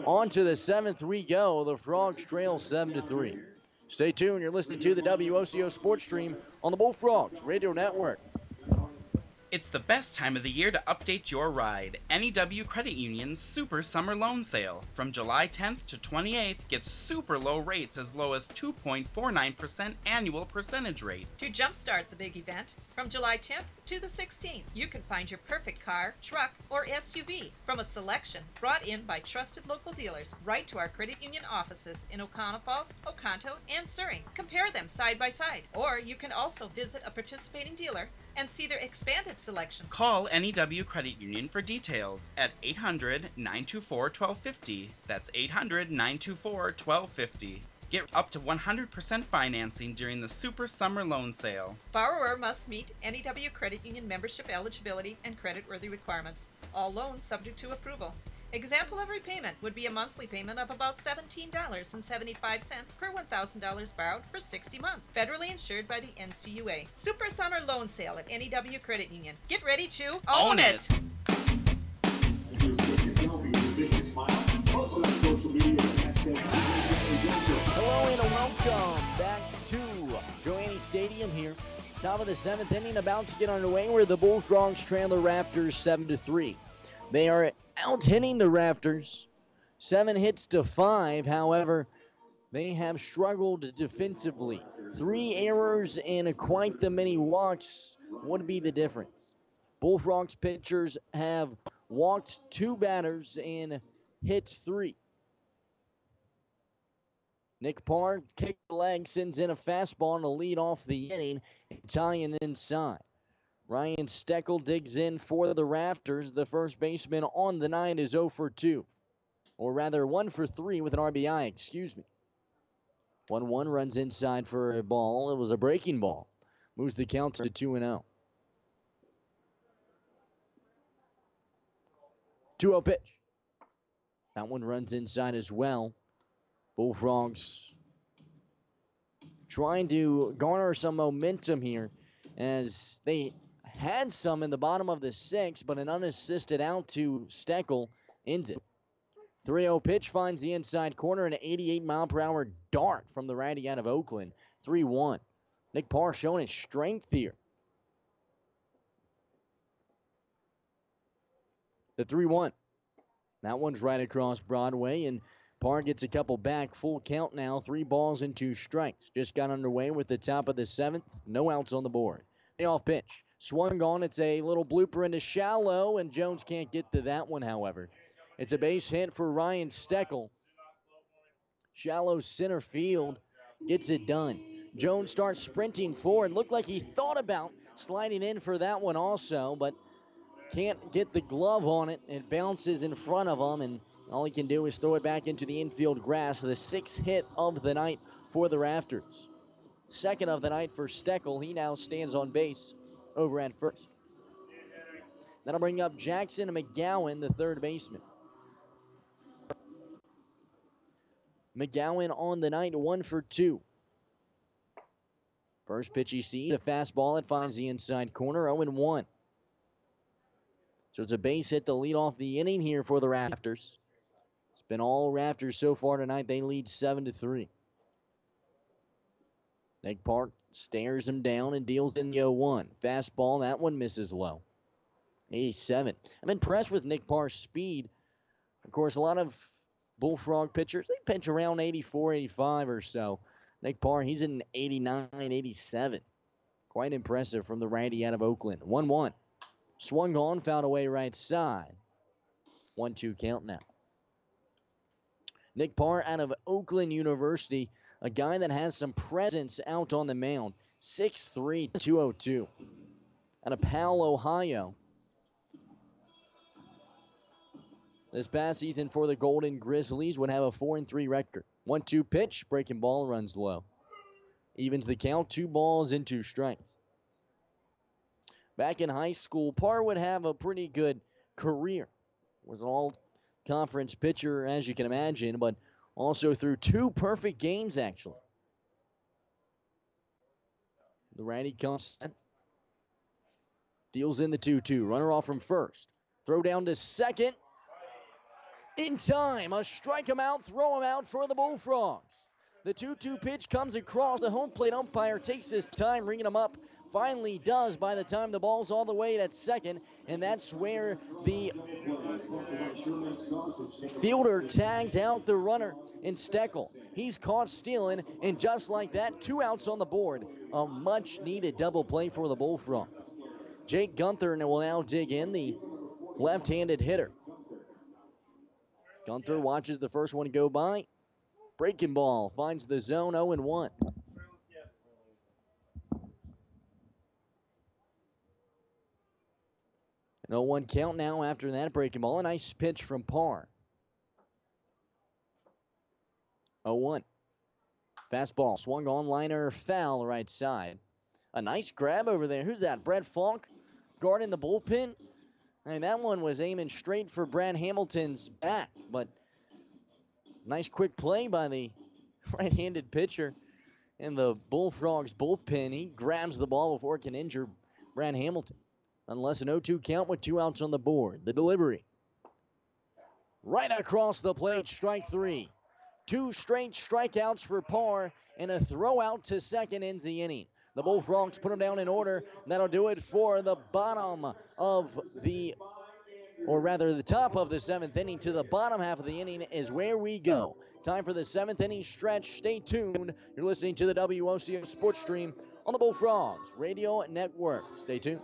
On to the 7th we go. The Frogs trail 7-3. Stay tuned. You're listening to the WOCO Sports Stream on the Bullfrogs Radio Network. It's the best time of the year to update your ride. NEW Credit Union's Super Summer Loan Sale. From July 10th to 28th, get super low rates as low as 2.49% annual percentage rate. To jumpstart the big event, from July 10th to the 16th, you can find your perfect car, truck, or SUV from a selection brought in by trusted local dealers right to our credit union offices in Oconto Falls, Oconto, and Surrey. Compare them side by side, or you can also visit a participating dealer and see their expanded selection. Call NEW Credit Union for details at 800-924-1250. That's 800-924-1250. Get up to 100% financing during the Super Summer Loan Sale. Borrower must meet NEW Credit Union membership eligibility and creditworthy requirements. All loans subject to approval. Example of repayment would be a monthly payment of about $17.75 per $1,000 borrowed for 60 months. Federally insured by the NCUA. Super Summer Loan Sale at NEW Credit Union. Get ready to own it! Hello and welcome back to Joanne Stadium here. Top of the 7th inning about to get underway where the Bullfrogs trail the Raptors 7-3. They are out-hitting the Raptors 7 hits to 5. However, they have struggled defensively. 3 errors and quite the many walks would be the difference. Bullfrogs pitchers have walked 2 batters and hit 3. Nick Parr kicked the leg, sends in a fastball to lead off the inning, tying inside. Ryan Steckel digs in for the Raptors. The first baseman on the night is 0 for 2. Or rather, 1 for 3 with an RBI, excuse me. 1-1 runs inside for a ball. It was a breaking ball. Moves the count to 2-0. 2-0 pitch. That one runs inside as well. Bullfrogs trying to garner some momentum here as they had some in the bottom of the sixth, but an unassisted out to Steckel ends it. 3-0 pitch finds the inside corner, an 88-mile-per-hour dart from the righty out of Oakland. 3-1. Nick Parr showing his strength here. The 3-1. That one's right across Broadway, and Parr gets a couple back. Full count now, 3 balls and 2 strikes. Just got underway with the top of the 7th. No outs on the board. Payoff pitch. Swung on. It's a little blooper into shallow, and Jones can't get to that one, however. It's a base hit for Ryan Steckel. Shallow center field gets it done. Jones starts sprinting forward. Looked like he thought about sliding in for that one also, but can't get the glove on it. It bounces in front of him, and all he can do is throw it back into the infield grass. The 6th hit of the night for the Rafters. 2nd of the night for Steckel. He now stands on base over at first. That'll bring up Jackson McGowan, the 3rd baseman. McGowan on the night, 1 for 2. First pitch he sees, a fastball. It finds the inside corner, 0-1. So it's a base hit to lead off the inning here for the Rafters. It's been all Rafters so far tonight. They lead 7-3. Nick Park stares him down and deals in the 0-1. Fastball, that one misses low. 87. I'm impressed with Nick Parr's speed. Of course, a lot of Bullfrog pitchers, they pitch around 84, 85 or so. Nick Parr, he's in 89, 87. Quite impressive from the righty out of Oakland. 1-1. Swung on, fouled away right side. 1-2 count now. Nick Parr out of Oakland University, a guy that has some presence out on the mound. 6'3", 202. Out of Powell, Ohio. This past season for the Golden Grizzlies would have a 4-3 record. 1-2 pitch, breaking ball, runs low. Evens the count, 2 balls and 2 strikes. Back in high school, Parr would have a pretty good career. Was an all-conference pitcher, as you can imagine, but also threw 2 perfect games, actually. The righty comes set. Deals in the 2-2. Runner off from first. Throw down to second. In time, a strike him out, throw him out for the Bullfrogs. The 2-2 pitch comes across. The home plate umpire takes his time, ringing him up. Finally does by the time the ball's all the way at second, and that's where the fielder tagged out the runner in Steckel. He's caught stealing, and just like that, 2 outs on the board. A much-needed double play for the Bullfrogs. Jake Gunther will now dig in, the left-handed hitter. Gunther watches the first one go by. Breaking ball finds the zone, 0-1. An 0-1 count now after that breaking ball. A nice pitch from Parr. 0-1. Fastball swung on, liner foul right side. A nice grab over there. Who's that? Brett Falk guarding the bullpen. I mean, that one was aiming straight for Brad Hamilton's back, but nice quick play by the right-handed pitcher in the Bullfrogs bullpen. He grabs the ball before it can injure Brad Hamilton. Unless an 0-2 count with 2 outs on the board. The delivery. Right across the plate, strike 3. 2 straight strikeouts for Parr, and a throw out to second ends the inning. The Bullfrogs put them down in order. That'll do it for the bottom of the, or rather the top of the 7th inning. To the bottom half of the inning is where we go. Time for the 7th inning stretch. Stay tuned. You're listening to the WOCO Sports Stream on the Bullfrogs Radio Network. Stay tuned.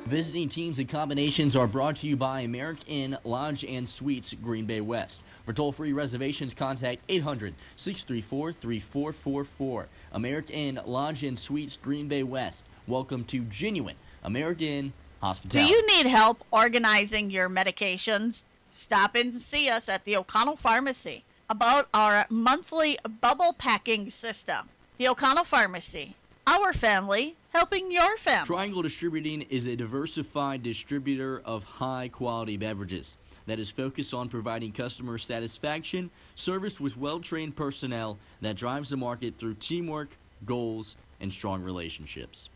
Visiting teams and combinations are brought to you by American Inn Lodge and Suites, Green Bay West. For toll-free reservations, contact 800-634-3444. American Inn Lodge and Suites, Green Bay West. Welcome to genuine American Inn hospitality. Do you need help organizing your medications? Stop in and see us at the O'Connell Pharmacy about our monthly bubble packing system. The O'Connell Pharmacy, Our family helping your family. Triangle Distributing is a diversified distributor of high-quality beverages that is focused on providing customer satisfaction, service with well-trained personnel that drives the market through teamwork, goals, and strong relationships.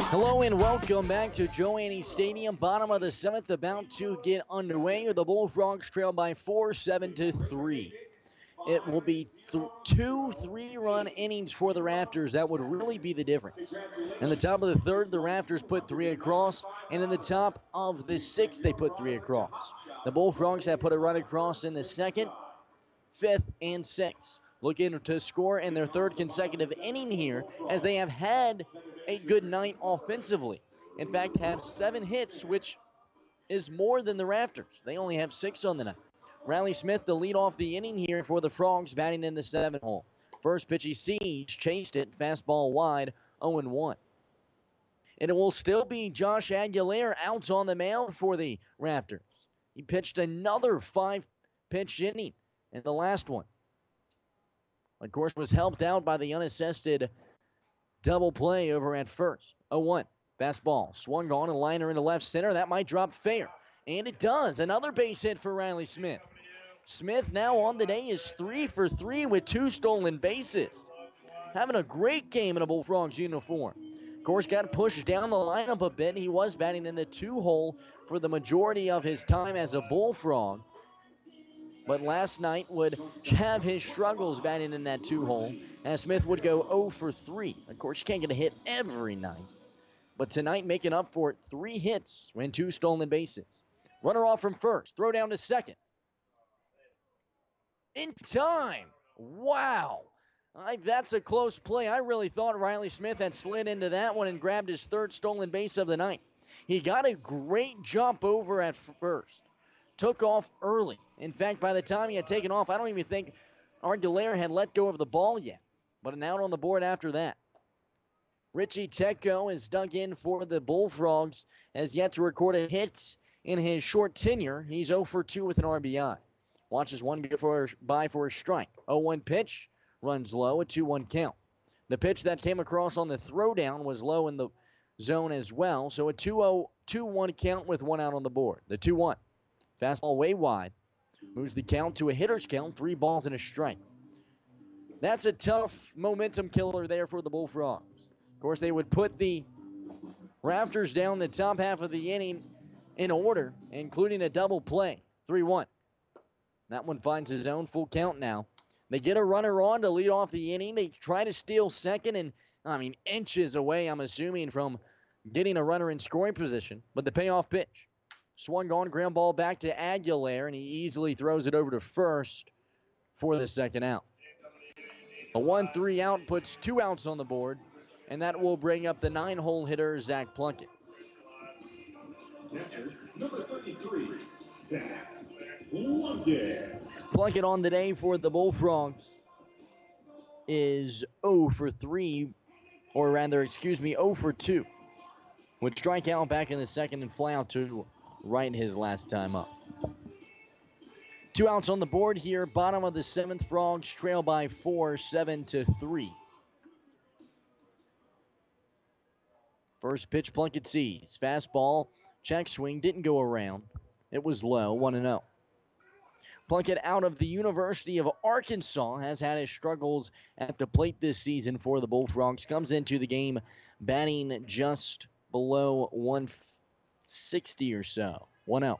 Hello and welcome back to Joe Annie Stadium. Bottom of the 7th, about to get underway. The Bullfrogs trail by 4, 7-3. It will be 2 3-run innings for the Raptors. That would really be the difference. In the top of the 3rd, the Raptors put 3 across, and in the top of the 6th, they put 3 across. The Bullfrogs have put a run across in the 2nd, 5th, and 6th. Looking to score in their 3rd consecutive inning here, as they have had a good night offensively. In fact, have 7 hits, which is more than the Raptors. They only have 6 on the night. Riley Smith to lead off the inning here for the Frogs, batting in the 7th hole. First pitch he sees, chased it, fastball wide, 0-1. And it will still be Josh Aguilera out on the mound for the Raptors. He pitched another 5-pitch inning in the last one. Of course, was helped out by the unassisted double play over at first. 0-1. Fastball swung on, a liner into left center. That might drop fair. And it does. Another base hit for Riley Smith. Smith now on the day is 3 for 3 with 2 stolen bases. Having a great game in a Bullfrogs uniform. Of course, got pushed down the lineup a bit. He was batting in the 2-hole for the majority of his time as a Bullfrog. But last night would have his struggles batting in that 2-hole, as Smith would go 0 for 3. Of course, you can't get a hit every night. But tonight making up for it, 3 hits and 2 stolen bases. Runner off from first, throw down to second. In time. Wow. That's a close play. I really thought Riley Smith had slid into that one and grabbed his 3rd stolen base of the night. He got a great jump over at first. Took off early. In fact, by the time he had taken off, I don't even think Aguilera had let go of the ball yet. But an out on the board after that. Richie Tecco is dug in for the Bullfrogs, has yet to record a hit in his short tenure. He's 0 for 2 with an RBI. Watches one go by for a strike. 0-1 pitch, runs low, a 2-1 count. The pitch that came across on the throwdown was low in the zone as well, so a 2-1 count with 1 out on the board. The 2-1. Fastball way wide. Moves the count to a hitter's count, 3 balls and a strike. That's a tough momentum killer there for the Bullfrogs. Of course, they would put the Raptors down the top half of the inning in order, including a double play. 3-1. That one finds his own full count now. They get a runner on to lead off the inning. They try to steal second and, inches away, I'm assuming, from getting a runner in scoring position. But the payoff pitch. Swung on, ground ball back to Aguilera, and he easily throws it over to first for the 2nd out. A 1-3 out puts 2 outs on the board, and that will bring up the 9-hole hitter, Zach Plunkett. Number 33, Zach Plunkett. Plunkett on the day for the Bullfrogs is 0 for 3, or rather, 0 for 2. Would strike out back in the 2nd and fly out to right his last time up. 2 outs on the board here. Bottom of the 7th, Frogs trail by 4, 7-3. First pitch Plunkett sees. Fastball, check swing, didn't go around. It was low, 1-0. Plunkett out of the University of Arkansas has had his struggles at the plate this season for the Bullfrogs. Comes into the game batting just below 160 or so. 1-0.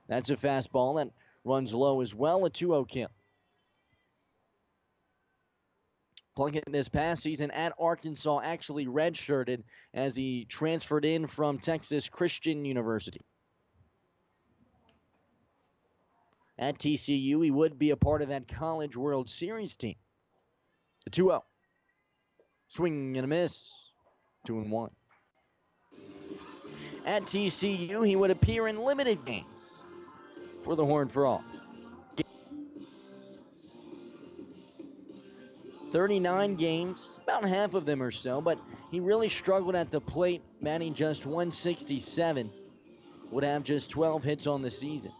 That's a fastball that runs low as well, a 2-0 count. Plunkett this past season at Arkansas actually redshirted as he transferred in from Texas Christian University. At TCU, he would be a part of that College World Series team. The 2-0. Swing and a miss. 2-1. At TCU, he would appear in limited games for the Horned Frogs. 39 games, about half of them or so, but he really struggled at the plate, batting just 167. Would have just 12 hits on the season.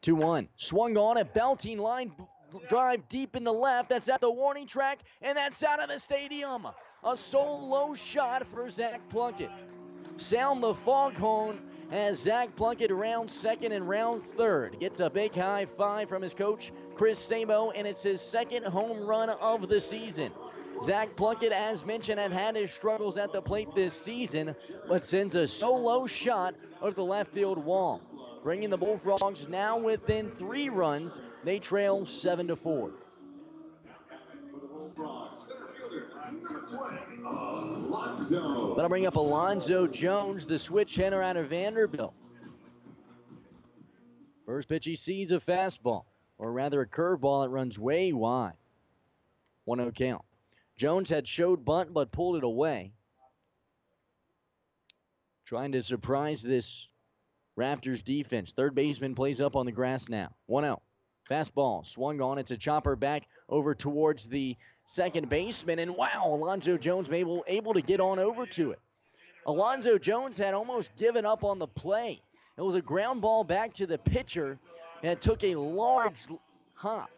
2-1. Swung on a belting line drive deep in the left. That's at the warning track, and that's out of the stadium. A solo shot for Zach Plunkett. Sound the foghorn as Zach Plunkett rounds second and rounds third. Gets a big high five from his coach, Chris Sabo, and it's his second home run of the season. Zach Plunkett, as mentioned, had his struggles at the plate this season, but sends a solo shot over the left field wall, bringing the Bullfrogs now within 3 runs. They trail 7-4. That'll bring up Alonzo Jones, the switch hitter out of Vanderbilt. First pitch he sees a fastball, or rather a curveball that runs way wide. 1-0 count. Jones had showed bunt but pulled it away. Trying to surprise this Raptors defense. Third baseman plays up on the grass now. 1-0. Fastball swung on. It's a chopper back over towards the second baseman. And wow, Alonzo Jones able to get on over to it. Alonzo Jones had almost given up on the play. It was a ground ball back to the pitcher and it took a large hop.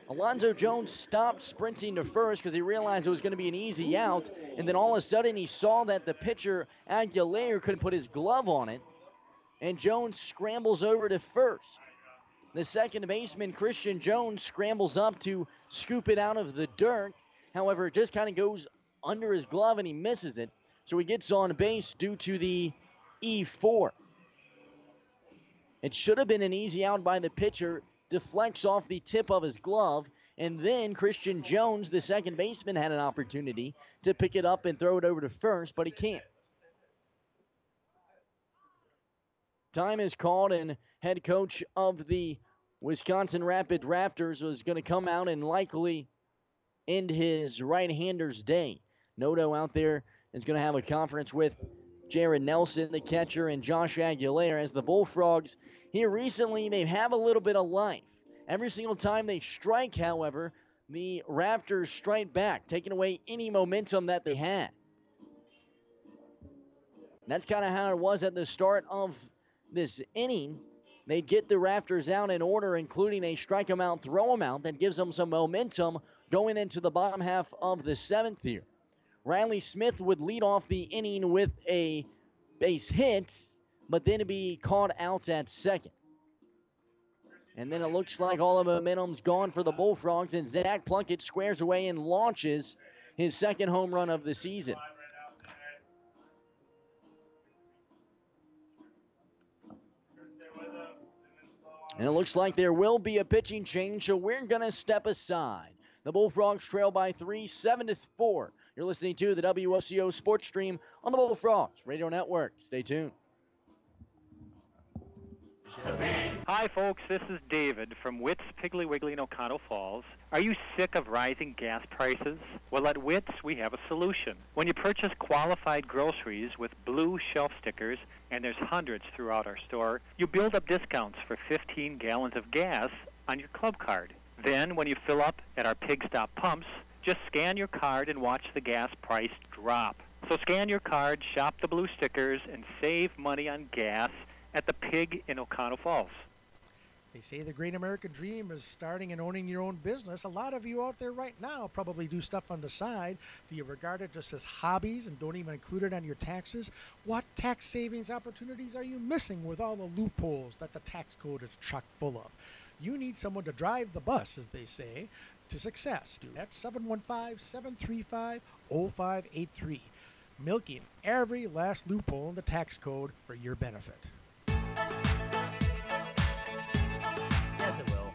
Alonzo Jones stopped sprinting to first because he realized it was going to be an easy out. And then all of a sudden he saw that the pitcher, Aguilera, couldn't put his glove on it. And Jones scrambles over to first. The second baseman, Christian Jones, scrambles up to scoop it out of the dirt. However, it just kind of goes under his glove and he misses it. So he gets on base due to the E4. It should have been an easy out by the pitcher. Deflects off the tip of his glove. And then Christian Jones, the second baseman, had an opportunity to pick it up and throw it over to first, but he can't. Time is called, and head coach of the Wisconsin Rapids Raptors was going to come out and likely end his right-hander's day. Noto out there is going to have a conference with Jared Nelson, the catcher, and Josh Aguilera. As the Bullfrogs here recently, they have a little bit of life. Every single time they strike, however, the Raptors strike back, taking away any momentum that they had. That's kind of how it was at the start of this inning. They'd get the Raptors out in order, including a strike them out, throw them out. That gives them some momentum going into the bottom half of the 7th here. Riley Smith would lead off the inning with a base hit, but then it'd be caught out at second. And then it looks like all the momentum's gone for the Bullfrogs, and Zach Plunkett squares away and launches his second home run of the season. And it looks like there will be a pitching change, so we're going to step aside. The Bullfrogs trail by 3, 7-4. You're listening to the WOCO Sports Stream on the Bullfrogs Radio Network. Stay tuned. Hi, folks. This is David from Witt's Piggly Wiggly in Oconto Falls. Are you sick of rising gas prices? Well, at Witt's, we have a solution. When you purchase qualified groceries with blue shelf stickers, and there's hundreds throughout our store, you build up discounts for 15 gallons of gas on your club card. Then, when you fill up at our Pig Stop pumps, just scan your card and watch the gas price drop. So scan your card, shop the blue stickers, and save money on gas at the Pig in Oconto Falls. They say the great American dream is starting and owning your own business. A lot of you out there right now probably do stuff on the side. Do you regard it just as hobbies and don't even include it on your taxes? What tax savings opportunities are you missing with all the loopholes that the tax code is chock full of? You need someone to drive the bus, as they say, to success. That's 715-735-0583. Milking every last loophole in the tax code for your benefit. Yes, it will.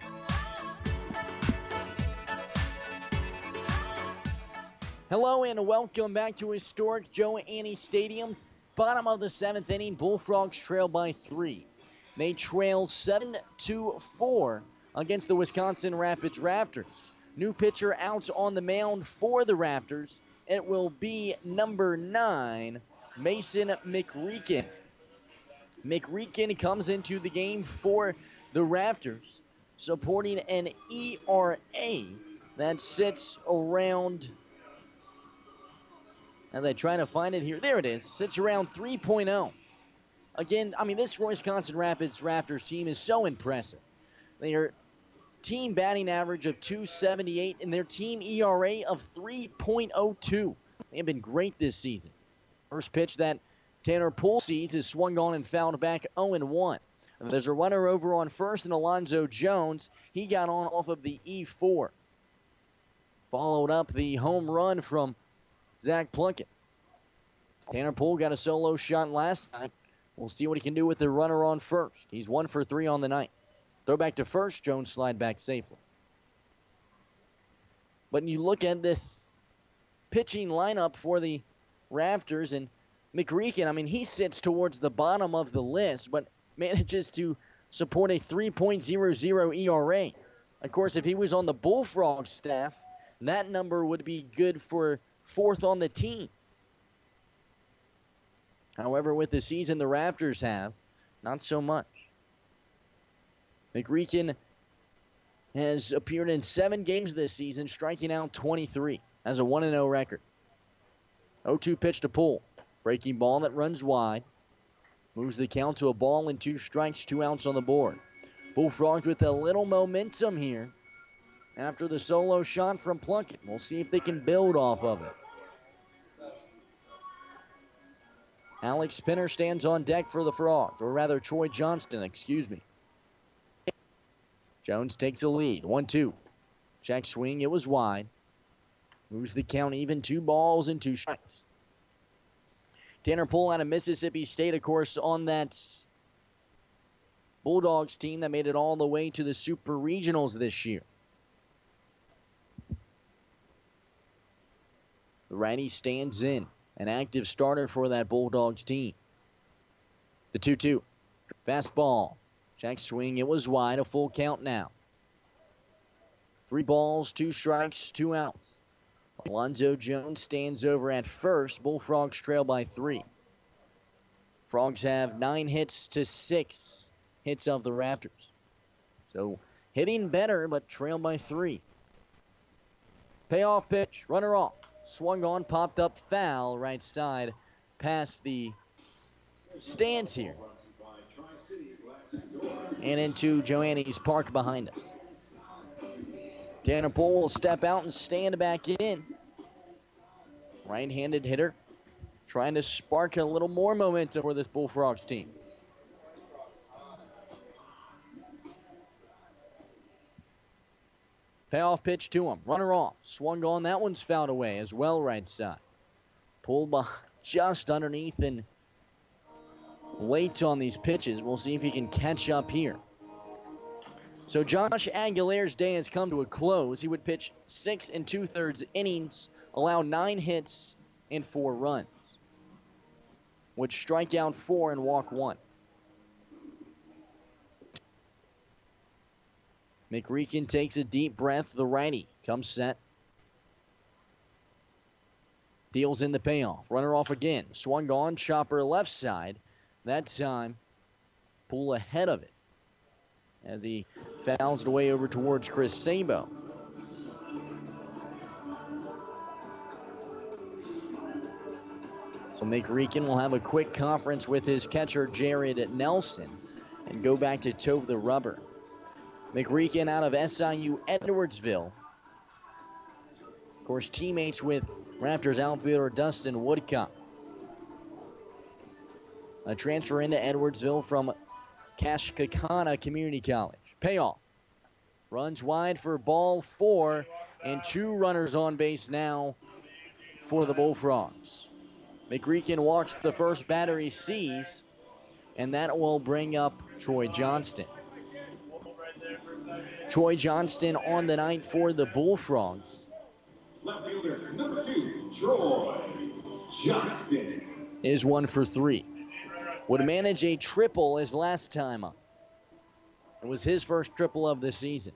Hello and welcome back to historic Joe Annie Stadium. Bottom of the 7th inning, Bullfrogs trail by 3. They trail 7-4 against the Wisconsin Rapids Raptors. New pitcher out on the mound for the Raptors. It will be number 9, Mason McReekin. McReekin comes into the game for the Raptors, supporting an ERA that sits around, as I try to find it here, there it is, sits around 3.0. Again, I mean, this Wisconsin Rapids Raptors team is so impressive. Their team batting average of 278 and their team ERA of 3.02. They have been great this season. First pitch that Tanner Poole sees is swung on and fouled back 0-1. There's a runner over on first, and Alonzo Jones, he got on off of the E4. Followed up the home run from Zach Plunkett. Tanner Poole got a solo shot last night. We'll see what he can do with the runner on first. He's 1 for 3 on the night. Throw back to first, Jones slide back safely. But you look at this pitching lineup for the Raptors, and McReekin, I mean, he sits towards the bottom of the list, but manages to support a 3.00 ERA. Of course, if he was on the Bullfrogs staff, that number would be good for 4th on the team. However, with the season the Raptors have, not so much. McReekin has appeared in 7 games this season, striking out 23, has a 1-0 record. 0-2 pitch to Poole. Breaking ball that runs wide. Moves the count to a ball and 2 strikes, 2 outs on the board. Bullfrogs with a little momentum here after the solo shot from Plunkett. We'll see if they can build off of it. Alex Pinner stands on deck for the Frogs, or rather Troy Johnston, excuse me. Jones takes a lead, 1-2. Check swing, it was wide. Moves the count even, 2 balls and 2 strikes. Tanner Poole out of Mississippi State, of course, on that Bulldogs team that made it all the way to the Super Regionals this year. The righty stands in, an active starter for that Bulldogs team. The 2-2. Fastball. Check swing, it was wide, a full count now. 3 balls, 2 strikes, 2 outs. Alonzo Jones stands over at first. Bullfrogs trail by 3. Frogs have 9 hits to 6 hits of the Raptors. So hitting better, but trail by 3. Payoff pitch, runner off. Swung on, popped up, foul, right side, past the stands here. And into Joannes Park behind us. Tanner Poole will step out and stand back in. Right-handed hitter, trying to spark a little more momentum for this Bullfrogs team. Payoff pitch to him. Runner off. Swung on. That one's fouled away as well, right side. Pulled just underneath and late on these pitches. We'll see if he can catch up here. So Josh Aguilar's day has come to a close. He would pitch 6 2/3 innings, allow 9 hits and 4 runs. Would strike out 4 and walk 1. McReekin takes a deep breath. The righty comes set. Deals in the payoff. Runner off again. Swung on. Chopper left side. That time, Poole ahead of it as he fouls it away over towards Chris Sabo. So McReekin will have a quick conference with his catcher, Jared Nelson, and go back to toe the rubber. McReekin out of SIU Edwardsville. Of course, teammates with Raptors outfielder Dustin Woodcock. A transfer into Edwardsville from Kashkakana Community College. Payoff. Runs wide for ball 4, and 2 runners on base now for the Bullfrogs. McReekin walks the first batter he sees, and that will bring up Troy Johnston. Troy Johnston on the night for the Bullfrogs. Left fielder, number 2, Troy Johnston. Is 1 for 3. Would manage a triple his last time up. It was his first triple of the season.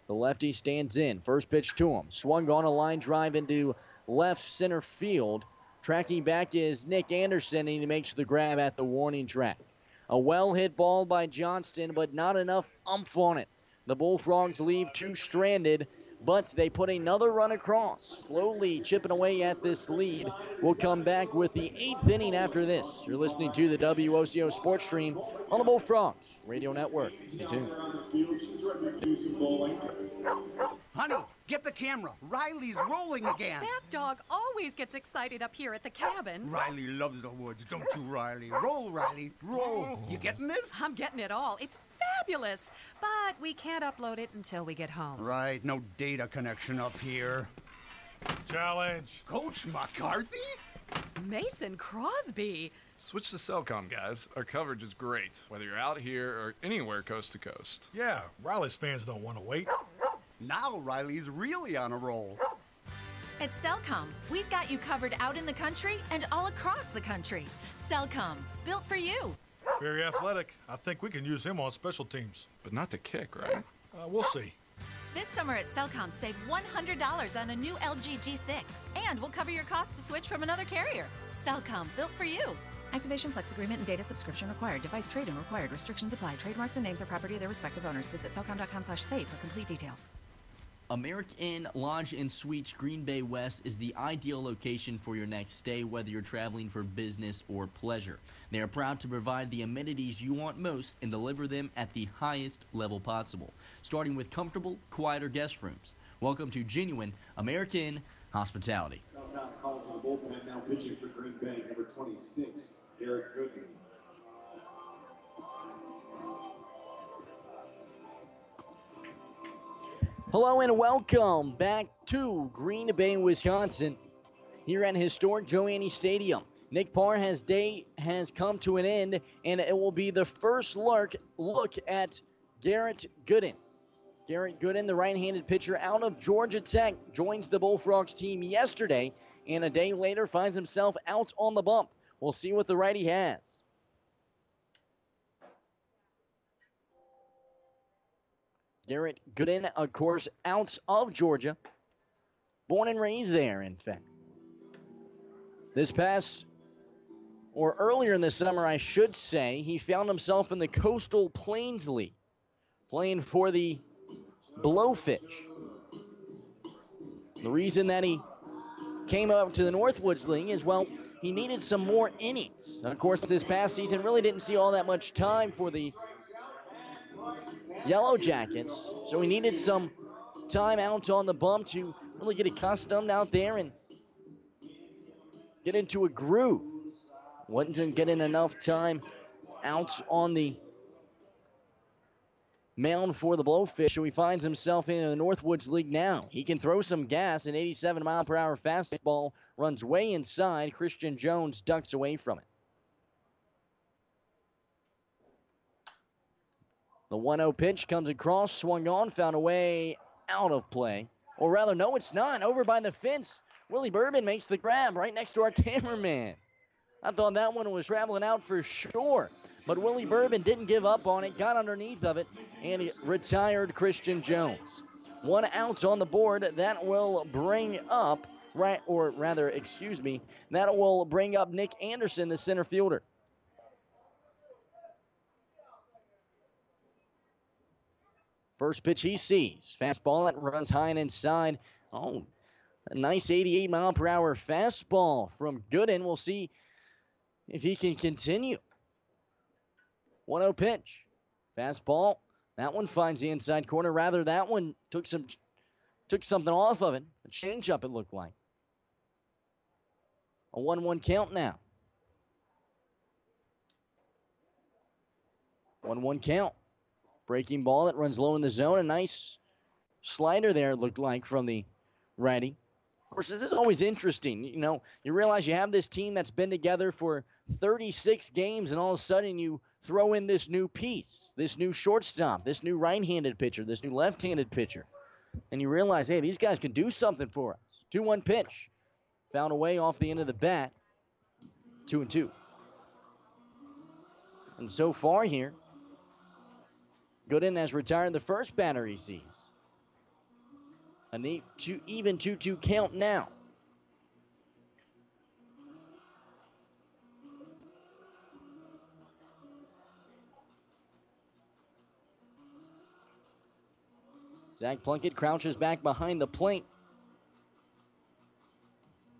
The lefty stands in. First pitch to him. Swung on a line drive into left center field. Tracking back is Nick Anderson, and he makes the grab at the warning track. A well-hit ball by Johnston, but not enough umph on it. The Bullfrogs leave 2 stranded. but they put another run across, slowly chipping away at this lead. We'll come back with the 8th inning after this. You're listening to the WOCO Sports Stream on the Bullfrogs Radio Network. Stay tuned. Honey, get the camera. Riley's rolling again. That dog always gets excited up here at the cabin. Riley loves the woods, don't you, Riley? Roll, Riley, roll. You getting this? I'm getting it all. It's fabulous. But we can't upload it until we get home. Right, no data connection up here. Challenge. Coach McCarthy? Mason Crosby. Switch to Cellcom, guys. Our coverage is great, whether you're out here or anywhere coast to coast. Yeah, Riley's fans don't want to wait. Now Riley's really on a roll. At Cellcom, we've got you covered out in the country and all across the country. Cellcom, built for you. Very athletic. I think we can use him on special teams. But not to kick, right? We'll see. This summer at Cellcom, save $100 on a new LG G6, and we'll cover your cost to switch from another carrier. Cellcom, built for you. Activation, flex agreement, and data subscription required. Device trade-in required. Restrictions apply. Trademarks and names are property of their respective owners. Visit cellcom.com/save for complete details. American Lodge and Suites Green Bay West is the ideal location for your next stay, whether you're traveling for business or pleasure. They are proud to provide the amenities you want most and deliver them at the highest level possible, starting with comfortable, quieter guest rooms. Welcome to genuine American hospitality. Now calling to the bullpen, now pitching for Green Bay, number 26, Garrett Goodman. Hello and welcome back to Green Bay, Wisconsin, here at historic Joe Annie Stadium. Nick Parr's day has come to an end, and it will be the first look at Garrett Gooden. Garrett Gooden, the right-handed pitcher out of Georgia Tech, joins the Bullfrogs team yesterday, and a day later finds himself out on the bump. We'll see what the righty has. Garrett Gooden, of course, out of Georgia. Born and raised there, in fact. Earlier in the summer, I should say, he found himself in the Coastal Plains League, playing for the Blowfish. The reason that he came up to the Northwoods League is, well, he needed some more innings. Of course, this past season really didn't see all that much time for the Yellow Jackets, so he needed some time out on the bump to really get accustomed out there and get into a groove. Wasn't getting enough time out on the mound for the Blowfish, so he finds himself in the Northwoods League now. He can throw some gas. An 87-mile-per-hour fastball runs way inside. Christian Jones ducks away from it. The 1-0 pitch comes across, swung on, found a way out of play. Or rather, no, it's not. Over by the fence. Willie Bourbon makes the grab right next to our cameraman. I thought that one was traveling out for sure. But Willie Bourbon didn't give up on it, got underneath of it, and he retired Christian Jones. 1 out on the board. That will bring up, that will bring up Nick Anderson, the center fielder. First pitch he sees. Fastball that runs high and inside. Oh, a nice 88-mile-per-hour fastball from Gooden. We'll see if he can continue. 1-0 pitch. Fastball. That one finds the inside corner. Rather, that one took something off of it. A changeup, it looked like. A 1-1 count now. 1-1 count. Breaking ball that runs low in the zone. A nice slider there, it looked like, from the righty. Of course, this is always interesting. You know, you realize you have this team that's been together for 36 games, and all of a sudden you throw in this new piece, this new shortstop, this new right-handed pitcher, this new left-handed pitcher. And you realize, hey, these guys can do something for us. 2-1 pitch. Found a way off the end of the bat. 2-2. And so far here, Gooden has retired the first batter he sees. An even 2-2 count now. Zach Plunkett crouches back behind the plate.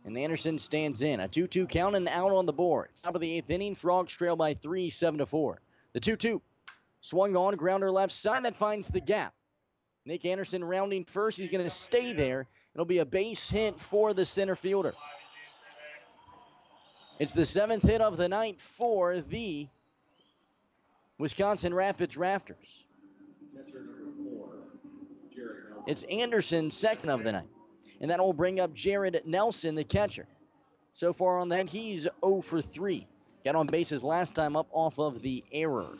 And Anderson stands in. A 2-2 count and out on the board. Top of the 8th inning, Frogs trail by 3, 7-4. The 2-2. Swung on, grounder left side. That finds the gap. Nick Anderson rounding first. He's going to stay there. It'll be a base hit for the center fielder. It's the 7th hit of the night for the Wisconsin Rapids Raptors. It's Anderson's 2nd of the night. And that will bring up Jared Nelson, the catcher. So far on that, he's 0 for 3. Got on bases last time up off of the error.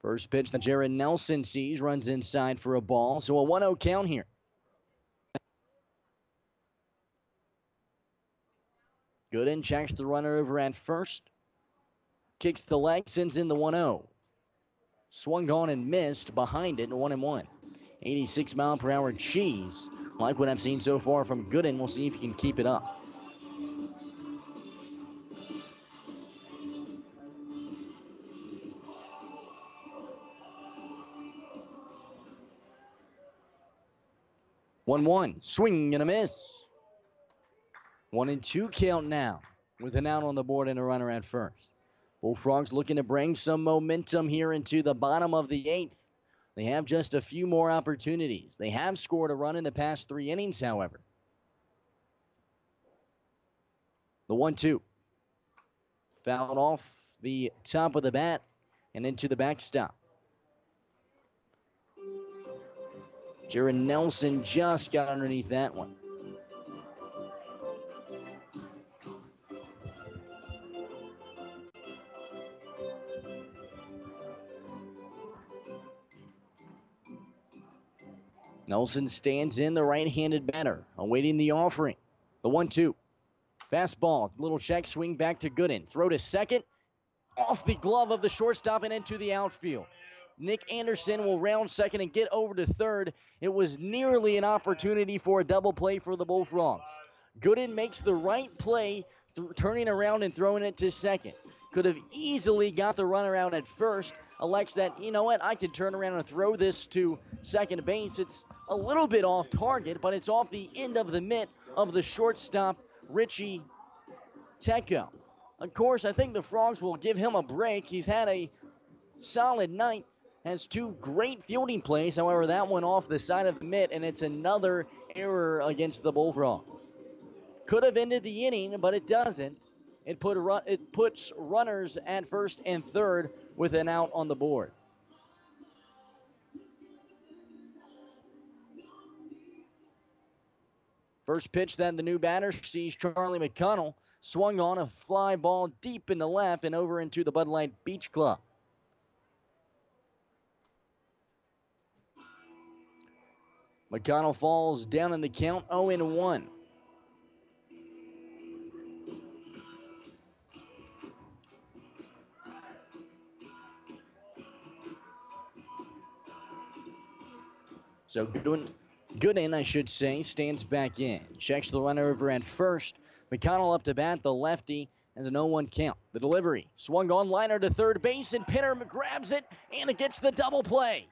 First pitch that Jared Nelson sees, runs inside for a ball. So a 1-0 count here. Gooden checks the runner over at first. Kicks the leg, sends in the 1-0. Swung on and missed behind it, 1-1. 86-mile-per-hour cheese. Like what I've seen so far from Gooden. We'll see if he can keep it up. One, swing and a miss. 1-2 count now with an out on the board and a runner at first. Bullfrogs looking to bring some momentum here into the bottom of the 8th. They have just a few more opportunities. They have scored a run in the past 3 innings, however. The 1-2. Fouled off the top of the bat and into the backstop. Jared Nelson just got underneath that one. Nelson stands in, the right-handed batter, awaiting the offering. The 1-2. Fastball, little check, swing back to Gooden. Throw to second, off the glove of the shortstop and into the outfield. Nick Anderson will round second and get over to third. It was nearly an opportunity for a double play for the Bullfrogs. Gooden makes the right play, turning around and throwing it to second. Could have easily got the runner out at first. Elects that, you know what, I can turn around and throw this to second base. It's a little bit off target, but it's off the end of the mitt of the shortstop, Richie Tecco. Of course, I think the Frogs will give him a break. He's had a solid night. Has 2 great fielding plays. However, that one off the side of the mitt, and it's another error against the Bullfrogs. Could have ended the inning, but it doesn't. It puts runners at first and third with an out on the board. First pitch that the new batter sees, Charlie McConnell, swung on a fly ball deep into left and over into the Bud Light Beach Club. McConnell falls down in the count, 0-1. So Gooden, I should say, stands back in. Checks the runner over at first. McConnell up to bat, the lefty, has an 0-1 count. The delivery, swung on, liner to third base, and Pinner grabs it, and it gets the double play.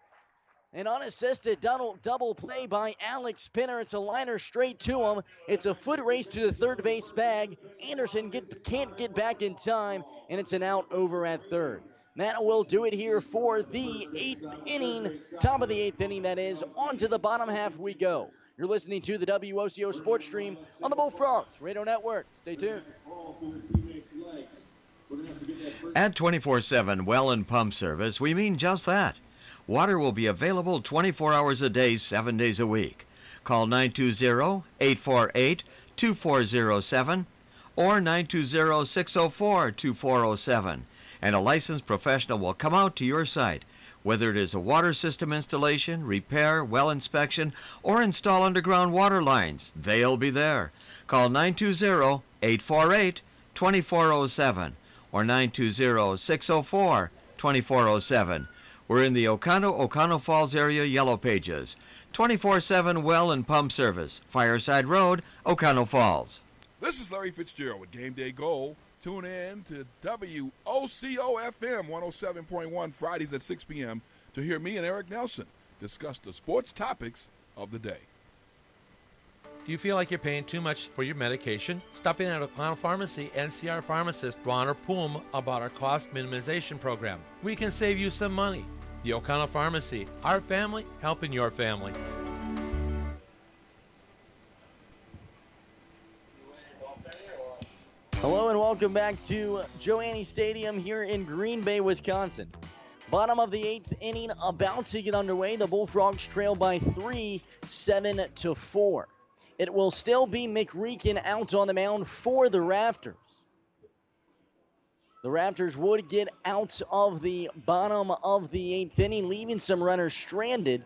An unassisted double play by Alex Pinner. It's a liner straight to him. It's a foot race to the third base bag. Anderson can't get back in time, and it's an out over at third. That will do it here for the 8th inning, top of the 8th inning, that is. On to the bottom half we go. You're listening to the WOCO Sports Stream on the Bullfrogs Radio Network. Stay tuned. At 24/7 Well and Pump Service, we mean just that. Water will be available 24 hours a day, 7 days a week. Call 920-848-2407 or 920-604-2407, and a licensed professional will come out to your site. Whether it is a water system installation, repair, well inspection, or install underground water lines, they'll be there. Call 920-848-2407 or 920-604-2407. We're in the O'Connell Falls area Yellow Pages. 24/7 well and pump service. Fireside Road, O'Connell Falls. This is Larry Fitzgerald with Game Day Goal. Tune in to WOCO-FM 107.1 Fridays at 6 p.m. to hear me and Eric Nelson discuss the sports topics of the day. Do you feel like you're paying too much for your medication? Stop in at O'Connell Pharmacy and see our pharmacist, Ron or Poom, about our cost minimization program. We can save you some money. The O'Connell Pharmacy, our family helping your family. Hello and welcome back to Joanne Stadium here in Green Bay, Wisconsin. Bottom of the 8th inning about to get underway. The Bullfrogs trail by 3, 7-4. It will still be McReekin out on the mound for the Raptors. The Raptors would get out of the bottom of the 8th inning, leaving some runners stranded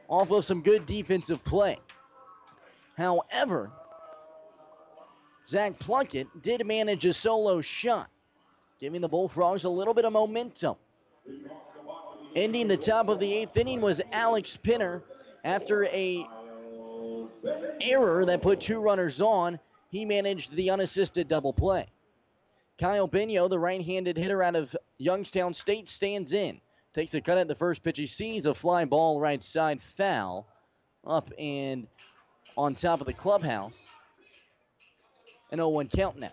off of some good defensive play. However, Zach Plunkett did manage a solo shot, giving the Bullfrogs a little bit of momentum. Ending the top of the 8th inning was Alex Pinner. After a error that put 2 runners on, he managed the unassisted double play. Kyle Bino, the right-handed hitter out of Youngstown State, stands in. Takes a cut at the first pitch. He sees a fly ball right side, foul, up and on top of the clubhouse. An 0-1 count now.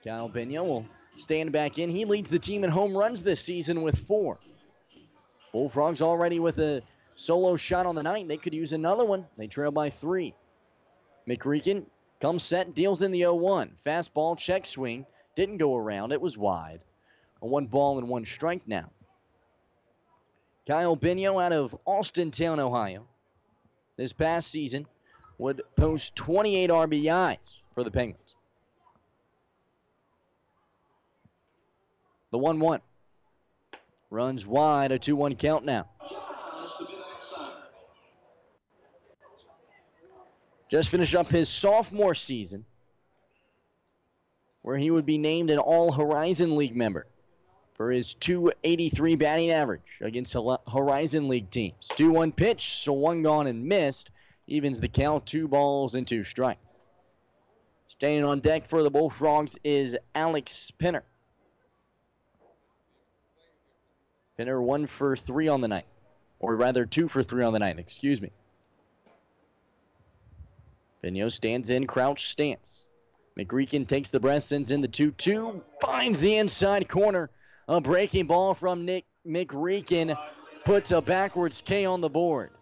Kyle Bino will stand back in. He leads the team in home runs this season with 4. Bullfrogs already with a solo shot on the night. They could use another one. They trail by 3. McReekin comes set, deals in the 0-1. Fastball, check swing. Didn't go around. It was wide. A 1-1 strike now. Kyle Bino out of Austintown, Ohio. This past season would post 28 RBIs for the Penguins. The 1-1. Runs wide, a 2-1 count now. Just finished up his sophomore season, where he would be named an All-Horizon League member for his .283 batting average against Horizon League teams. 2-1 pitch, so 1 gone and missed. Evens the count, 2 balls and 2 strikes. Staying on deck for the Bullfrogs is Alex Pinner. Pinner 1 for 3 on the night. Or rather 2 for 3 on the night, excuse me. Bino stands in, crouch stance. McReekin takes the breath, sends in the 2-2, finds the inside corner. A breaking ball from Nick McReekin puts a backwards K on the board.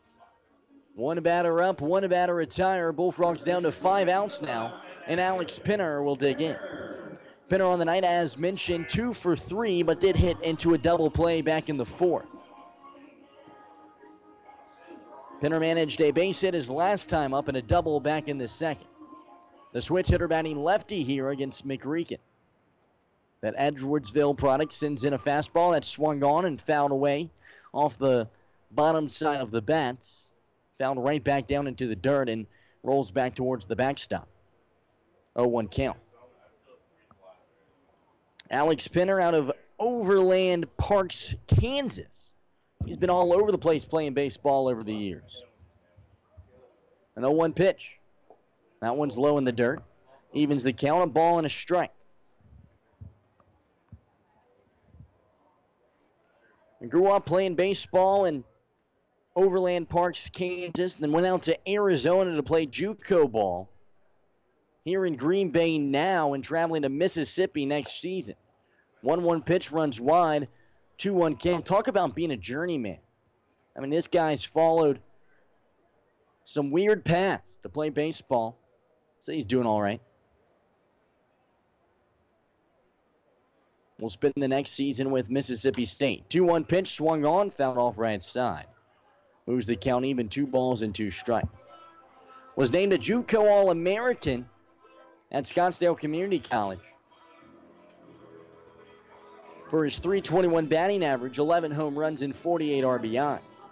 1 batter up, 1 batter retire. Bullfrogs down to 5 outs now, and Alex Pinner will dig in. Pinner on the night, as mentioned, 2 for 3, but did hit into a double play back in the 4th. Pinner managed a base hit his last time up and a double back in the 2nd. The switch hitter batting lefty here against McReekin. That Edwardsville product sends in a fastball that swung on and fouled away off the bottom side of the bats. Fouled right back down into the dirt and rolls back towards the backstop. 0-1 count. Alex Pinner out of Overland Parks, Kansas. He's been all over the place playing baseball over the years. An 0-1 pitch. That one's low in the dirt. Evens the count, a ball and a strike. He grew up playing baseball in Overland Parks, Kansas, then went out to Arizona to play JUCO ball. Here in Green Bay now and traveling to Mississippi next season. 1-1 pitch runs wide. 2-1 count. Talk about being a journeyman. I mean, this guy's followed some weird paths to play baseball. So he's doing all right. We'll spend the next season with Mississippi State. 2-1 pitch, swung on, fouled off right side. Moves the count even, 2 balls and 2 strikes. Was named a JUCO All-American at Scottsdale Community College. For his .321 batting average, 11 home runs and 48 RBIs.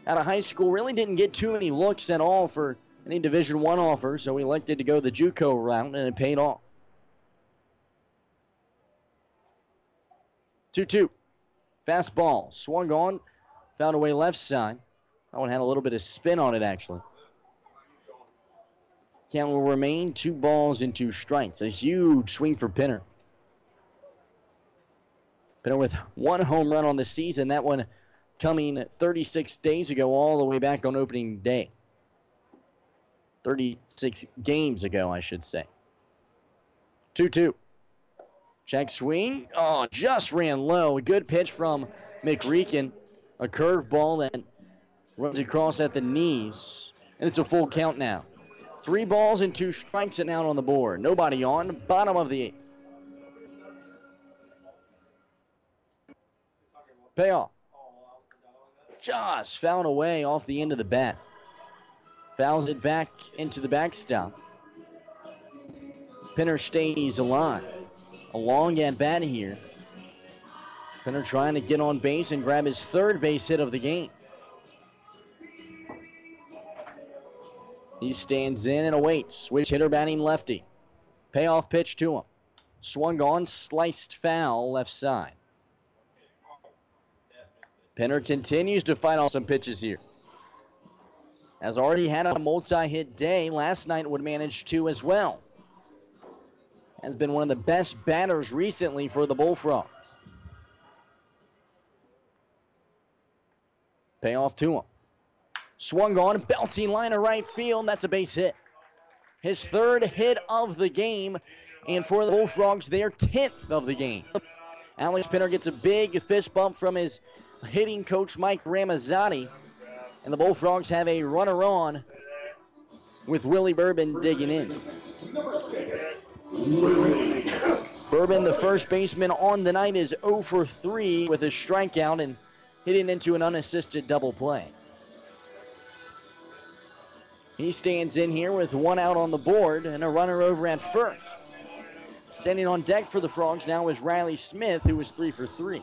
Out of high school, really didn't get too many looks at all for any Division I offer, so he elected to go the JUCO route, and it paid off. 2-2. Fastball swung on, found away left side. That one had a little bit of spin on it, actually. Count will remain 2 balls and 2 strikes. A huge swing for Pinner. Pinner with 1 home run on the season. That one coming 36 days ago, all the way back on opening day. 36 games ago, I should say. 2-2. Check swing. Oh, just ran low. A good pitch from McReekin. A curveball that runs across at the knees. And it's a full count now. 3 balls and 2 strikes and out on the board. Nobody on. Bottom of the 8th. Payoff. Just fouled away off the end of the bat. Fouls it back into the backstop. Pinner stays alive. A long at bat here. Pinner trying to get on base and grab his 3rd base hit of the game. He stands in and awaits. Switch hitter batting lefty. Payoff pitch to him. Swung on, sliced foul left side. Pinner continues to fight off some pitches here. Has already had a multi-hit day. Last night would manage 2 as well. Has been one of the best batters recently for the Bullfrogs. Payoff to him. Swung on, belting line of right field. That's a base hit. His 3rd hit of the game, and for the Bullfrogs, their 10th of the game. Alex Pinner gets a big fist bump from his hitting coach, Mike Ramazzotti, and the Bullfrogs have a runner on with Willie Bourbon digging in. Bourbon, the first baseman on the night, is 0 for 3 with a strikeout and hitting into an unassisted double play. He stands in here with 1 out on the board and a runner over at first. Standing on deck for the Frogs now is Riley Smith, who was 3 for 3.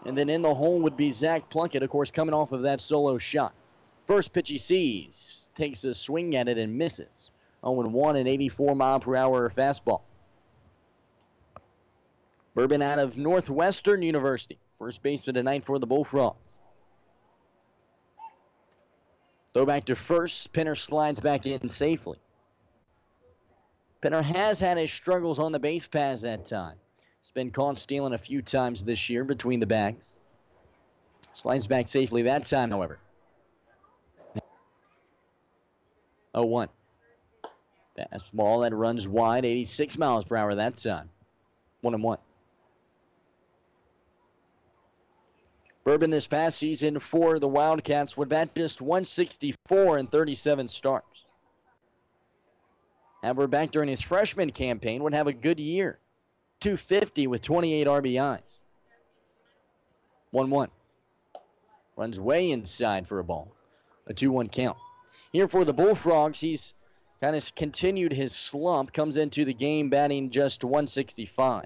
And then in the hole would be Zach Plunkett, of course, coming off of that solo shot. First pitch he sees, takes a swing at it and misses. 0-1 at 84-mile-per-hour fastball. Bourbon out of Northwestern University. First baseman tonight for the Bullfrogs. Throw back to first. Pinner slides back in safely. Pinner has had his struggles on the base paths that time. He's been caught stealing a few times this year between the bags. Slides back safely that time, however. 0-1. Fastball that runs wide, 86 miles per hour that time. 1-1. Bourbon this past season for the Wildcats would bat just 164 in 37 starts. However, back during his freshman campaign, would have a good year. 250 with 28 RBIs. 1-1. Runs way inside for a ball. A 2-1 count. Here for the Bullfrogs, he's kind of continued his slump. Comes into the game batting just 165.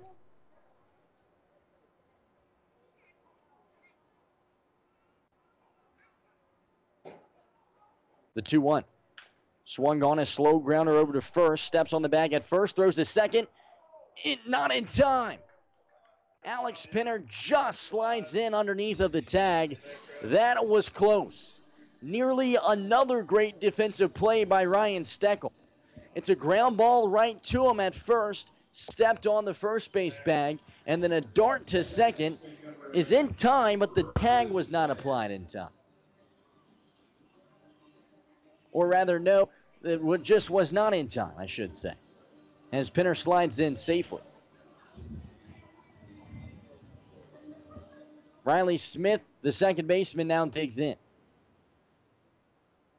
The 2-1. Swung on a slow grounder over to first. Steps on the bag at first. Throws to second. Not in time. Alex Pinner just slides in underneath of the tag. That was close. Nearly another great defensive play by Ryan Steckel. It's a ground ball right to him at first. Stepped on the first base bag. And then a dart to second is in time, but the tag was not applied in time. Or rather, no, it just was not in time, I should say. As Pinner slides in safely. Riley Smith, the second baseman, now digs in.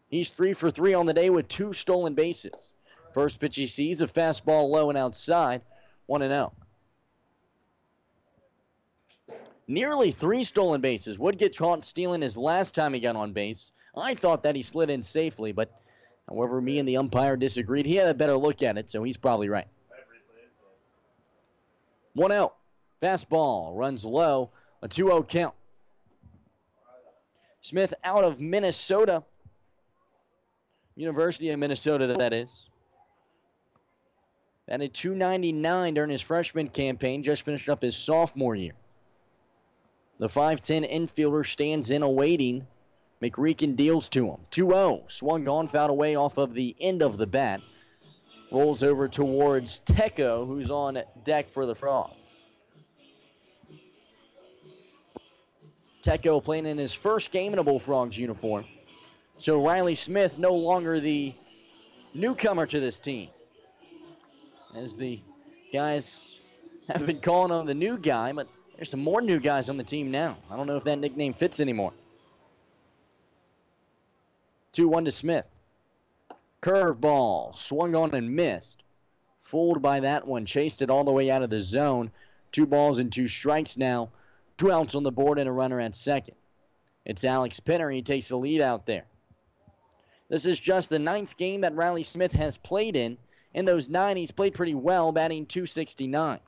He's 3 for 3 on the day with 2 stolen bases. First pitch he sees, a fastball low and outside, 1-0. Nearly 3 stolen bases. Would get caught stealing his last time he got on base. I thought that he slid in safely, but however, me and the umpire disagreed. He had a better look at it, so he's probably right. 1-0. Fastball runs low, a 2-0 count. Smith out of Minnesota. University of Minnesota, that is. Batted .299 during his freshman campaign, just finished up his sophomore year. The 5'10 infielder stands in awaiting. McReekin deals to him. 2-0. Swung on, fouled away off of the end of the bat. Rolls over towards Tecco, who's on deck for the Frogs. Tecco playing in his first game in a Bullfrogs uniform. So Riley Smith no longer the newcomer to this team, as the guys have been calling him the new guy, but there's some more new guys on the team now. I don't know if that nickname fits anymore. 2-1 to Smith. Curveball, swung on and missed. Fooled by that one, chased it all the way out of the zone. 2 balls and 2 strikes now. 2 outs on the board and a runner at second. It's Alex Pinner. He takes the lead out there. This is just the 9th game that Riley Smith has played in. In those 9, he's played pretty well, batting .269.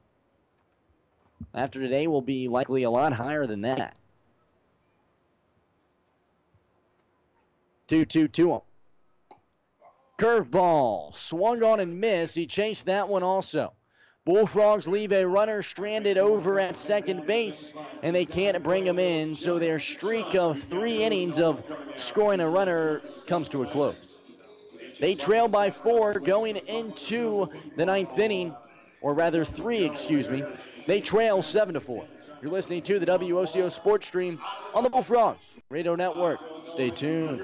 After today, will be likely a lot higher than that. 2-2 to him. Curveball, swung on and missed. He chased that one also. Bullfrogs leave a runner stranded over at second base, and they can't bring him in, so their streak of 3 innings of scoring a runner comes to a close. They trail by 4 going into the 9th inning, or rather 3, excuse me. They trail 7-4. You're listening to the WOCO Sports Stream on the Bullfrogs Radio Network. Stay tuned.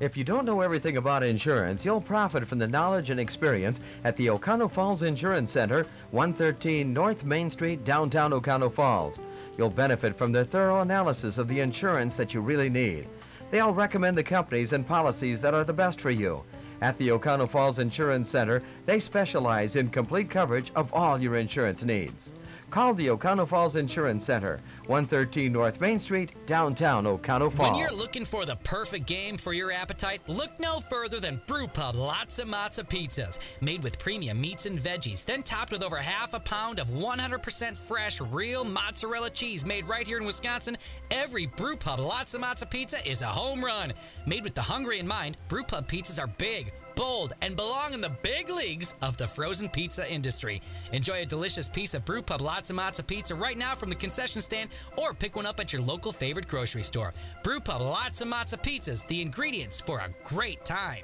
If you don't know everything about insurance, you'll profit from the knowledge and experience at the Oconto Falls Insurance Center, 113 North Main Street, downtown Oconto Falls. You'll benefit from their thorough analysis of the insurance that you really need. They'll recommend the companies and policies that are the best for you. At the Oconto Falls Insurance Center, they specialize in complete coverage of all your insurance needs. Call the Oconto Falls Insurance Center, 113 North Main Street, downtown Oconto Falls. When you're looking for the perfect game for your appetite, look no further than Brew Pub Lots of Matzo Pizzas. Made with premium meats and veggies, then topped with over half a pound of 100% fresh, real mozzarella cheese made right here in Wisconsin. Every Brew Pub Lots of Matzo Pizza is a home run. Made with the hungry in mind, Brew Pub pizzas are big, bold, and belong in the big leagues of the frozen pizza industry. Enjoy a delicious piece of Brew Pub Lots of Matzo Pizza right now from the concession stand, or pick one up at your local favorite grocery store. Brew Pub Lots of Matzo Pizzas, the ingredients for a great time.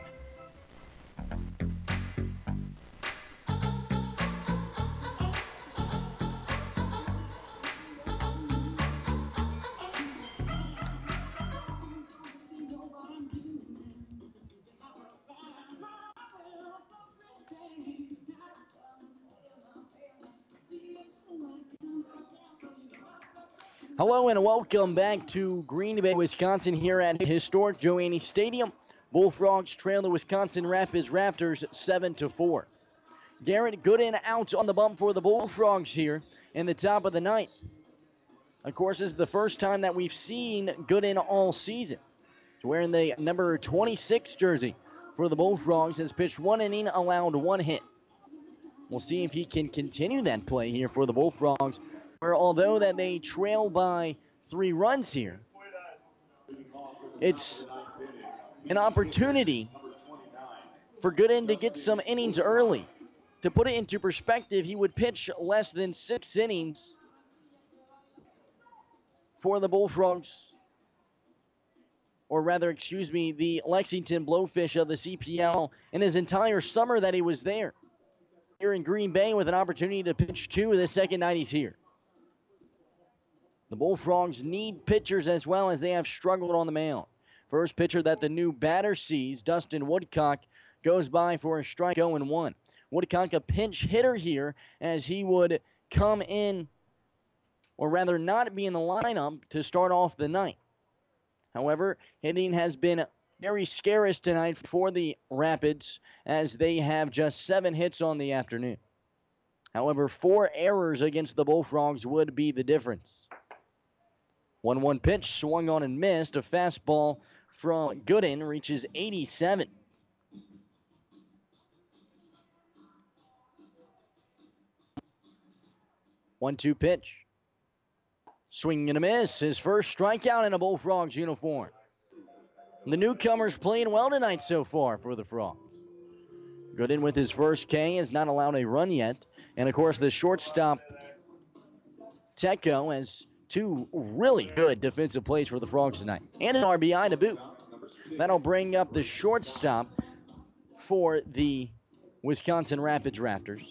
Hello and welcome back to Green Bay, Wisconsin, here at historic Joanne Stadium. Bullfrogs trail the Wisconsin Rapids Raptors 7-4. Garrett Gooden out on the bump for the Bullfrogs here in the top of the ninth. Of course, this is the first time that we've seen Gooden all season. He's wearing the number 26 jersey for the Bullfrogs. Has pitched 1 inning, allowed 1 hit. We'll see if he can continue that play here for the Bullfrogs, where although that they trail by 3 runs here, it's an opportunity for Gooden to get some innings early. To put it into perspective, he would pitch less than 6 innings for the Bullfrogs, or rather, excuse me, the Lexington Blowfish of the CPL in his entire summer that he was there. Here in Green Bay with an opportunity to pitch 2 the second night he's here. The Bullfrogs need pitchers as well, as they have struggled on the mound. First pitcher that the new batter sees, Dustin Woodcock, goes by for a strike 0-1. Woodcock a pinch hitter here, as he would come in, or rather not be in the lineup to start off the night. However, hitting has been very scarce tonight for the Rapids, as they have just 7 hits on the afternoon. However, 4 errors against the Bullfrogs would be the difference. 1-1 pitch, swung on and missed. A fastball from Gooden reaches 87. One-two pitch. Swing and a miss. His first strikeout in a Bullfrogs uniform. The newcomers playing well tonight so far for the Frogs. Gooden with his first K has not allowed a run yet. And, of course, the shortstop, Tecco, has two really good defensive plays for the Frogs tonight. And an RBI to boot. That'll bring up the shortstop for the Wisconsin Rapids Raptors,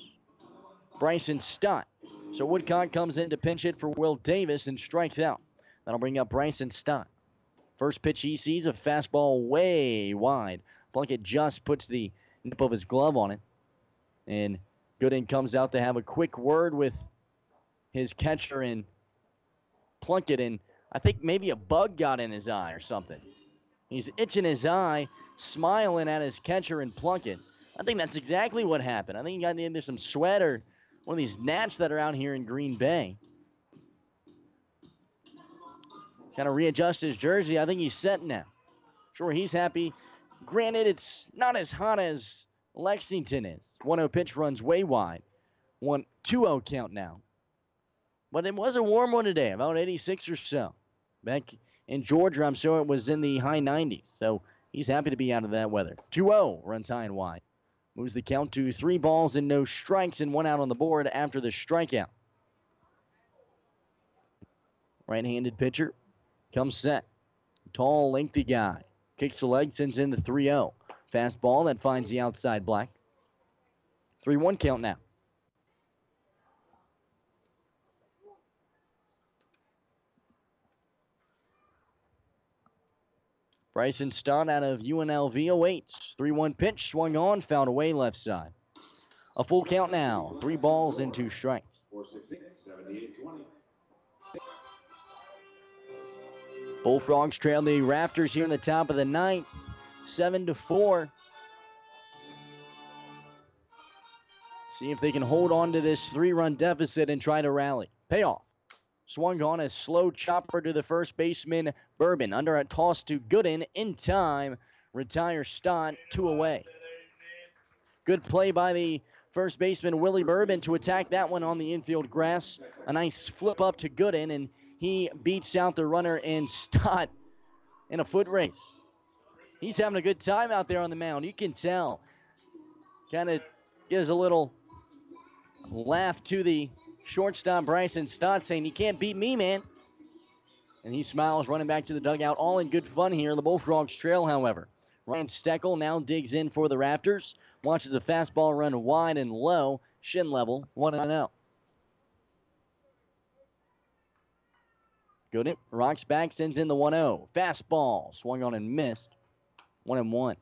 Bryson Stott. So Woodcock comes in to pinch hit for Will Davis and strikes out. That'll bring up Bryson Stott. First pitch he sees, a fastball way wide. Plunkett just puts the nip of his glove on it. And Gooden comes out to have a quick word with his catcher and Plunkett, and I think maybe a bug got in his eye or something. He's itching his eye, smiling at his catcher and Plunkett. I think that's exactly what happened. I think he got either some sweat or one of these gnats that are out here in Green Bay. Kind of readjust his jersey. I think he's set now. Sure, he's happy. Granted, it's not as hot as Lexington is. 1-0 pitch runs way wide. 2-0 count now. But it was a warm one today, about 86 or so. Back in Georgia, I'm sure it was in the high 90s. So he's happy to be out of that weather. 2-0 runs high and wide. Moves the count to 3 balls and no strikes and 1 out on the board after the strikeout. Right-handed pitcher comes set. Tall, lengthy guy. Kicks the leg, sends in the 3-0. Fastball that finds the outside black. 3-1 count now. Bryson Stott out of UNLV awaits. 3-1 pitch, swung on, fouled away left side. A full count now. 3 balls and 2 strikes. Bullfrogs trail the Raptors here in the top of the ninth. 7-4. See if they can hold on to this 3-run deficit and try to rally. Payoff. Swung on a slow chopper to the first baseman, Bourbon. Under a toss to Gooden in time. Retires Stott, 2 away. Good play by the first baseman, Willie Bourbon, to attack that one on the infield grass. A nice flip up to Gooden, and he beats out the runner and Stott in a foot race. He's having a good time out there on the mound. You can tell. Kind of gives a little laugh to the shortstop, Bryson Stott, saying, "You can't beat me, man." And he smiles, running back to the dugout. All in good fun here. The Bullfrogs trail, however. Ryan Steckel now digs in for the Raptors. Watches a fastball run wide and low. Shin level, 1-0. Good. Rocks back, sends in the 1-0. Fastball, swung on and missed. 1-1.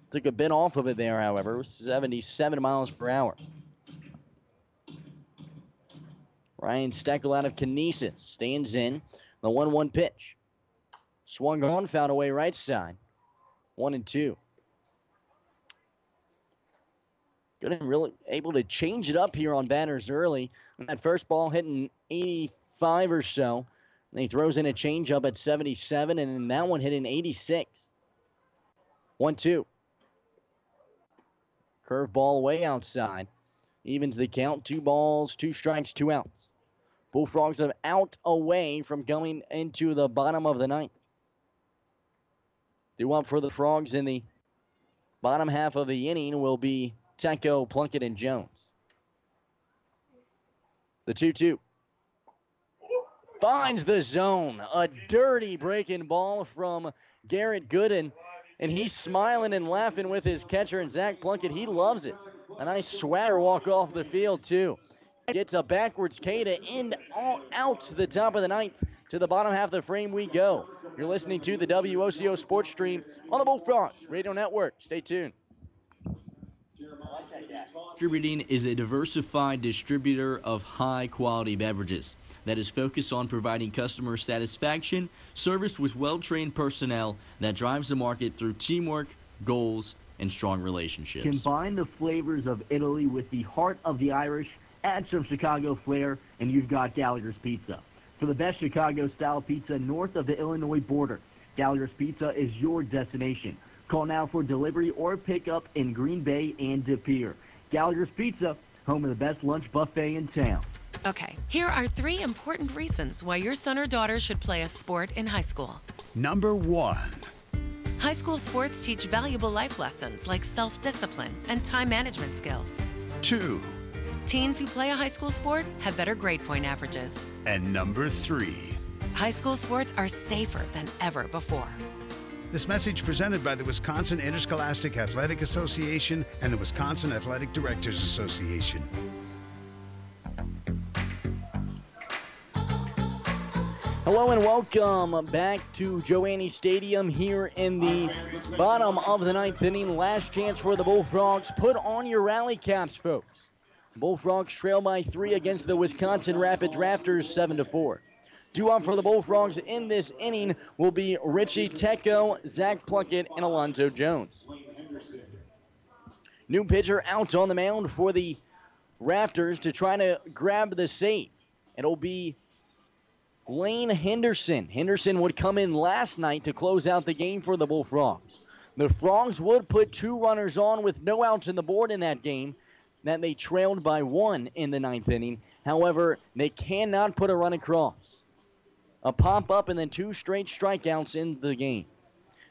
Took a bit off of it there, however. 77 miles per hour. Ryan Steckel out of Kinesis stands in the 1-1 pitch. Swung on, fouled away right side. 1-2. Good and really able to change it up here on batters early. And that first ball hitting 85 or so. And he throws in a changeup at 77, and then that one hitting 86. 1-2. Curveball way outside. Evens the count. 2 balls, 2 strikes, 2 outs. Bullfrogs are out away from going into the bottom of the ninth. Due up for the Frogs in the bottom half of the inning will be Tecco, Plunkett, and Jones. The 2-2. Finds the zone. A dirty breaking ball from Garrett Gooden. And he's smiling and laughing with his catcher, and Zach Plunkett, he loves it. A nice swagger walk off the field, too. Gets a backwards K to end all out to the top of the ninth. To the bottom half of the frame we go. You're listening to the WOCO Sports Stream on the Bullfrogs Radio Network. Stay tuned. Distributing is a diversified distributor of high-quality beverages that is focused on providing customer satisfaction, service with well-trained personnel that drives the market through teamwork, goals, and strong relationships. Combine the flavors of Italy with the heart of the Irish, add some Chicago flair, and you've got Gallagher's Pizza. For the best Chicago-style pizza north of the Illinois border, Gallagher's Pizza is your destination. Call now for delivery or pickup in Green Bay and De Pere. Gallagher's Pizza, home of the best lunch buffet in town. Okay, here are 3 important reasons why your son or daughter should play a sport in high school. Number 1, High school sports teach valuable life lessons like self-discipline and time management skills. 2. Teens who play a high school sport have better grade point averages. And number 3. High school sports are safer than ever before. This message presented by the Wisconsin Interscholastic Athletic Association and the Wisconsin Athletic Directors Association. Hello and welcome back to Joanne Stadium here in the bottom of the 9th inning. Last chance for the Bullfrogs. Put on your rally caps, folks. Bullfrogs trail by 3 against the Wisconsin Rapid Drafters 7-4. Due up for the Bullfrogs in this inning will be Richie Tecco, Zach Plunkett, and Alonzo Jones. New pitcher out on the mound for the Raptors to try to grab the save. It'll be Lane Henderson. Henderson would come in last night to close out the game for the Bullfrogs. The Frogs would put 2 runners on with no outs in the board in that game that they trailed by 1 in the 9th inning. However, they cannot put a run across. A pop-up and then 2 straight strikeouts in the game.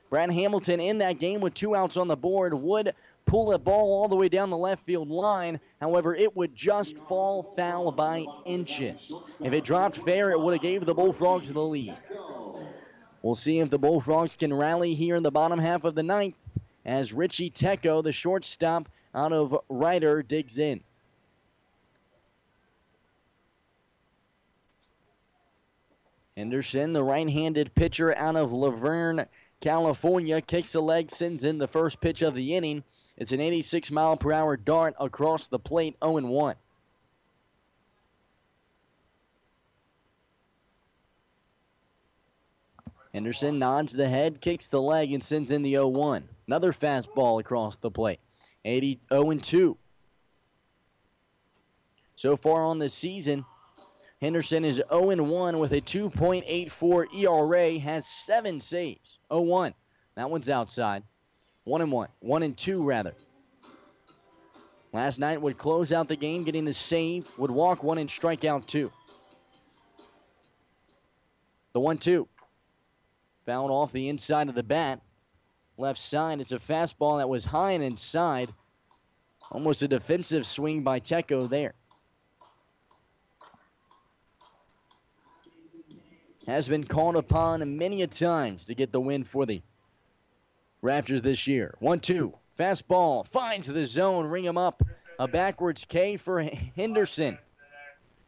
Brad Hamilton in that game with 2 outs on the board would pull a ball all the way down the left field line. However, it would just fall foul by inches. If it dropped fair, it would have gave the Bullfrogs the lead. We'll see if the Bullfrogs can rally here in the bottom half of the 9th as Richie Tecco, the shortstop out of Ryder, digs in. Henderson, the right-handed pitcher out of Laverne, California, kicks the leg, sends in the first pitch of the inning. It's an 86-mile-per-hour dart across the plate, 0-1. Henderson nods the head, kicks the leg, and sends in the 0-1. Another fastball across the plate, 0-2. So far on the season, Henderson is 0-1 with a 2.84 ERA, has 7 saves. 0-1. That one's outside. 1-1. 1-2, rather. Last night would close out the game, getting the save, would walk 1 and strike out 2. The 1-2. Fouled off the inside of the bat. Left side, it's a fastball that was high and inside. Almost a defensive swing by Tecco there. Has been called upon many a times to get the win for the Raptors this year. 1-2. Fastball finds the zone. Ring him up. A backwards K for Henderson.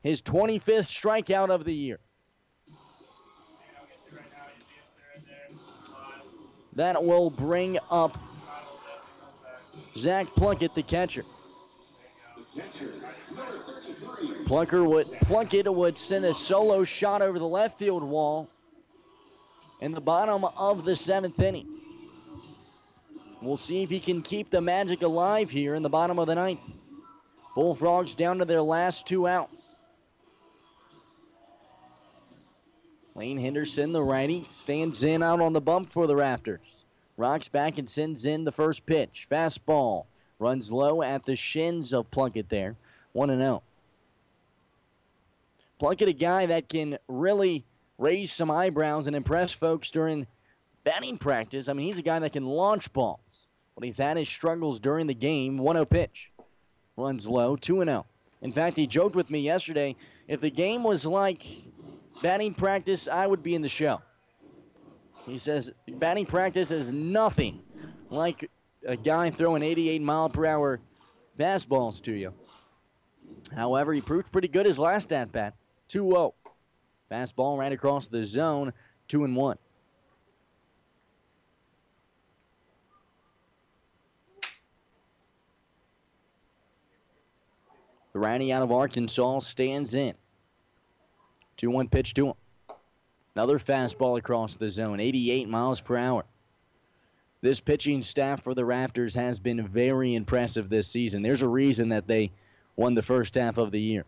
His 25th strikeout of the year. That will bring up Zach Plunkett, the catcher. Plunkett would send a solo shot over the left field wall in the bottom of the 7th inning. We'll see if he can keep the magic alive here in the bottom of the 9th. Bullfrogs down to their last 2 outs. Lane Henderson, the righty, stands in out on the bump for the Raptors. Rocks back and sends in the first pitch. Fastball runs low at the shins of Plunkett there. 1-0. Plunkett, a guy that can really raise some eyebrows and impress folks during batting practice. I mean, he's a guy that can launch balls. But he's had his struggles during the game. 1-0 pitch. Runs low, 2-0. In fact, he joked with me yesterday, if the game was like batting practice, I would be in the show. He says batting practice is nothing like a guy throwing 88-mile-per-hour fastballs to you. However, he proved pretty good his last at-bat. 2-0. Fastball right across the zone, 2-1. The righty out of Arkansas stands in. 2-1 pitch to him. Another fastball across the zone, 88 miles per hour. This pitching staff for the Raptors has been very impressive this season. There's a reason that they won the first half of the year.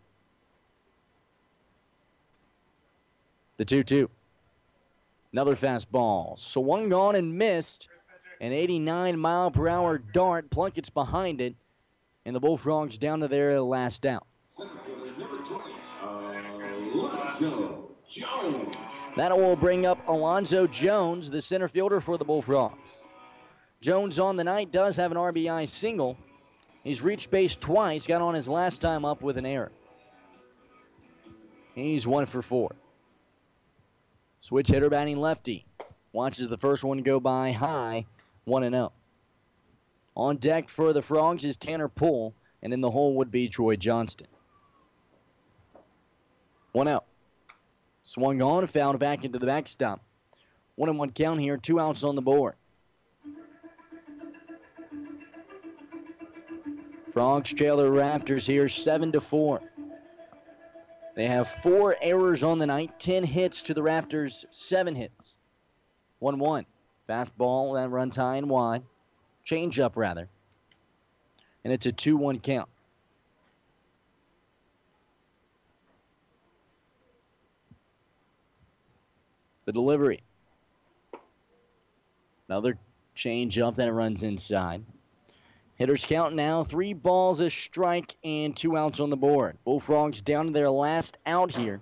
The 2-2. Another fastball. Swung on and missed. An 89-mile-per-hour dart. Plunkett's behind it. And the Bullfrogs down to their last out. That will bring up Alonzo Jones, the center fielder for the Bullfrogs. Jones on the night does have an RBI single. He's reached base twice, got on his last time up with an error. He's 1 for 4. Switch hitter batting lefty. Watches the first one go by high, 1-0. On deck for the Frogs is Tanner Poole, and in the hole would be Troy Johnston. 1 out. Swung on, fouled back into the backstop. 1-1 count here, 2 outs on the board. Frogs trail the Raptors here 7-4. They have 4 errors on the night, 10 hits to the Raptors, 7 hits. 1-1. Fastball that runs high and wide. Change up, rather. And it's a 2-1 count. The delivery. Another change up that runs inside. Hitters count now, 3 balls, a strike, and 2 outs on the board. Bullfrogs down to their last out here.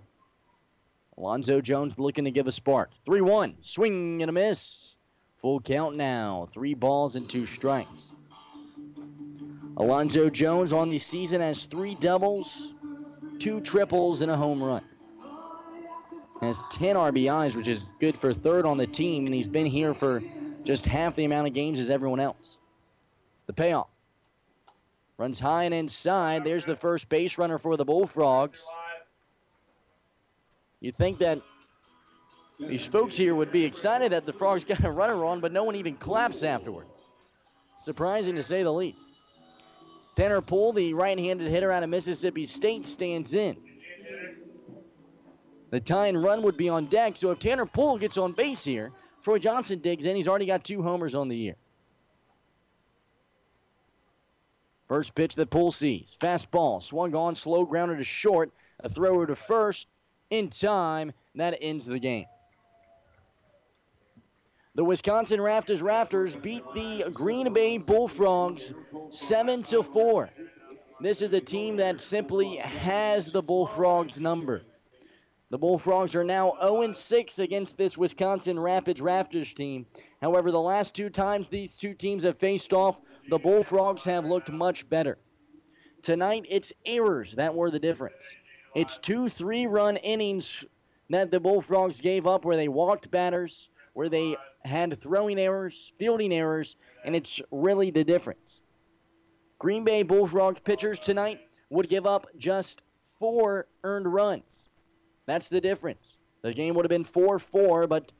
Alonzo Jones looking to give a spark. 3-1, swing and a miss. Full count now, 3 balls and 2 strikes. Alonzo Jones on the season has 3 doubles, 2 triples, and a home run. Has 10 RBIs, which is good for 3rd on the team, and he's been here for just half the amount of games as everyone else. The payoff. Runs high and inside. There's the first base runner for the Bullfrogs. You'd think that these folks here would be excited that the Frogs got a runner on, but no one even claps afterwards. Surprising to say the least. Tanner Poole, the right-handed hitter out of Mississippi State, stands in. The tying run would be on deck, so if Tanner Poole gets on base here, Troy Johnston digs in. He's already got 2 homers on the year. First pitch that Poole sees. Fastball, swung on, slow grounder to short. A thrower to first in time. That ends the game. The Wisconsin Raptors beat the Green Bay Bullfrogs 7-4. This is a team that simply has the Bullfrogs number. The Bullfrogs are now 0-6 against this Wisconsin Raptors team. However, the last 2 times these 2 teams have faced off, the Bullfrogs have looked much better. Tonight, it's errors that were the difference. It's 2 3-run innings that the Bullfrogs gave up where they walked batters, where they had throwing errors, fielding errors, and it's really the difference. Green Bay Bullfrogs pitchers tonight would give up just 4 earned runs. That's the difference. The game would have been 4-4, but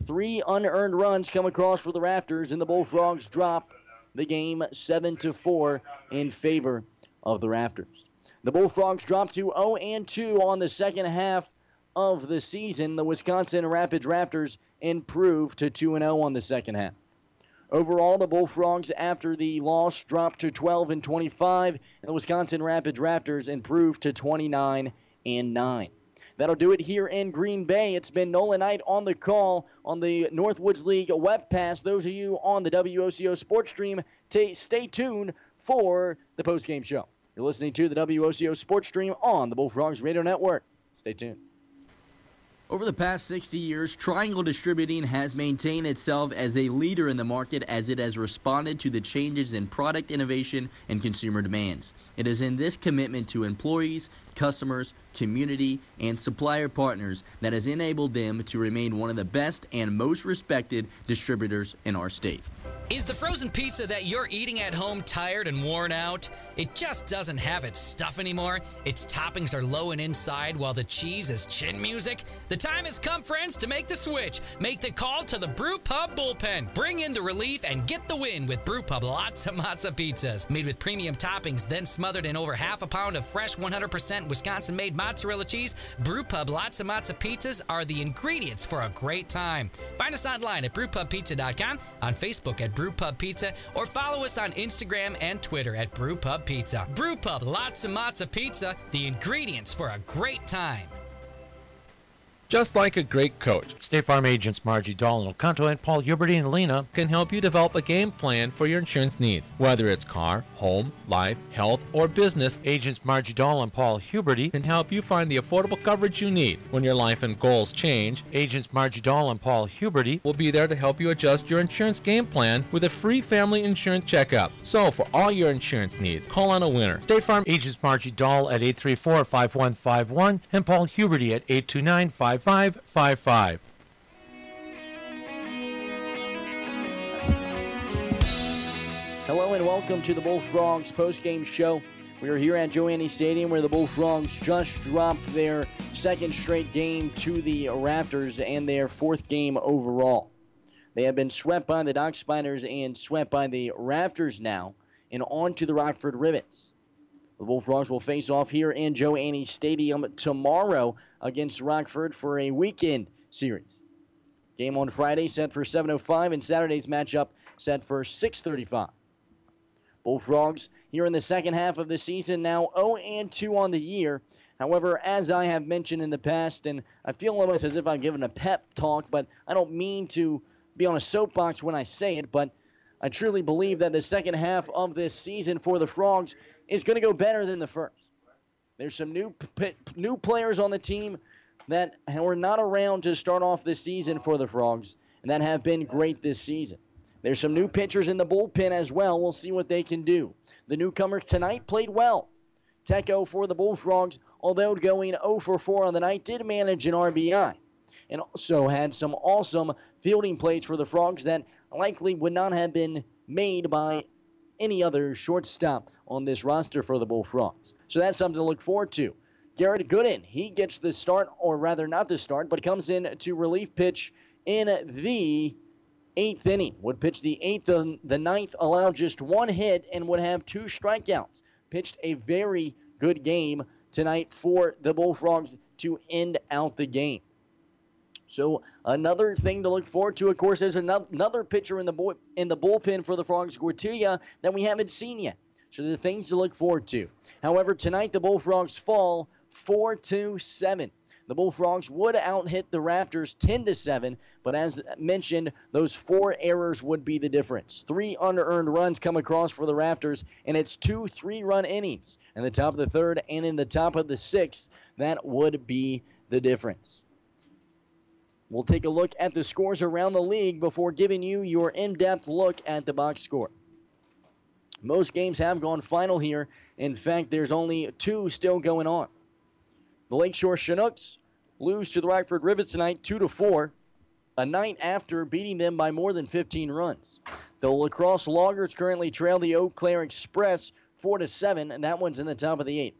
3 unearned runs come across for the Raptors, and the Bullfrogs drop the game 7-4 in favor of the Raptors. The Bullfrogs drop to 0-2 on the second half of the season. The Wisconsin Raptors improve to 2-0 on the second half. Overall, the Bullfrogs, after the loss, dropped to 12-25, and the Wisconsin Raptors improved to 29-9. That'll do it here in Green Bay. It's been Nolan Knight on the call on the Northwoods League web pass. Those of you on the WOCO Sports Stream, stay tuned for the postgame show. You're listening to the WOCO Sports Stream on the Bullfrogs Radio Network. Stay tuned. Over the past 60 years, Triangle Distributing has maintained itself as a leader in the market as it has responded to the changes in product innovation and consumer demands. It is in this commitment to employees, customers, community, and supplier partners that has enabled them to remain one of the best and most respected distributors in our state. Is the frozen pizza that you're eating at home tired and worn out? It just doesn't have its stuff anymore. Its toppings are low and inside while the cheese is chin music. The time has come, friends, to make the switch. Make the call to the Brew Pub Bullpen. Bring in the relief and get the win with Brew Pub Lots of Matza pizzas. Made with premium toppings, then smothered in over half a pound of fresh 100% Wisconsin-made mozzarella cheese, Brew Pub Lots of Matza pizzas are the ingredients for a great time. Find us online at brewpubpizza.com, on Facebook at Brew Pub Pizza, or follow us on Instagram and Twitter at Brew Pub Pizza. Brew Pub Lots of Matza Pizza, the ingredients for a great time. Just like a great coach, State Farm agents Margie Dahl, Oconto, and Paul Huberty and Lena can help you develop a game plan for your insurance needs. Whether it's car, home, life, health, or business, agents Margie Dahl and Paul Huberty can help you find the affordable coverage you need. When your life and goals change, agents Margie Dahl and Paul Huberty will be there to help you adjust your insurance game plan with a free family insurance checkup. So for all your insurance needs, call on a winner. State Farm agents Margie Dahl at 834-5151 and Paul Huberty at 829-5555. Hello and welcome to the Bullfrogs postgame show. We are here at Joanne Stadium where the Bullfrogs just dropped their second straight game to the Raptors and their fourth game overall. They have been swept by the Dock Spiders and swept by the Raptors now and on to the Rockford Rivets. The Bullfrogs will face off here in Joanne Stadium tomorrow against Rockford for a weekend series. Game on Friday set for 7:05 and Saturday's matchup set for 6:35. Bullfrogs here in the second half of the season now 0-2 on the year. However, as I have mentioned in the past, and I feel almost as if I'm giving a pep talk, but I don't mean to be on a soapbox when I say it, but I truly believe that the second half of this season for the Frogs is going to go better than the first. There's some new players on the team that were not around to start off this season for the Frogs, and that have been great this season. There's some new pitchers in the bullpen as well. We'll see what they can do. The newcomers tonight played well. Tecco for the Bullfrogs, although going 0 for 4 on the night, did manage an RBI, and also had some awesome fielding plays for the Frogs that likely would not have been made by any other shortstop on this roster for the Bullfrogs. So that's something to look forward to. Garrett Gooden, he gets the start, or rather not the start, but comes in to relief pitch in the 8th inning. Would pitch the 8th and the 9th, allow just one hit, and would have 2 strikeouts. Pitched a very good game tonight for the Bullfrogs to end out the game. So another thing to look forward to, of course, there's another pitcher in the bullpen for the Frogs, Gortilla, that we haven't seen yet. So the things to look forward to. However, tonight the Bullfrogs fall 4-7. The Bullfrogs would out-hit the Raptors 10-7, but as mentioned, those 4 errors would be the difference. 3 unearned runs come across for the Raptors, and it's 2 3-run innings. In the top of the 3rd and in the top of the 6th, that would be the difference. We'll take a look at the scores around the league before giving you your in-depth look at the box score. Most games have gone final here. In fact, there's only 2 still going on. The Lakeshore Chinooks lose to the Rockford Rivets tonight 2-4, a night after beating them by more than 15 runs. The La Crosse Loggers currently trail the Eau Claire Express 4-7, and that one's in the top of the 8th.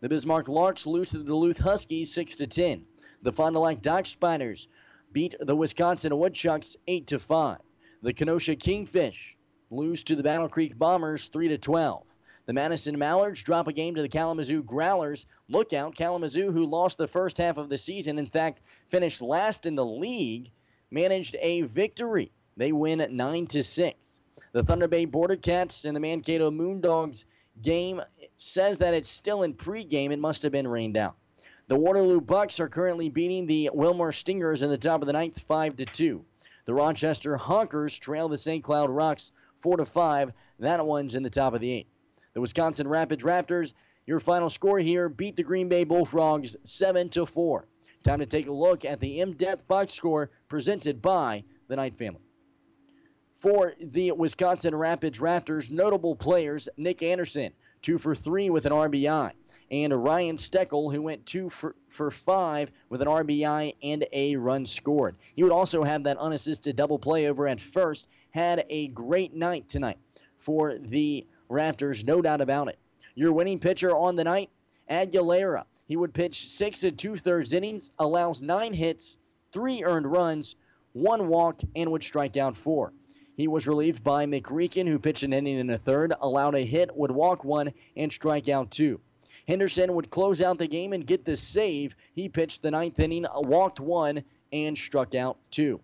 The Bismarck Larks lose to the Duluth Huskies 6-10. The Fond du Lac Dock Spiders beat the Wisconsin Woodchucks 8-5. The Kenosha Kingfish lose to the Battle Creek Bombers 3-12. The Madison Mallards drop a game to the Kalamazoo Growlers. Look out, Kalamazoo, who lost the first half of the season, in fact, finished last in the league, managed a victory. They win 9-6. The Thunder Bay Border Cats and the Mankato Moondogs game says that it's still in pregame. It must have been rained out. The Waterloo Bucks are currently beating the Wilmore Stingers in the top of the 9th 5-2. The Rochester Honkers trail the St. Cloud Rocks 4-5. That one's in the top of the 8th. The Wisconsin Rapids Raptors, your final score here, beat the Green Bay Bullfrogs 7-4. Time to take a look at the in-depth box score presented by the Knight family. For the Wisconsin Rapids Raptors, notable players, Nick Anderson, 2 for 3 with an RBI. And Ryan Steckel, who went 2 for 5 with an RBI and a run scored. He would also have that unassisted double play over at first. Had a great night tonight for the Raptors, no doubt about it. Your winning pitcher on the night, Aguilera. He would pitch 6 2/3 innings, allows 9 hits, 3 earned runs, 1 walk, and would strike out 4. He was relieved by McReekin, who pitched an inning and a third, allowed a hit, would walk 1, and strike out 2. Henderson would close out the game and get the save. He pitched the 9th inning, walked 1, and struck out 2.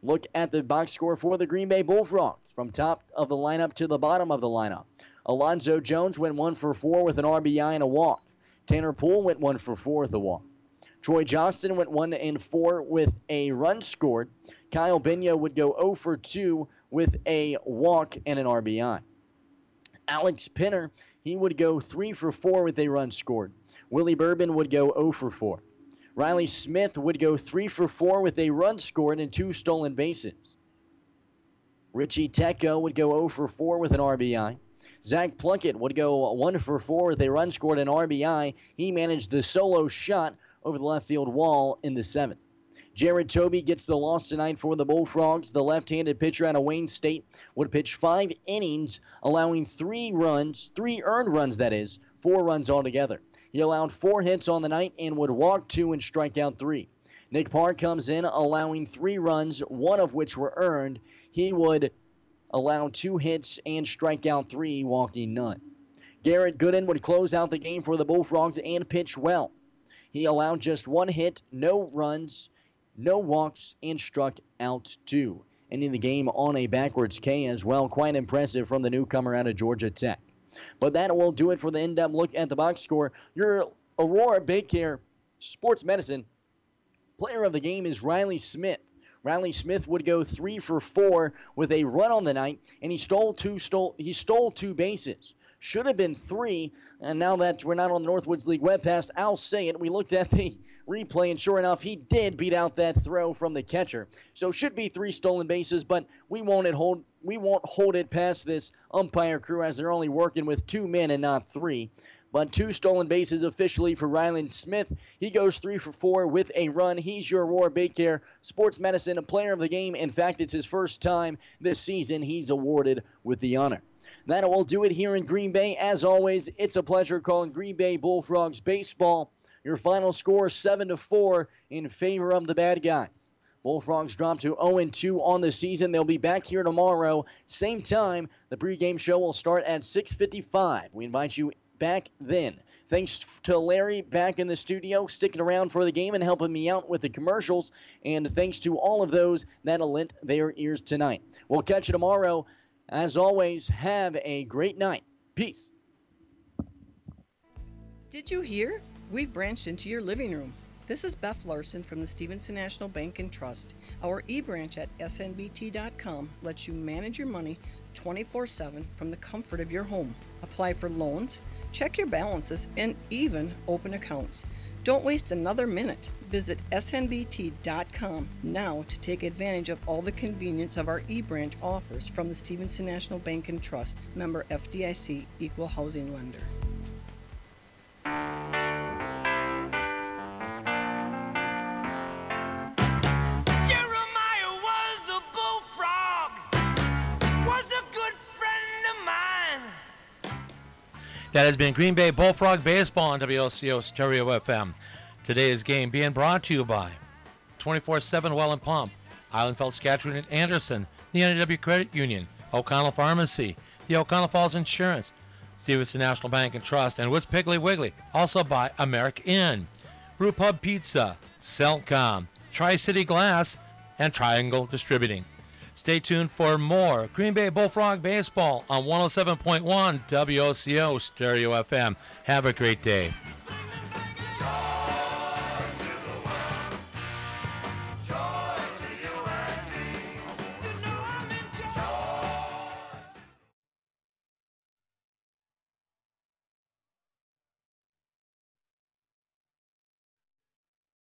Look at the box score for the Green Bay Bullfrogs from top of the lineup to the bottom of the lineup. Alonzo Jones went 1 for 4 with an RBI and a walk. Tanner Poole went 1 for 4 with a walk. Troy Johnston went 1-4 with a run scored. Kyle Binya would go 0 for 2 with a walk and an RBI. Alex Pinner, he would go 3 for 4 with a run scored. Willie Bourbon would go 0 for 4. Riley Smith would go 3 for 4 with a run scored and 2 stolen bases. Richie Tecco would go 0 for 4 with an RBI. Zach Plunkett would go 1 for 4 with a run scored and RBI. He managed the solo shot over the left field wall in the 7th. Jared Toby gets the loss tonight for the Bullfrogs. The left-handed pitcher out of Wayne State would pitch 5 innings, allowing 3 earned runs, that is, 4 runs altogether. He allowed 4 hits on the night and would walk 2 and strike out 3. Nick Parr comes in, allowing 3 runs, 1 of which were earned. He would allow 2 hits and strike out 3, walking none. Garrett Gooden would close out the game for the Bullfrogs and pitch well. He allowed just 1 hit, no runs, no walks, and struck out 2. Ending the game on a backwards K as well. Quite impressive from the newcomer out of Georgia Tech. But that will do it for the in-depth look at the box score. Your Aurora Baycare Sports Medicine player of the game is Riley Smith. Riley Smith would go 3 for 4 with a run on the night, and he stole 2 bases. Should have been 3, and now that we're not on the Northwoods League webcast, I'll say it. We looked at the replay, and sure enough, he did beat out that throw from the catcher. So should be 3 stolen bases, but we won't hold it past this umpire crew as they're only working with 2 men and not 3. But 2 stolen bases officially for Riley Smith. He goes 3 for 4 with a run. He's your Aurora Baycare Sports Medicine player of the game. In fact, it's his first time this season he's awarded with the honor. That will do it here in Green Bay. As always, it's a pleasure calling Green Bay Bullfrogs baseball. Your final score 7-4 in favor of the bad guys. Bullfrogs dropped to 0-2 on the season. They'll be back here tomorrow. Same time. The pregame show will start at 6:55. We invite you back then. Thanks to Larry back in the studio, sticking around for the game and helping me out with the commercials. And thanks to all of those that lent their ears tonight. We'll catch you tomorrow. As always, have a great night. Peace. Did you hear? We've branched into your living room. This is Beth Larson from the Stevenson National Bank and Trust. Our e-branch at snbt.com lets you manage your money 24/7 from the comfort of your home. Apply for loans, check your balances, and even open accounts. Don't waste another minute. Visit snbt.com now to take advantage of all the convenience of our e-branch offers from the Stevenson National Bank and Trust, member FDIC, equal housing lender. Jeremiah was a bullfrog, was a good friend of mine. That has been Green Bay Bullfrog Baseball on WOCO Stereo FM. Today's game being brought to you by 24/7 Well and Pump, Islandfeld, Scatcherd, and Anderson, the NAW Credit Union, O'Connell Pharmacy, the O'Connell Falls Insurance, Stevenson National Bank and Trust, and Witt's Piggly Wiggly. Also by America Inn, Brew Pub Pizza, Cellcom, Tri-City Glass, and Triangle Distributing. Stay tuned for more Green Bay Bullfrog Baseball on 107.1 WOCO Stereo FM. Have a great day.